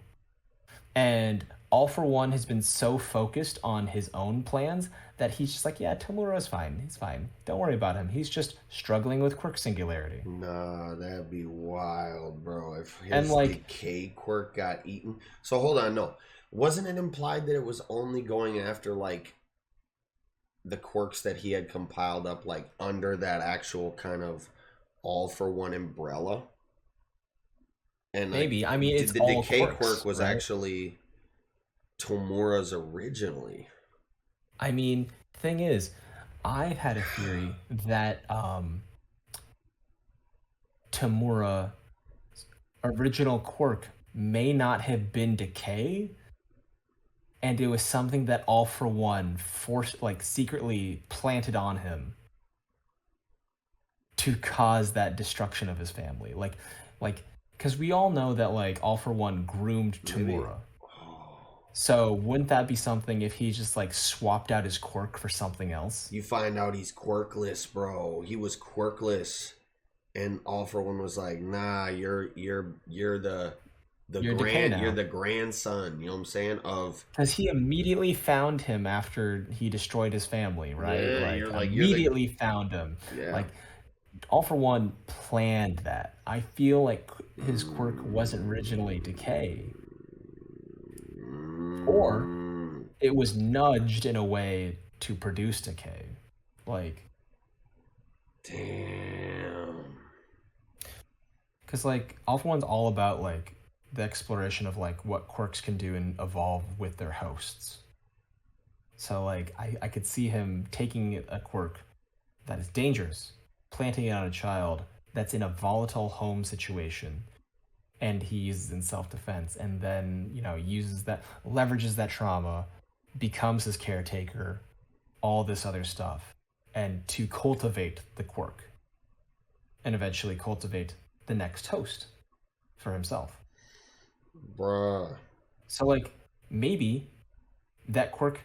And All for One has been so focused on his own plans that he's just like, yeah, Tomura's fine. He's fine. Don't worry about him. He's just struggling with quirk singularity. Nah, that'd be wild, bro. If his And like decay quirk got eaten. So hold on, no. Wasn't it implied that it was only going after like the quirks that he had compiled up like under that actual kind of All for One umbrella? And like, maybe. I mean, it's the all decay quirks, quirk was right? actually Tomura's originally. I mean, thing is, I've had a theory that Tamura's original quirk may not have been decay, and it was something that All for One forced, like, secretly planted on him to cause that destruction of his family. Like, because we all know that like All for One groomed Maybe. Tamura. Oh. So wouldn't that be something if he just like swapped out his quirk for something else? You find out he's quirkless, bro. He was quirkless, and All for One was like, "Nah, you're the You're decay now. you're the grandson." You know what I'm saying? Of Because he immediately found him after he destroyed his family, right? Yeah, Like you're like, immediately found him. yeah. Like All for One planned that. I feel like his quirk wasn't originally decay, or Mm. it was nudged in a way to produce decay. Like, Damn. because like All for One's all about like the exploration of like what quirks can do and evolve with their hosts. So like I could see him taking a quirk that is dangerous, planting it on a child that's in a volatile home situation, and he uses in self-defense, and then uses that, leverages that trauma, becomes his caretaker, all this other stuff, and to cultivate the quirk, and eventually cultivate the next host for himself. Bruh. So like maybe that quirk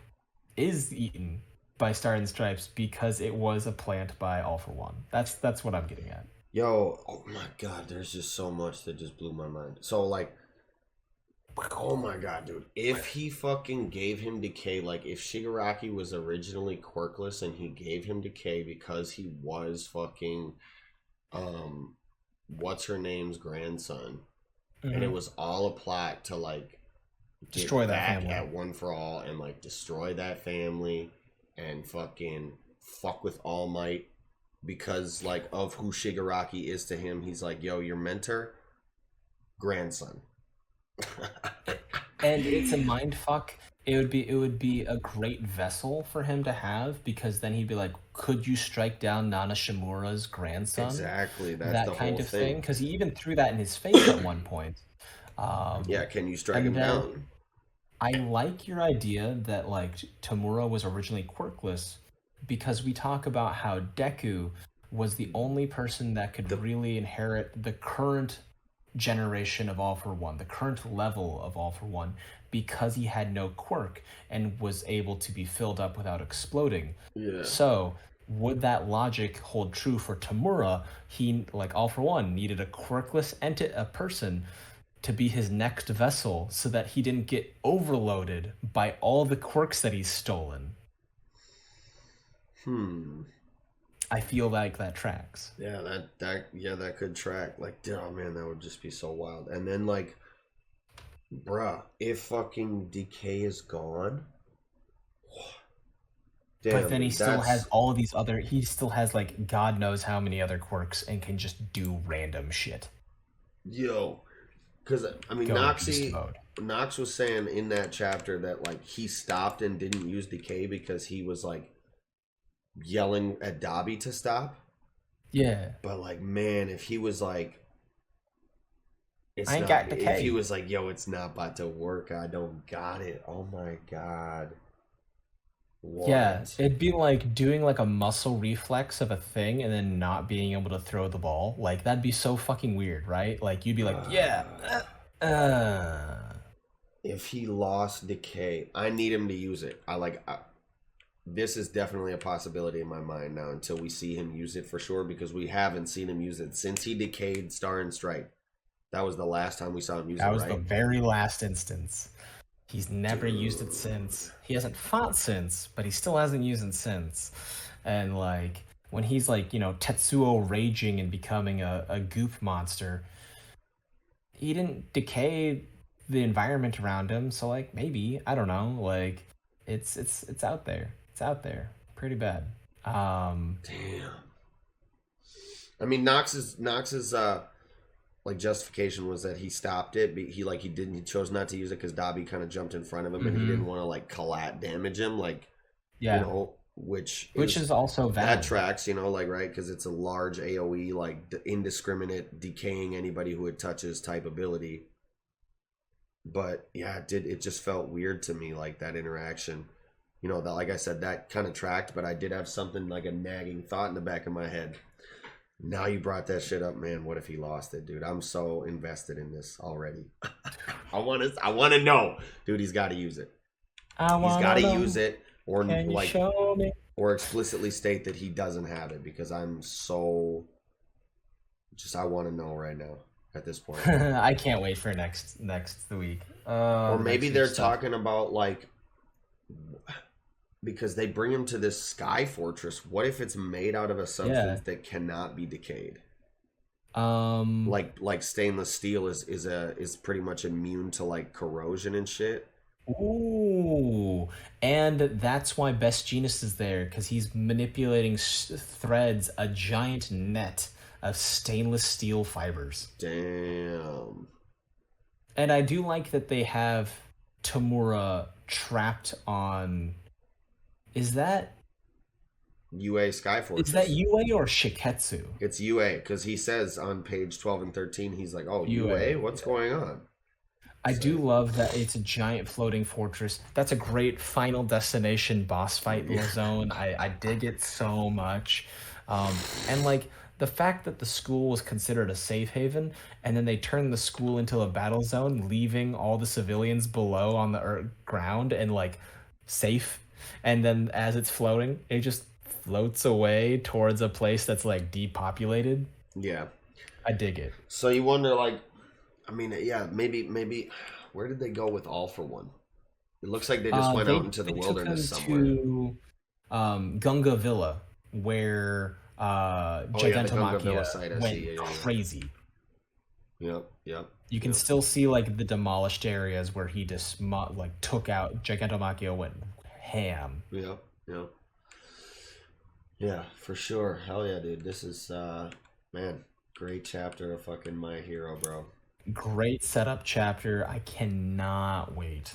is eaten by Star and Stripes because it was a plant by All for One. That's what I'm getting at. Yo, oh my god, there's just so much that just blew my mind. So like, oh my god, dude. If he fucking gave him decay, like if Shigaraki was originally quirkless and he gave him decay because he was fucking what's her name's grandson, and it was all a plot to like Destroy get that back family. at One for All and like destroy that family and fucking fuck with All Might because like of who Shigaraki is to him. He's like, yo, your mentor, grandson. And it's a mind fuck. It would be a great vessel for him to have, because then he'd be like, could you strike down Nana Shimura's grandson? Exactly, that's That the kind whole of thing. Because he even threw that in his face at one point. Yeah, can you strike and him then- down? I like your idea that like Tamura was originally quirkless, because we talk about how Deku was the only person that could really inherit the current generation of All for One, the current level of All for One, because he had no quirk and was able to be filled up without exploding. Yeah. So would that logic hold true for Tamura? He, like All for One, needed a quirkless a person to be his next vessel so that he didn't get overloaded by all the quirks that he's stolen. I feel like that tracks. Yeah, that could track. Like, oh man, that would just be so wild. And then like, bruh, if fucking Decay is gone, But damn, then he dude, still has that's all of these other. He still has like God knows how many other quirks and can just do random shit. yo. Because I mean, Go beast mode. Nox was saying in that chapter that like he stopped and didn't use Decay because he was like yelling at Dobby to stop. Yeah. But like, man, if he was like, it's I ain't not. got If decay. he was like, yo, it's not about to work. I don't got it. Oh my god. What? Yeah, it'd be like doing like a muscle reflex of a thing and then not being able to throw the ball. Like that'd be so fucking weird, right? Like you'd be like, yeah. If he lost Decay, I need him to use it. This is definitely a possibility in my mind now until we see him use it for sure, because we haven't seen him use it since he decayed Star and Stripe. That was the last time we saw him use That it, was right? the very last instance. He's never used it Dude. since. He hasn't fought since, but he still hasn't used it since. And like when he's like, Tetsuo raging and becoming a goop monster, he didn't decay the environment around him, so like maybe, I don't know, like it's out there. It's out there. Pretty bad. Damn. I mean, Nox's like justification was that he stopped it. He chose not to use it because Dobby kind of jumped in front of him and he didn't want to like collat damage him, like Yeah. which Is also that valid. tracks, like, right, because it's a large AOE, like indiscriminate decaying anybody who it touches type ability. But yeah, it just felt weird to me, like that interaction. That, like I said, that kind of tracked, but I did have something like a nagging thought in the back of my head. Now you brought that shit up, man. What if he lost it, dude? I'm so invested in this already. I want to know, dude. He's got to use it. He's got to use it, or Can you like, show me? or explicitly state that he doesn't have it, because I'm so I want to know right now at this point. I can't wait for next week. Or maybe they're next week's stuff. talking about like, because they bring him to this sky fortress. What if it's made out of a substance that cannot be decayed? Like stainless steel is pretty much immune to like corrosion and shit. Ooh, and that's why Best Genius is there, because he's manipulating threads, a giant net of stainless steel fibers. Damn. And I do like that they have Tamura trapped on. Is that UA Sky Fortress. Is that UA or Shiketsu? It's UA, because he says on page 12 and 13, he's like, oh, UA? What's going on? I do love that it's a giant floating fortress. That's a great Final Destination boss fight zone. I dig it so much. And like the fact that the school was considered a safe haven, and then they turned the school into a battle zone, leaving all the civilians below on the ground and like safe. And then as it's floating, it just floats away towards a place that's like depopulated. Yeah. I dig it. So you wonder, like, I mean, yeah, maybe, where did they go with All for One? It looks like they just went out into the wilderness somewhere. To Gunga Villa, where Gigantomachia went crazy. Yep. You can still see like the demolished areas where he just took out Gigantomachia, went ham. Yep. Yeah, for sure. Hell yeah, dude. This is man, great chapter of fucking My Hero, bro. Great setup chapter. I cannot wait.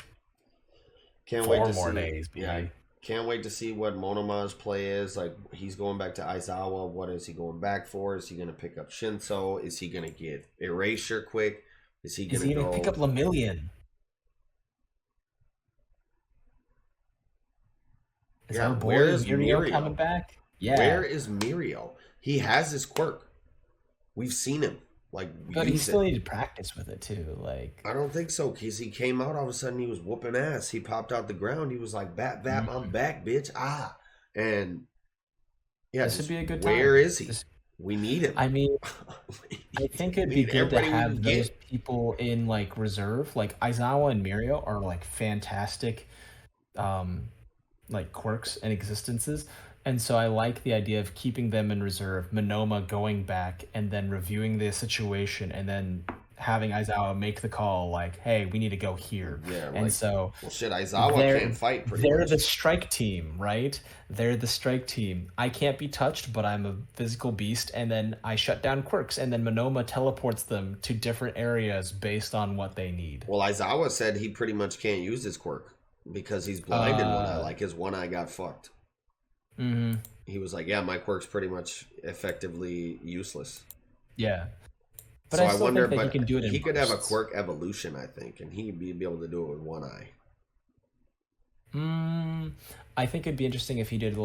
Can't wait to 4 more see, days, baby. Yeah, can't wait to see what Monoma's play is. Like, he's going back to Aizawa. What is he going back for? Is he going to pick up Shinso? Is he going to get Erasure quick? Is he going to pick up Lemillion? Where is Mirio coming back? Yeah. Where is Mirio? He has his quirk. We've seen him. Like, but he still needed practice with it too. Like, I don't think so, because he came out all of a sudden, he was whooping ass. He popped out the ground. He was like, "Bap, I'm back, bitch!" And yeah, this would be a good time. Where is he? We need him. I mean, I think it'd be good to have those people in like reserve. Like Aizawa and Mirio are like fantastic, like quirks and existences. And so I like the idea of keeping them in reserve, Monoma going back and then reviewing the situation and then having Aizawa make the call like, hey, we need to go here. Yeah, And like, so well, shit, Aizawa can't fight pretty they're much. the strike team, right? They're the strike team. I can't be touched, but I'm a physical beast, and then I shut down quirks, and then Monoma teleports them to different areas based on what they need. Well, Aizawa said he pretty much can't use his quirk because he's blind in one eye. Like, his one eye got fucked. Mm-hmm. He was like, yeah, my quirk's pretty much effectively useless. Yeah. But So I I still wonder, think that but he can do it in he could have a bursts. quirk evolution, I think, and he'd be able to do it with one eye. I think it'd be interesting if he did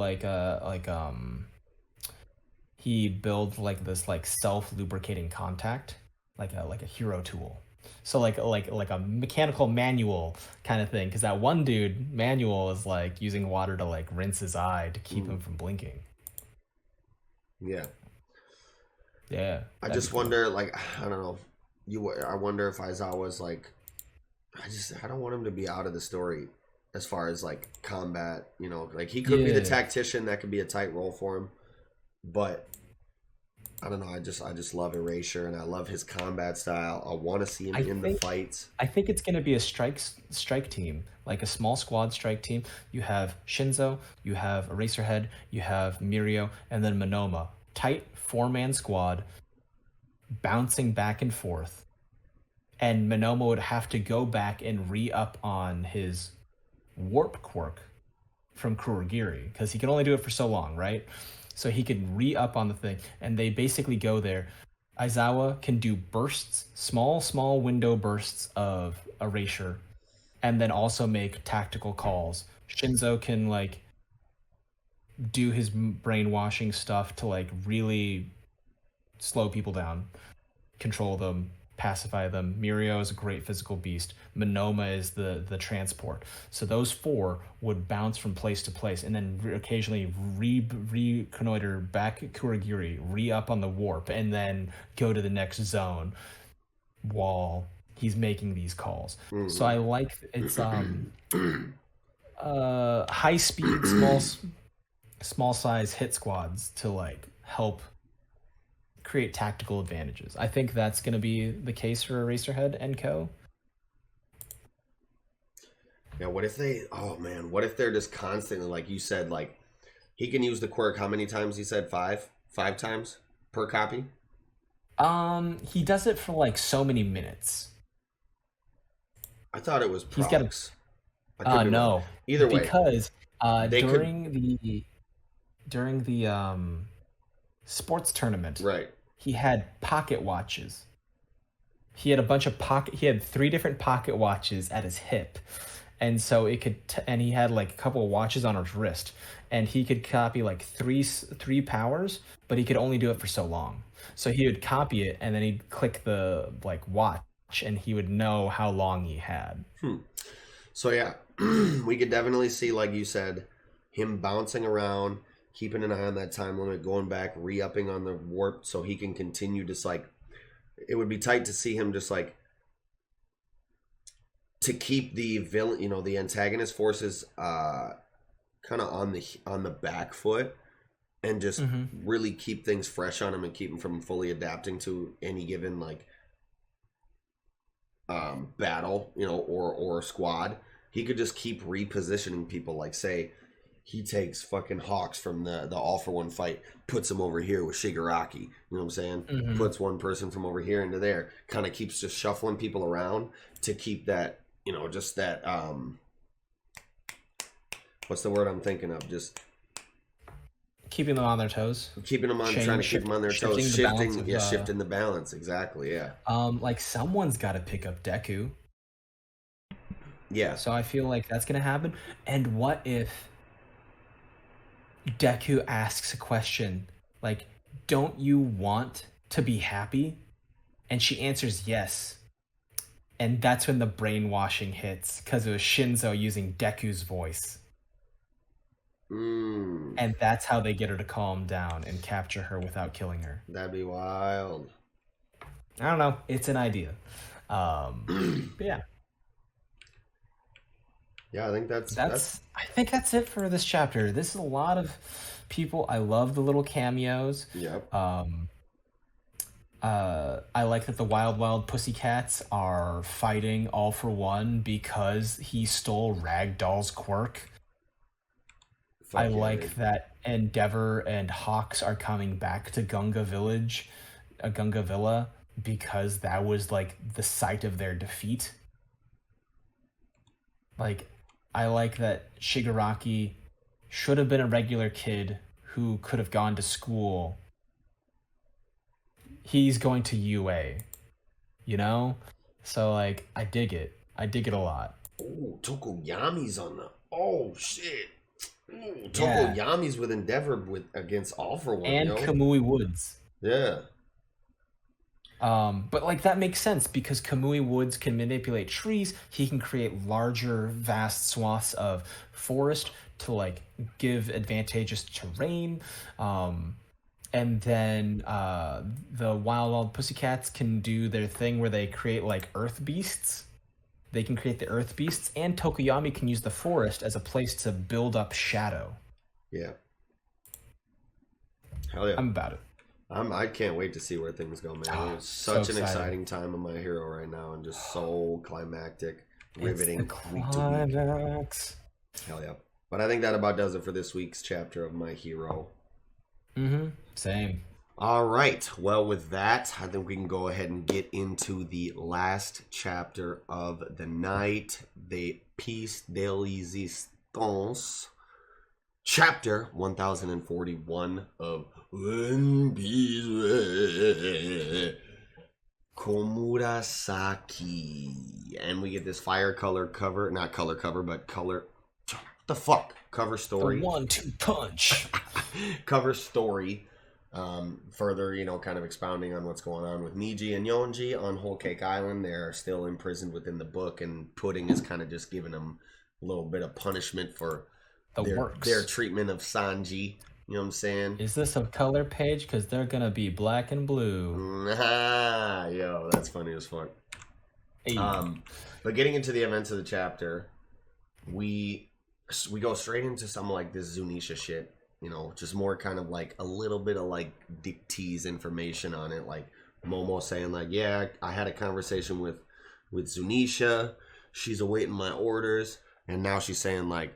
he builds like this like self-lubricating contact, like a hero tool. So like a mechanical manual kind of thing, because that one dude manual is like using water to like rinse his eye to keep him from blinking. Yeah. Yeah, I that'd just be cool. wonder, like, I don't know. I wonder if Aizawa's like, I don't want him to be out of the story as far as like combat. You know, like he could be the Yeah, tactician. That could be a tight role for him, but I don't know. I just love Erasure, and I love his combat style. I want to see him I in the think fights. I think it's gonna be a strike team, like a small squad strike team. You have Shinzo, you have Eraserhead, you have Mirio, and then Monoma. Tight four-man squad, bouncing back and forth. And Monoma would have to go back and re-up on his warp quirk from Kurogiri, because he can only do it for so long, right? So he could re-up on the thing, and they basically go there. Aizawa can do bursts, small window bursts of erasure, and then also make tactical calls. Shinzo can like do his brainwashing stuff to like really slow people down, control them, pacify them. Mirio is a great physical beast. Monoma is the transport. So those four would bounce from place to place and then occasionally reconnoiter back at Kurogiri, re-up on the warp, and then go to the next zone while he's making these calls. So I like it's high speed, small size hit squads to like help create tactical advantages. I think that's going to be the case for Eraserhead and Co. Yeah, what if they? Oh man, what if they're just constantly, like you said, like he can use the quirk. How many times? He said five times per copy. He does it for like so many minutes. I thought it was He's got a procs. I could be wrong. no, Either way, because they during the sports tournament, right. he had pocket watches. He had a bunch of he had three different pocket watches at his hip, and so it could and he had like a couple of watches on his wrist, and he could copy like three powers, but he could only do it for so long. So he would copy it, and then he'd click the like watch, and he would know how long he had. So yeah, we could definitely see, like you said, him bouncing around, keeping an eye on that time limit, going back, re-upping on the warp so he can continue just like, it would be tight to see him just like, to keep the villain, you know, the antagonist forces kind of on the back foot, and just really keep things fresh on him and keep him from fully adapting to any given like battle, you know, or squad. He could just keep repositioning people, like say he takes fucking Hawks from the All for One fight, puts him over here with Shigaraki, you know what I'm saying? Puts one person from over here into there, kind of keeps just shuffling people around to keep that, you know, just that what's the word I'm thinking of? Just Keeping them on their toes. keeping them on, trying to keep them on their toes, shifting the balance, exactly, yeah. Like someone's got to pick up Deku. Yeah. So I feel like that's gonna happen. And what if Deku asks a question like, "Don't you want to be happy?" And she answers yes. And that's when the brainwashing hits, because it was Shinzo using Deku's voice. And that's how they get her to calm down and capture her without killing her. That'd be wild. I don't know. It's an idea. But yeah. Yeah, I think that's I think that's it for this chapter. This is a lot of people. I love the little cameos. yep. I like that the Wild Wild Pussycats are fighting All for One because he stole Ragdoll's quirk. I Fuck yeah, dude. like that Endeavor and Hawks are coming back to Gunga Village, Gunga Villa, because that was like the site of their defeat. Like, I like that Shigaraki should have been a regular kid who could have gone to school. He's going to UA, you know? So, like, I dig it. I dig it a lot. Oh, Tokoyami's on the. Oh shit. Ooh, Yeah. Tokoyami's with Endeavor against All for One, And yo. Kamui Woods. Yeah. But like that makes sense because Kamui Woods can manipulate trees. He can create larger, vast swaths of forest to like give advantageous terrain. And then the Wild Wild Pussycats can do their thing where they create like earth beasts. They can create the earth beasts, and Tokoyami can use the forest as a place to build up shadow. Yeah. Hell yeah. I'm about it. I can't wait to see where things go, man. Oh, It's so such an excited. exciting time of My Hero right now, and just so climactic, It's riveting the week to week. climax. Hell yeah. But I think that about does it for this week's chapter of My Hero. Same. All right. Well, with that, I think we can go ahead and get into the last chapter of the night, the Piece de Resistance, chapter 1041 of One Piece Komurasaki. And we get this fire color cover, not color cover, but color. What the fuck? Cover story. The 1-2 punch. Cover story. Further, kind of expounding on what's going on with Miji and Yonji on Whole Cake Island. They're still imprisoned within the book, and Pudding is kind of just giving them a little bit of punishment for their treatment of Sanji. You know what I'm saying? Is this a color page? Because they're gonna be black and blue. Yo, that's funny as fuck. Hey. But getting into the events of the chapter, we go straight into some like this Zunisha shit. Just more kind of like a little bit of like Dick tease information on it. Like Momo saying like, yeah, I had a conversation with Zunisha. She's awaiting my orders. And now she's saying like,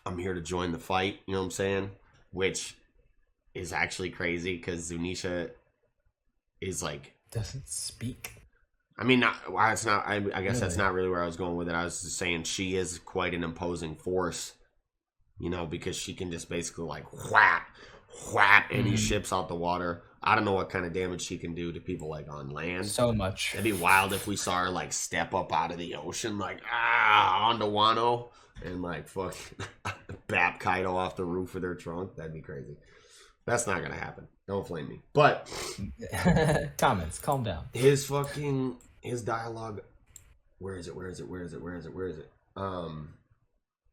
I'm here to join the fight. You know what I'm saying? Which is actually crazy because Zunisha is like... Doesn't speak. I mean, it's not. I guess that's not really where I was going with it. I was just saying she is quite an imposing force. Because she can just basically like whap any ships out the water. I don't know what kind of damage she can do to people like on land. So much. It'd be wild if we saw her like step up out of the ocean, like onto Wano, and like fuck bap Kaido off the roof of their trunk. That'd be crazy. That's not gonna happen. Don't flame me. But comments, calm down. His dialogue. Where is it?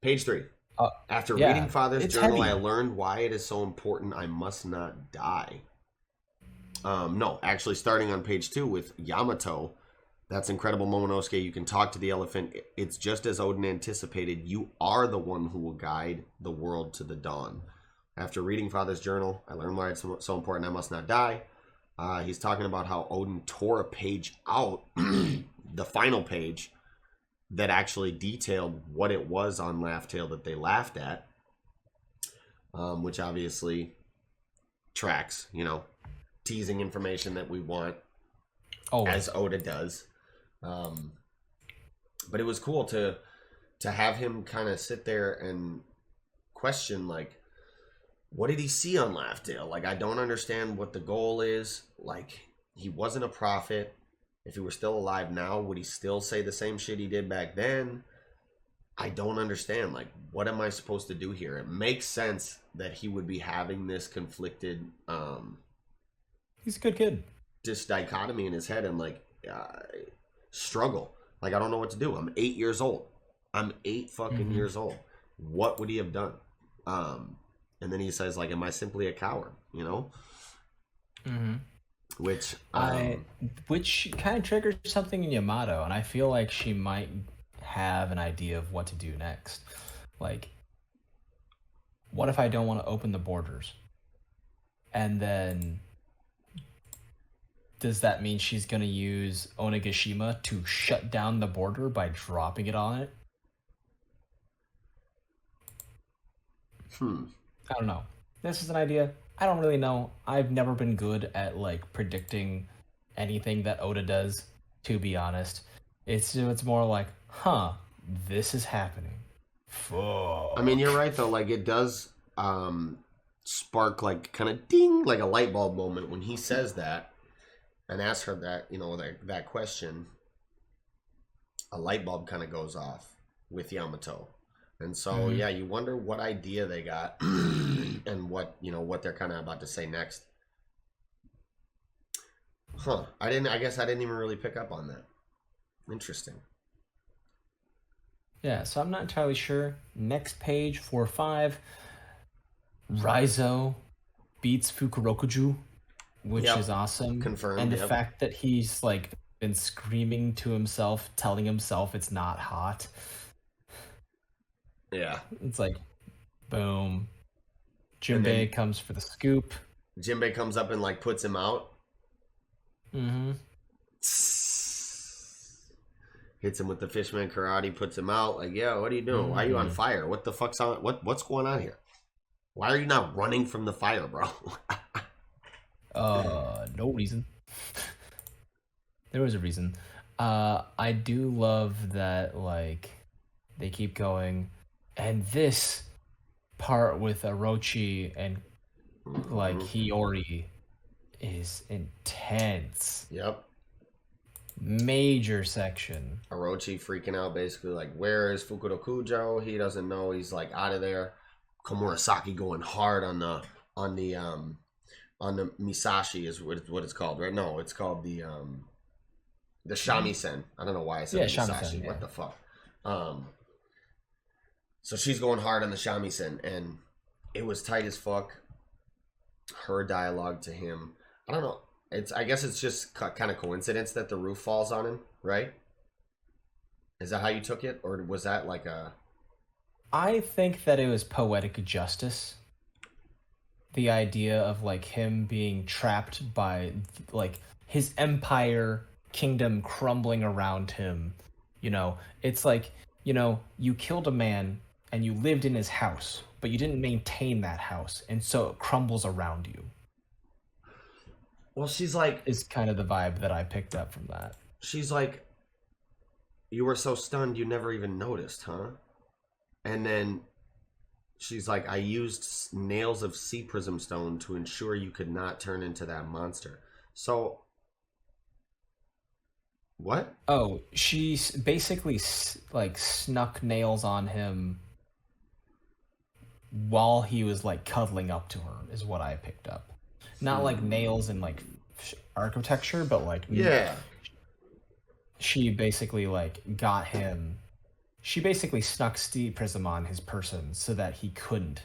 Page 3. After reading Father's journal, heavy. I learned why it is so important I must not die. No, actually starting on page 2 with Yamato. That's incredible, Momonosuke. You can talk to the elephant. It's just as Odin anticipated. You are the one who will guide the world to the dawn. After reading Father's journal, I learned why it's so important I must not die. He's talking about how Odin tore a page out, the final page, that actually detailed what it was on Laugh Tale that they laughed at, which obviously tracks, teasing information that we want, as Oda does. But it was cool to have him kind of sit there and question, like, what did he see on Laugh Tale? Like, I don't understand what the goal is. Like, he wasn't a prophet. If he were still alive now, would he still say the same shit he did back then? I don't understand. Like, what am I supposed to do here? It makes sense that he would be having this conflicted He's a good kid. This dichotomy in his head and like struggle. Like, I don't know what to do. I'm 8 years old. I'm 8 fucking years old. What would he have done? And then he says, like, am I simply a coward? Which kind of triggers something in Yamato, and I feel like she might have an idea of what to do next. Like, what if I don't want to open the borders? And then does that mean she's going to use Onigashima to shut down the border by dropping it on it? I don't know. This is an idea. I don't really know. I've never been good at like predicting anything that Oda does, to be honest. It's more like, this is happening. Fuck. I mean, you're right though. Like it does spark like kind of ding, like a light bulb moment when he says that and asks her that, that question. A light bulb kind of goes off with Yamato. And so, yeah, you wonder what idea they got and what they're kind of about to say next. I guess I didn't even really pick up on that. Interesting. Yeah, so I'm not entirely sure. Next page, 4-5. Raizo beats Fukurokuju, which is awesome. Confirmed. And the fact that he's like been screaming to himself, telling himself it's not hot. Yeah. It's like, boom. Jinbei comes for the scoop. Jinbei comes up and like puts him out. Mm-hmm. Hits him with the fishman karate, puts him out. Like, yeah, what are you doing? Why are you on fire? What the fuck's on? What's going on here? Why are you not running from the fire, bro? No reason. There was a reason. I do love that, like, they keep going. And this part with Orochi and, like, Hiyori is intense. Yep. Major section. Orochi freaking out, basically, like, where is Fukurokujo? He doesn't know. He's, like, out of there. Komurasaki going hard on the Misashi is what it's called, right? No, it's called the shamisen. I don't know why I said Misashi. Shamisen, What the fuck? So she's going hard on the shamisen, and it was tight as fuck. Her dialogue to him, I don't know. I guess it's just kind of coincidence that the roof falls on him, right? Is that how you took it, or was that like a? I think that it was poetic justice. The idea of like him being trapped by like his empire kingdom crumbling around him. It's like, you killed a man and you lived in his house, but you didn't maintain that house, and so it crumbles around you. Well, she's like, is kind of the vibe that I picked up from that. She's like, you were so stunned you never even noticed, huh? And then she's like, I used nails of sea prism stone to ensure you could not turn into that monster. So, what? Oh, she basically like snuck nails on him while he was like cuddling up to her, is what I picked up. Not like nails in like architecture, but like, yeah, she basically like got him. She basically snuck sea prism on his person so that he couldn't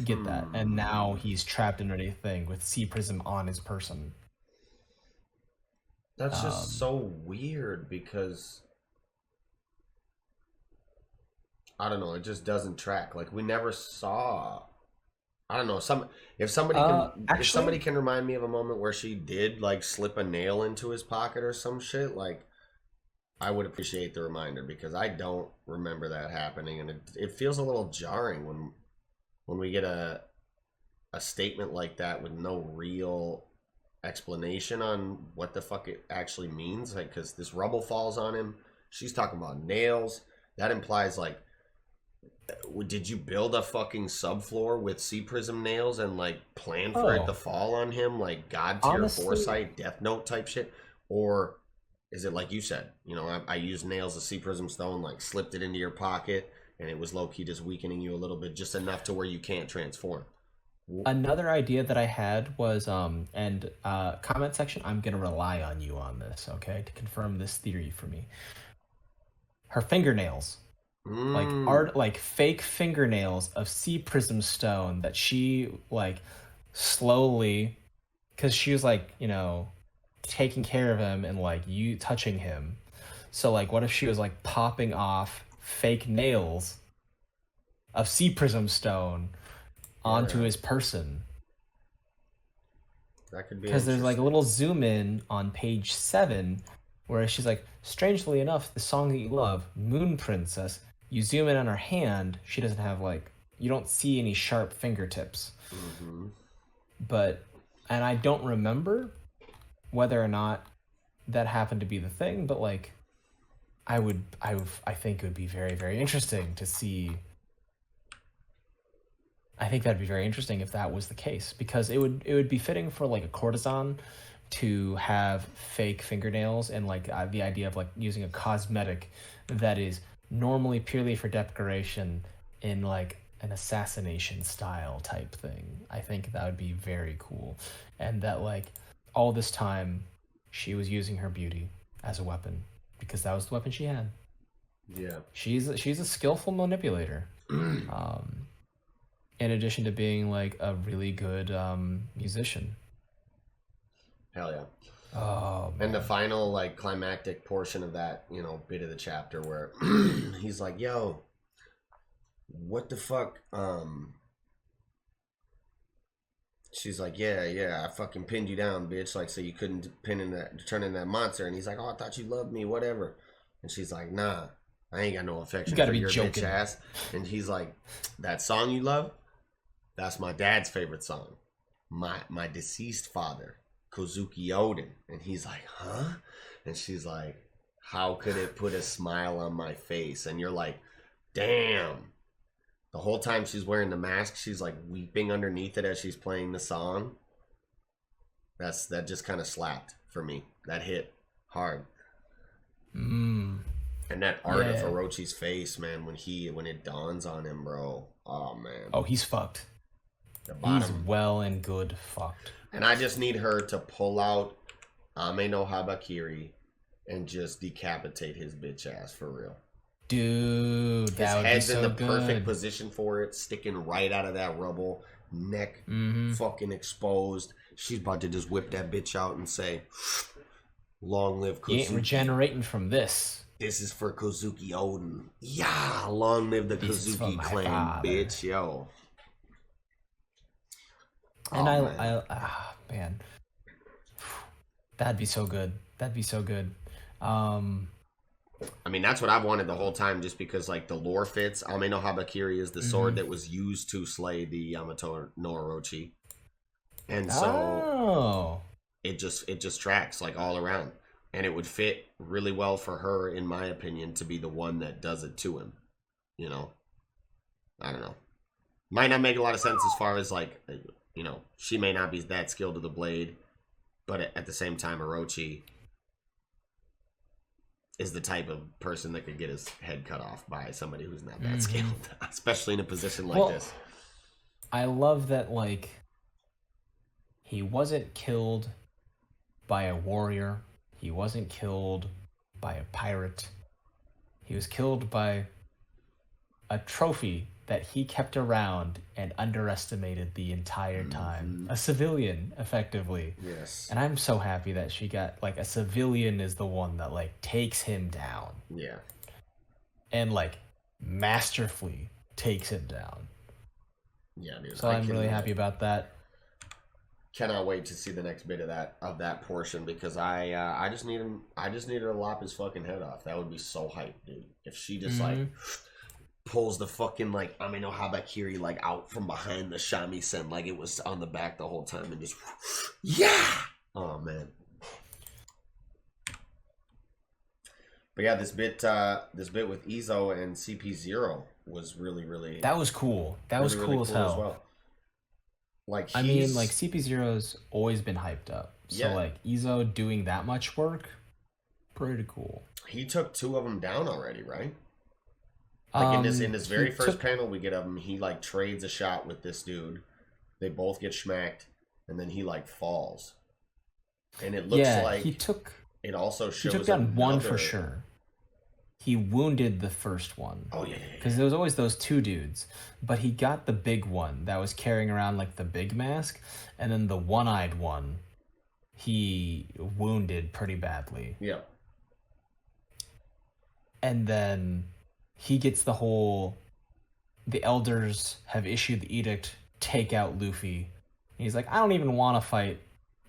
get that, and now he's trapped in anything with sea prism on his person. That's just so weird because I don't know, it just doesn't track. Like we never saw. I don't know. If somebody can remind me of a moment where she did like slip a nail into his pocket or some shit, like I would appreciate the reminder because I don't remember that happening, and it feels a little jarring when we get a statement like that with no real explanation on what the fuck it actually means. Like, because this rubble falls on him, she's talking about nails. That implies like, did you build a fucking subfloor with sea prism nails and like plan for it to fall on him, like God tier foresight, Death Note type shit? Or is it like you said, I used nails of sea prism stone, like slipped it into your pocket, and it was low-key just weakening you a little bit, just enough to where you can't transform? Another idea that I had was, comment section, I'm going to rely on you on this, okay, to confirm this theory for me. Her fingernails. Like fake fingernails of sea prism stone that she like slowly, because she was like taking care of him and like you touching him, So like, what if she was like popping off fake nails of sea prism stone onto his person? That could be Because there's like a little zoom in on page 7 where she's like, strangely enough, the song that you love, Moon Princess, you zoom in on her hand, she doesn't have like, you don't see any sharp fingertips. Mm-hmm. But, and I don't remember whether or not that happened to be the thing, but like, I think it would be very, very interesting to see. I think that'd be very interesting if that was the case, because it would be fitting for like a courtesan to have fake fingernails, and like the idea of like using a cosmetic that is normally purely for decoration in like an assassination style type thing. I think that would be very cool, and that like all this time she was using her beauty as a weapon because that was the weapon she had. Yeah, she's a skillful manipulator. In addition to being like a really good musician. Hell yeah. Oh, man. And the final like climactic portion of that, you know, bit of the chapter where he's like, yo, what the fuck? She's like, yeah, I fucking pinned you down, bitch, like so you couldn't turn in that monster. And he's like, oh, I thought you loved me, whatever. And she's like, nah, I ain't got no affection for your bitch ass. And he's like, that song you love? That's my dad's favorite song. My deceased father, Kozuki Oden. And he's like, huh? And she's like, how could it put a smile on my face? And you're like, damn. The whole time she's wearing the mask, she's like weeping underneath it as she's playing the song. That just kind of slapped for me. That hit hard. And that art of Orochi's face, man, when it dawns on him, bro. Oh man. Oh, he's fucked. He's well and good fucked. And I just need her to pull out Ame no Habakiri and just decapitate his bitch ass for real. Dude, that would be so good. His head's in the perfect position for it, sticking right out of that rubble, neck fucking exposed. She's about to just whip that bitch out and say, long live Kozuki. You ain't regenerating from this. This is for Kozuki Oden. Yeah, long live the Kozuki clan, bitch, yo. And man, that'd be so good. That'd be so good. I mean, that's what I've wanted the whole time, just because like the lore fits. Ame no Habakiri is the sword that was used to slay the Yamato no Orochi, and so it just tracks like all around, and it would fit really well for her, in my opinion, to be the one that does it to him. You know, I don't know. Might not make a lot of sense as far as like, you know, she may not be that skilled with the blade, but at the same time, Orochi is the type of person that could get his head cut off by somebody who's not that skilled, especially in a position like this. I love that, like, he wasn't killed by a warrior. He wasn't killed by a pirate. He was killed by a trophy that he kept around and underestimated the entire time. A civilian, effectively. Yes. And I'm so happy that she got, like, a civilian is the one that, like, takes him down. Yeah. And, like, masterfully takes him down. Yeah, dude. So I'm really happy about that. Cannot wait to see the next bit of that portion, because I just need her to lop his fucking head off. That would be so hype, dude. If she just like pulls the fucking like Ame no Habakiri like out from behind the shamisen like it was on the back the whole time, and just oh man. But yeah, this bit with Izo and CP0 was really that was cool. That was really cool as hell. Well. Like I mean, like CP0's always been hyped up. So like Izo doing that much work, pretty cool. He took 2 of them down already, right? Like in this very first panel we get of him, he like trades a shot with this dude. They both get schmacked, and then he like falls. And it looks like it also shows he took down one for sure. He wounded the first one. Oh yeah. Because there was always those 2 dudes, but he got the big one that was carrying around like the big mask, and then the one-eyed one, he wounded pretty badly. Yeah. and then he gets the elders have issued the edict, take out Luffy. And he's like, I don't even want to fight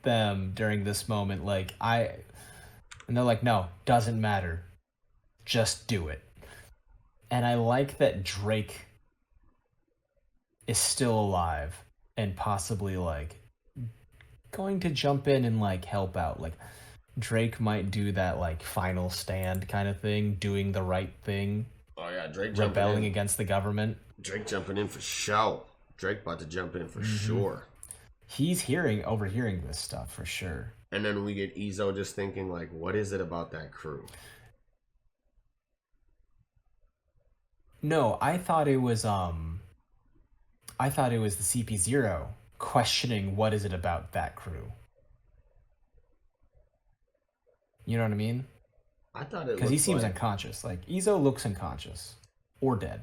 them during this moment. And they're like, no, doesn't matter. Just do it. And I like that Drake is still alive and possibly like going to jump in and like help out. Like Drake might do that like final stand kind of thing, doing the right thing. Oh yeah, Drake rebelling against the government. Drake jumping in for sure. Drake about to jump in for sure. He's overhearing this stuff for sure. And then we get Izo just thinking like, what is it about that crew? No, I thought it was the CP0 questioning what is it about that crew. You know what I mean? I thought it because he seems unconscious. Like Izo looks unconscious or dead.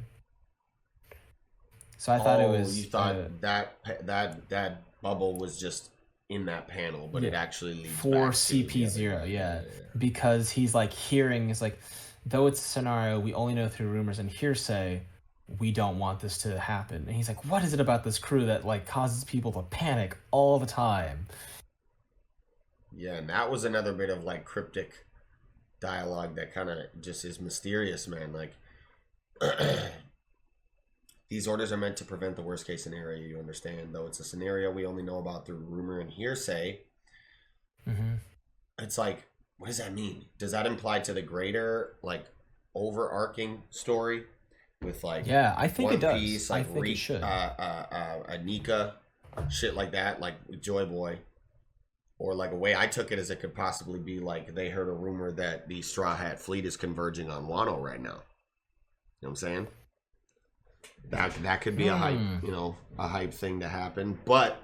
So I thought it was. You thought that bubble was just in that panel, but it actually leads for back CP0. Yeah, because he's like hearing. It's like, though it's a scenario we only know through rumors and hearsay, we don't want this to happen. And he's like, what is it about this crew that like causes people to panic all the time? Yeah, and that was another bit of like cryptic dialogue that kind of just is mysterious, man. Like, these orders are meant to prevent the worst case scenario, you understand, though it's a scenario we only know about through rumor and hearsay. It's like, what does that mean? Does that imply to the greater like overarching story with like I think One it does. Piece, like I think it should. Nika, shit like that, like Joy Boy? Or like a way I took it is it could possibly be like they heard a rumor that the Straw Hat Fleet is converging on Wano right now. You know what I'm saying? That could be a hype, a hype thing to happen. But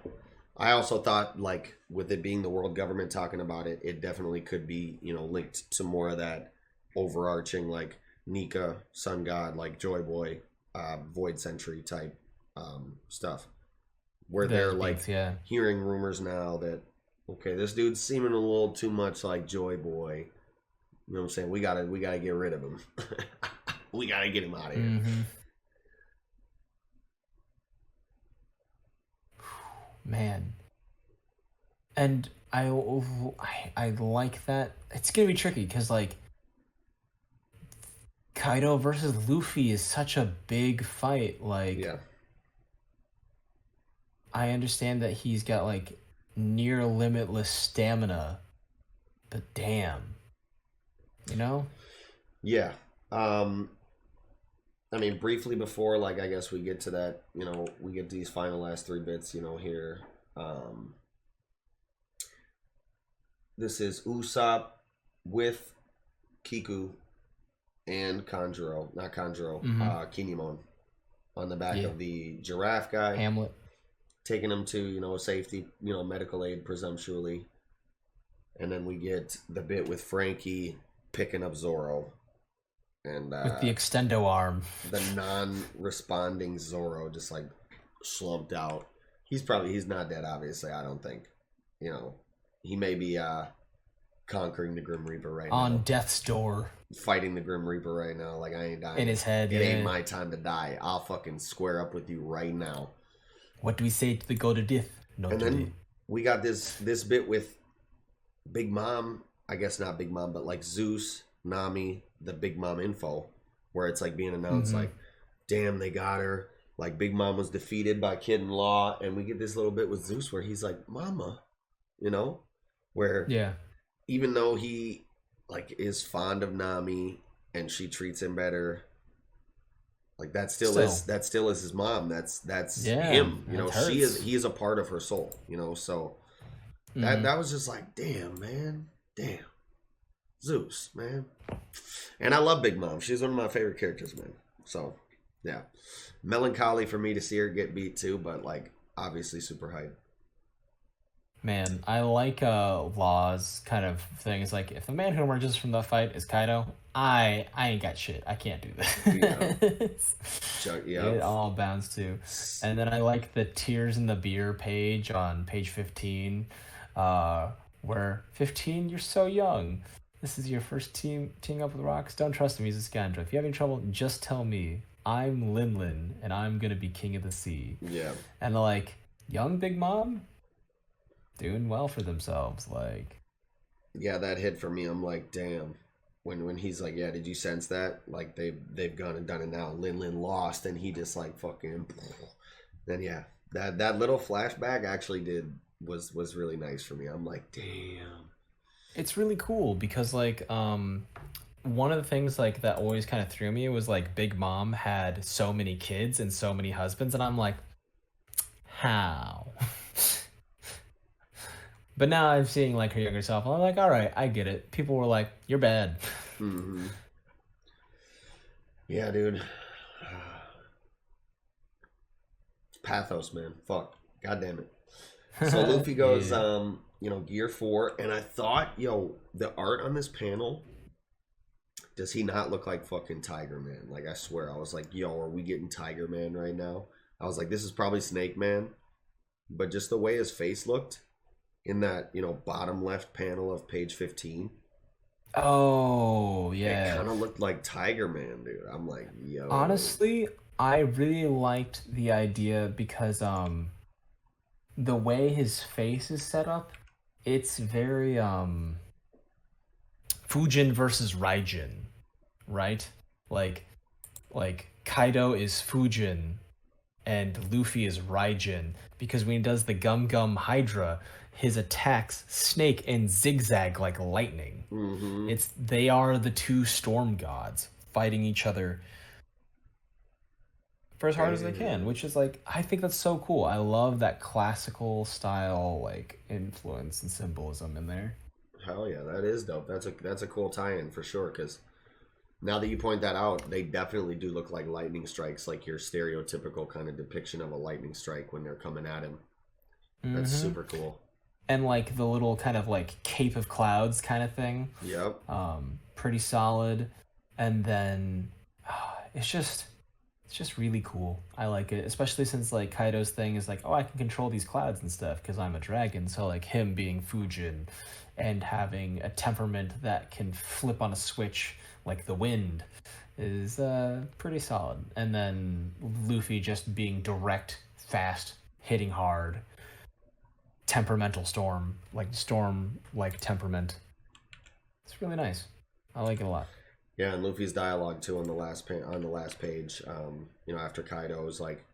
I also thought like with it being the world government talking about it, it definitely could be, linked to more of that overarching like Nika, Sun God, like Joy Boy, Void Sentry type stuff. Where they're like hearing rumors now that, okay, this dude's seeming a little too much like Joy Boy. You know what I'm saying? We gotta get rid of him. We gotta get him out of here. Man. And I like that. It's gonna be tricky because like Kaido versus Luffy is such a big fight. Like, I understand that he's got like near limitless stamina, but damn, Yeah. I mean, briefly before, like, I guess we get to that, we get these final last three bits, here. This is Usopp with Kiku and Kinemon on the back of the giraffe guy. Hamlet. Taking him to, safety, medical aid, presumptually. And then we get the bit with Frankie picking up Zoro. And with the extendo arm. The non-responding Zoro just, like, slumped out. He's not dead, obviously, I don't think. He may be conquering the Grim Reaper right now. On death's door. Fighting the Grim Reaper right now. Like, I ain't dying. In his head, It ain't my time to die. I'll fucking square up with you right now. What do we say to the god of death? And then we got this bit with Big Mom. I guess not Big Mom, but like Zeus, Nami, the Big Mom info, where it's like being announced like, damn, they got her. Like Big Mom was defeated by Kid in Law. And we get this little bit with Zeus where he's like, Mama, where even though he like is fond of Nami and she treats him better, like that still is his mom. That's him. He is a part of her soul. So that was just like, damn, man, damn, Zeus, man. And I love Big Mom. She's one of my favorite characters, man. So yeah, melancholy for me to see her get beat too, but like obviously super hype. Man, I like Law's kind of thing. It's like, if the man who emerges from the fight is Kaido, I ain't got shit. I can't do this. It all bounds to. And then I like the Tears in the Beer page on page 15, where 15, you're so young. This is your first teaming up with Rocks? Don't trust him, he's a scoundrel. If you have any trouble, just tell me. I'm Lin, and I'm gonna be king of the sea. Yeah. And like, young Big Mom, doing well for themselves. Like, yeah, that hit for me. I'm like, damn. When he's like, yeah, did you sense that? Like they've gone and done it now. Lin lost, and he just like fucking. Then yeah, that little flashback actually was really nice for me. I'm like, damn. it's really cool because like one of the things like that always kind of threw me was like Big Mom had so many kids and so many husbands, and I'm like, how? But now I'm seeing like her younger self, and I'm like, all right, I get it. People were like, you're bad. Mm-hmm. Yeah, dude. Pathos, man. Fuck. God damn it. So Luffy goes, Yeah. Gear 4, and I thought, the art on this panel, does he not look like fucking Tiger Man? Like, I swear, I was like, are we getting Tiger Man right now? I was like, this is probably Snake Man, but just the way his face looked in that, bottom left panel of page 15, Oh, it yeah. kind of looked like Tiger Man, dude. I'm like, yo. Honestly, I really liked the idea because the way his face is set up, it's very Fujin versus Raijin, right? Like Kaido is Fujin and Luffy is Raijin because when he does the Gum Gum Hydra, his attacks snake and zigzag like lightning. Mm-hmm. They are the two storm gods fighting each other for as hard as they can, which is like, I think that's so cool. I love that classical style like influence and symbolism in there. Hell yeah, that is dope. That's a cool tie-in for sure. Because now that you point that out, they definitely do look like lightning strikes, like your stereotypical kind of depiction of a lightning strike when they're coming at him. That's super cool. And like the little kind of like cape of clouds kind of thing. Yep. Pretty solid. And then it's just really cool. I like it, especially since like Kaido's thing is like, oh, I can control these clouds and stuff because I'm a dragon. So like him being Fujin and having a temperament that can flip on a switch like the wind is pretty solid. And then Luffy just being direct, fast, hitting hard, temperamental storm like temperament. It's really nice. I like it a lot. Yeah, and Luffy's dialogue too on the last page. After Kaido's like,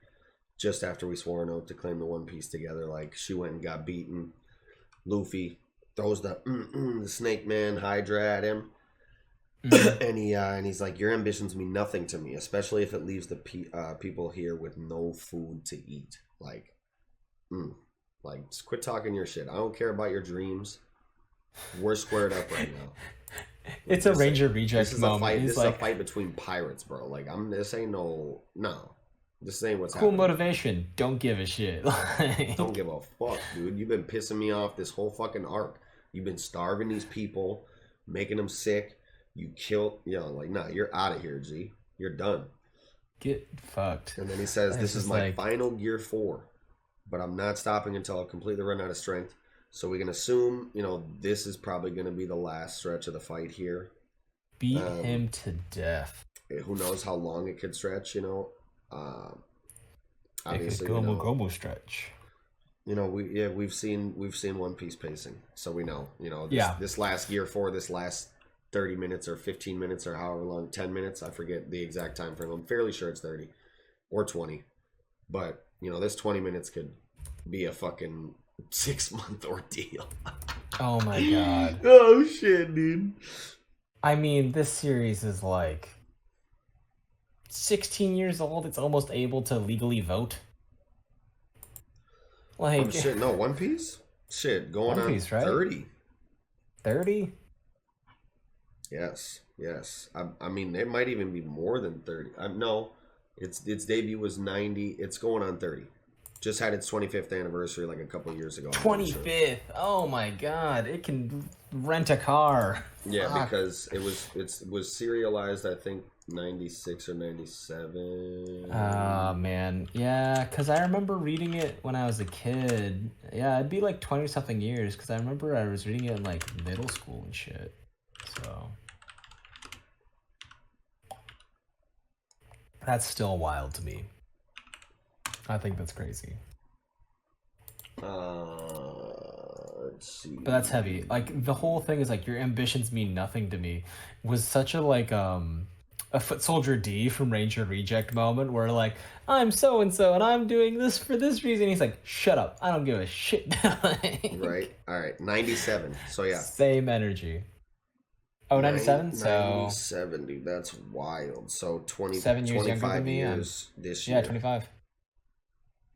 just after we swore an oath to claim the One Piece together, like she went and got beaten. Luffy throws the Snake Man Hydra at him, and he's like, "Your ambitions mean nothing to me, especially if it leaves the people here with no food to eat." Like, just quit talking your shit. I don't care about your dreams. We're squared up right now. It's a Ranger reject this is moment. A fight. He's This like, is a fight between pirates, bro. Like, this ain't no. This ain't what's cool happening. motivation. Don't give a shit. Don't give a fuck, dude. You've been pissing me off this whole fucking arc. You've been starving these people, making them sick. You killed, nah, you're out of here, G. You're done. Get fucked. And then he says, "This is my like, final Gear 4, but I'm not stopping until I've completely run out of strength. So we can assume, this is probably going to be the last stretch of the fight here. Beat him to death. Who knows how long it could stretch, obviously, Gomu stretch. We've seen One Piece pacing, so we know, this last Gear 4, this last 30 minutes or 15 minutes or however long, 10 minutes, I forget the exact time frame. I'm fairly sure it's 30 or 20, but this 20 minutes could be a fucking 6-month ordeal. Oh my god. Oh shit, dude. I mean, this series is like 16 years old. It's almost able to legally vote. Like, shit, no, One Piece? Shit, going One Piece, on right? 30. 30? Yes. I mean, it might even be more than 30. No, its debut was 90. It's going on 30. Just had its 25th anniversary like a couple years ago. 25th. Sure. Oh my god, it can rent a car. Yeah, fuck. Because it was serialized, I think 96 or 97. Oh man. Yeah, cuz I remember reading it when I was a kid. Yeah, it'd be like 20 something years cuz I remember I was reading it in like middle school and shit. So that's still wild to me. I think that's crazy. Let's see. But that's heavy. Like the whole thing is like your ambitions mean nothing to me. Was such a a Foot Soldier D from Ranger Reject moment where like I'm so and so and I'm doing this for this reason. He's like, shut up, I don't give a shit. Right. All right. 97. So yeah. Same energy. Oh, 97? 97, dude. That's wild. So 7 years younger 25 than me. years this year. Yeah, 25.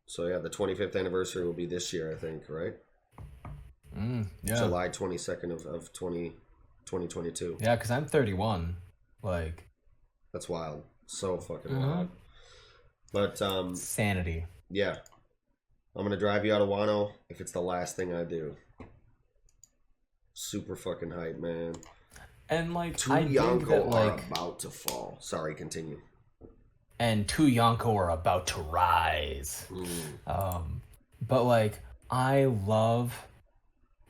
So yeah, the 25th anniversary will be this year, I think, right? Yeah. July 22nd of 2022. Yeah, because I'm 31. Like, that's wild. So fucking wild. But sanity. Yeah. I'm gonna drive you out of Wano if it's the last thing I do. Super fucking hype, man. And like, two I think Yonko that, are like, about to fall. Sorry, continue. and 2 Yonko are about to rise. But like, I love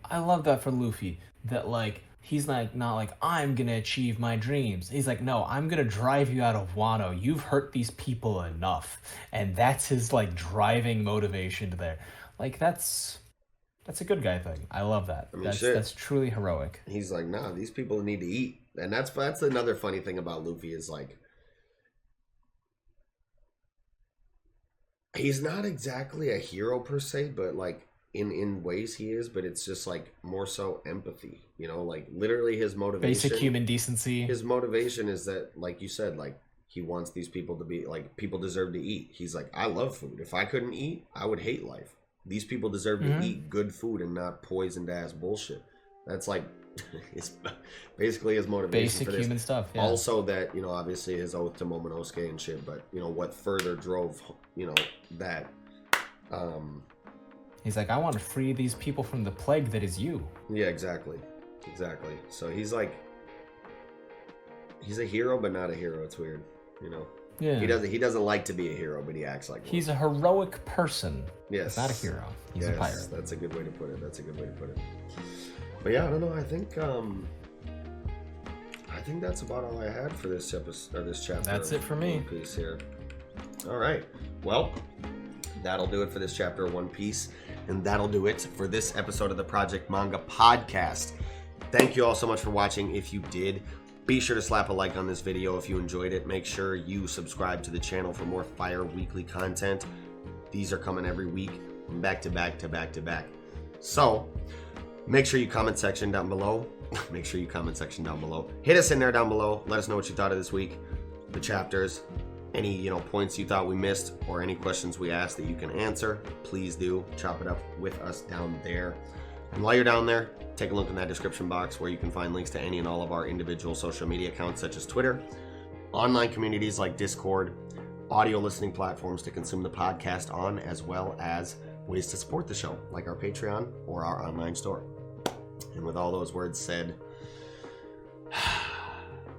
that for Luffy. That like, he's like not like I'm gonna achieve my dreams. He's like, no, I'm gonna drive you out of Wano. You've hurt these people enough, and that's his like driving motivation to there. Like that's a good guy thing. I love that. I mean, that's truly heroic. He's like, nah, these people need to eat, and that's another funny thing about Luffy is like, he's not exactly a hero per se, but like in ways he is, but it's just like more so empathy, you know, like literally his motivation, basic human decency. His motivation is that, like you said, like he wants these people to be like, people deserve to eat. He's like, I love food. If I couldn't eat, I would hate life. These people deserve to eat good food and not poisoned ass bullshit. That's like it's basically his motivation. Basic for this. Human stuff. Yeah. Also, that, you know, obviously his oath to Momonosuke and shit, but you know what further drove, you know, that. He's like, I want to free these people from the plague that is you. Yeah, exactly. So he's like, he's a hero, but not a hero. It's weird, you know. Yeah. He doesn't like to be a hero, but he acts like one. He's a heroic person. Yes. He's not a hero. He's a pirate. That's a good way to put it. But yeah, I don't know. I think that's about all I had for this episode, or this chapter. That's it for me. One Piece here. All right. Well, that'll do it for this chapter of One Piece, and that'll do it for this episode of the Project Manga Podcast. Thank you all so much for watching. If you did, be sure to slap a like on this video if you enjoyed it. Make sure you subscribe to the channel for more fire weekly content. These are coming every week, back to back to back to back. So make sure you comment section down below. Hit us in there down below. Let us know what you thought of this week, the chapters, any, you know, points you thought we missed, or any questions we asked that you can answer. Please do chop it up with us down there. And while you're down there, take a look in that description box where you can find links to any and all of our individual social media accounts, such as Twitter, online communities like Discord, audio listening platforms to consume the podcast on, as well as ways to support the show, like our Patreon or our online store. And with all those words said,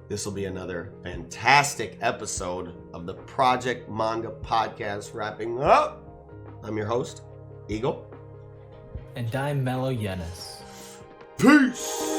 this will be another fantastic episode of the Project Manga Podcast wrapping up. I'm your host, Eagle. And I'm Mellow Yenis. Peace!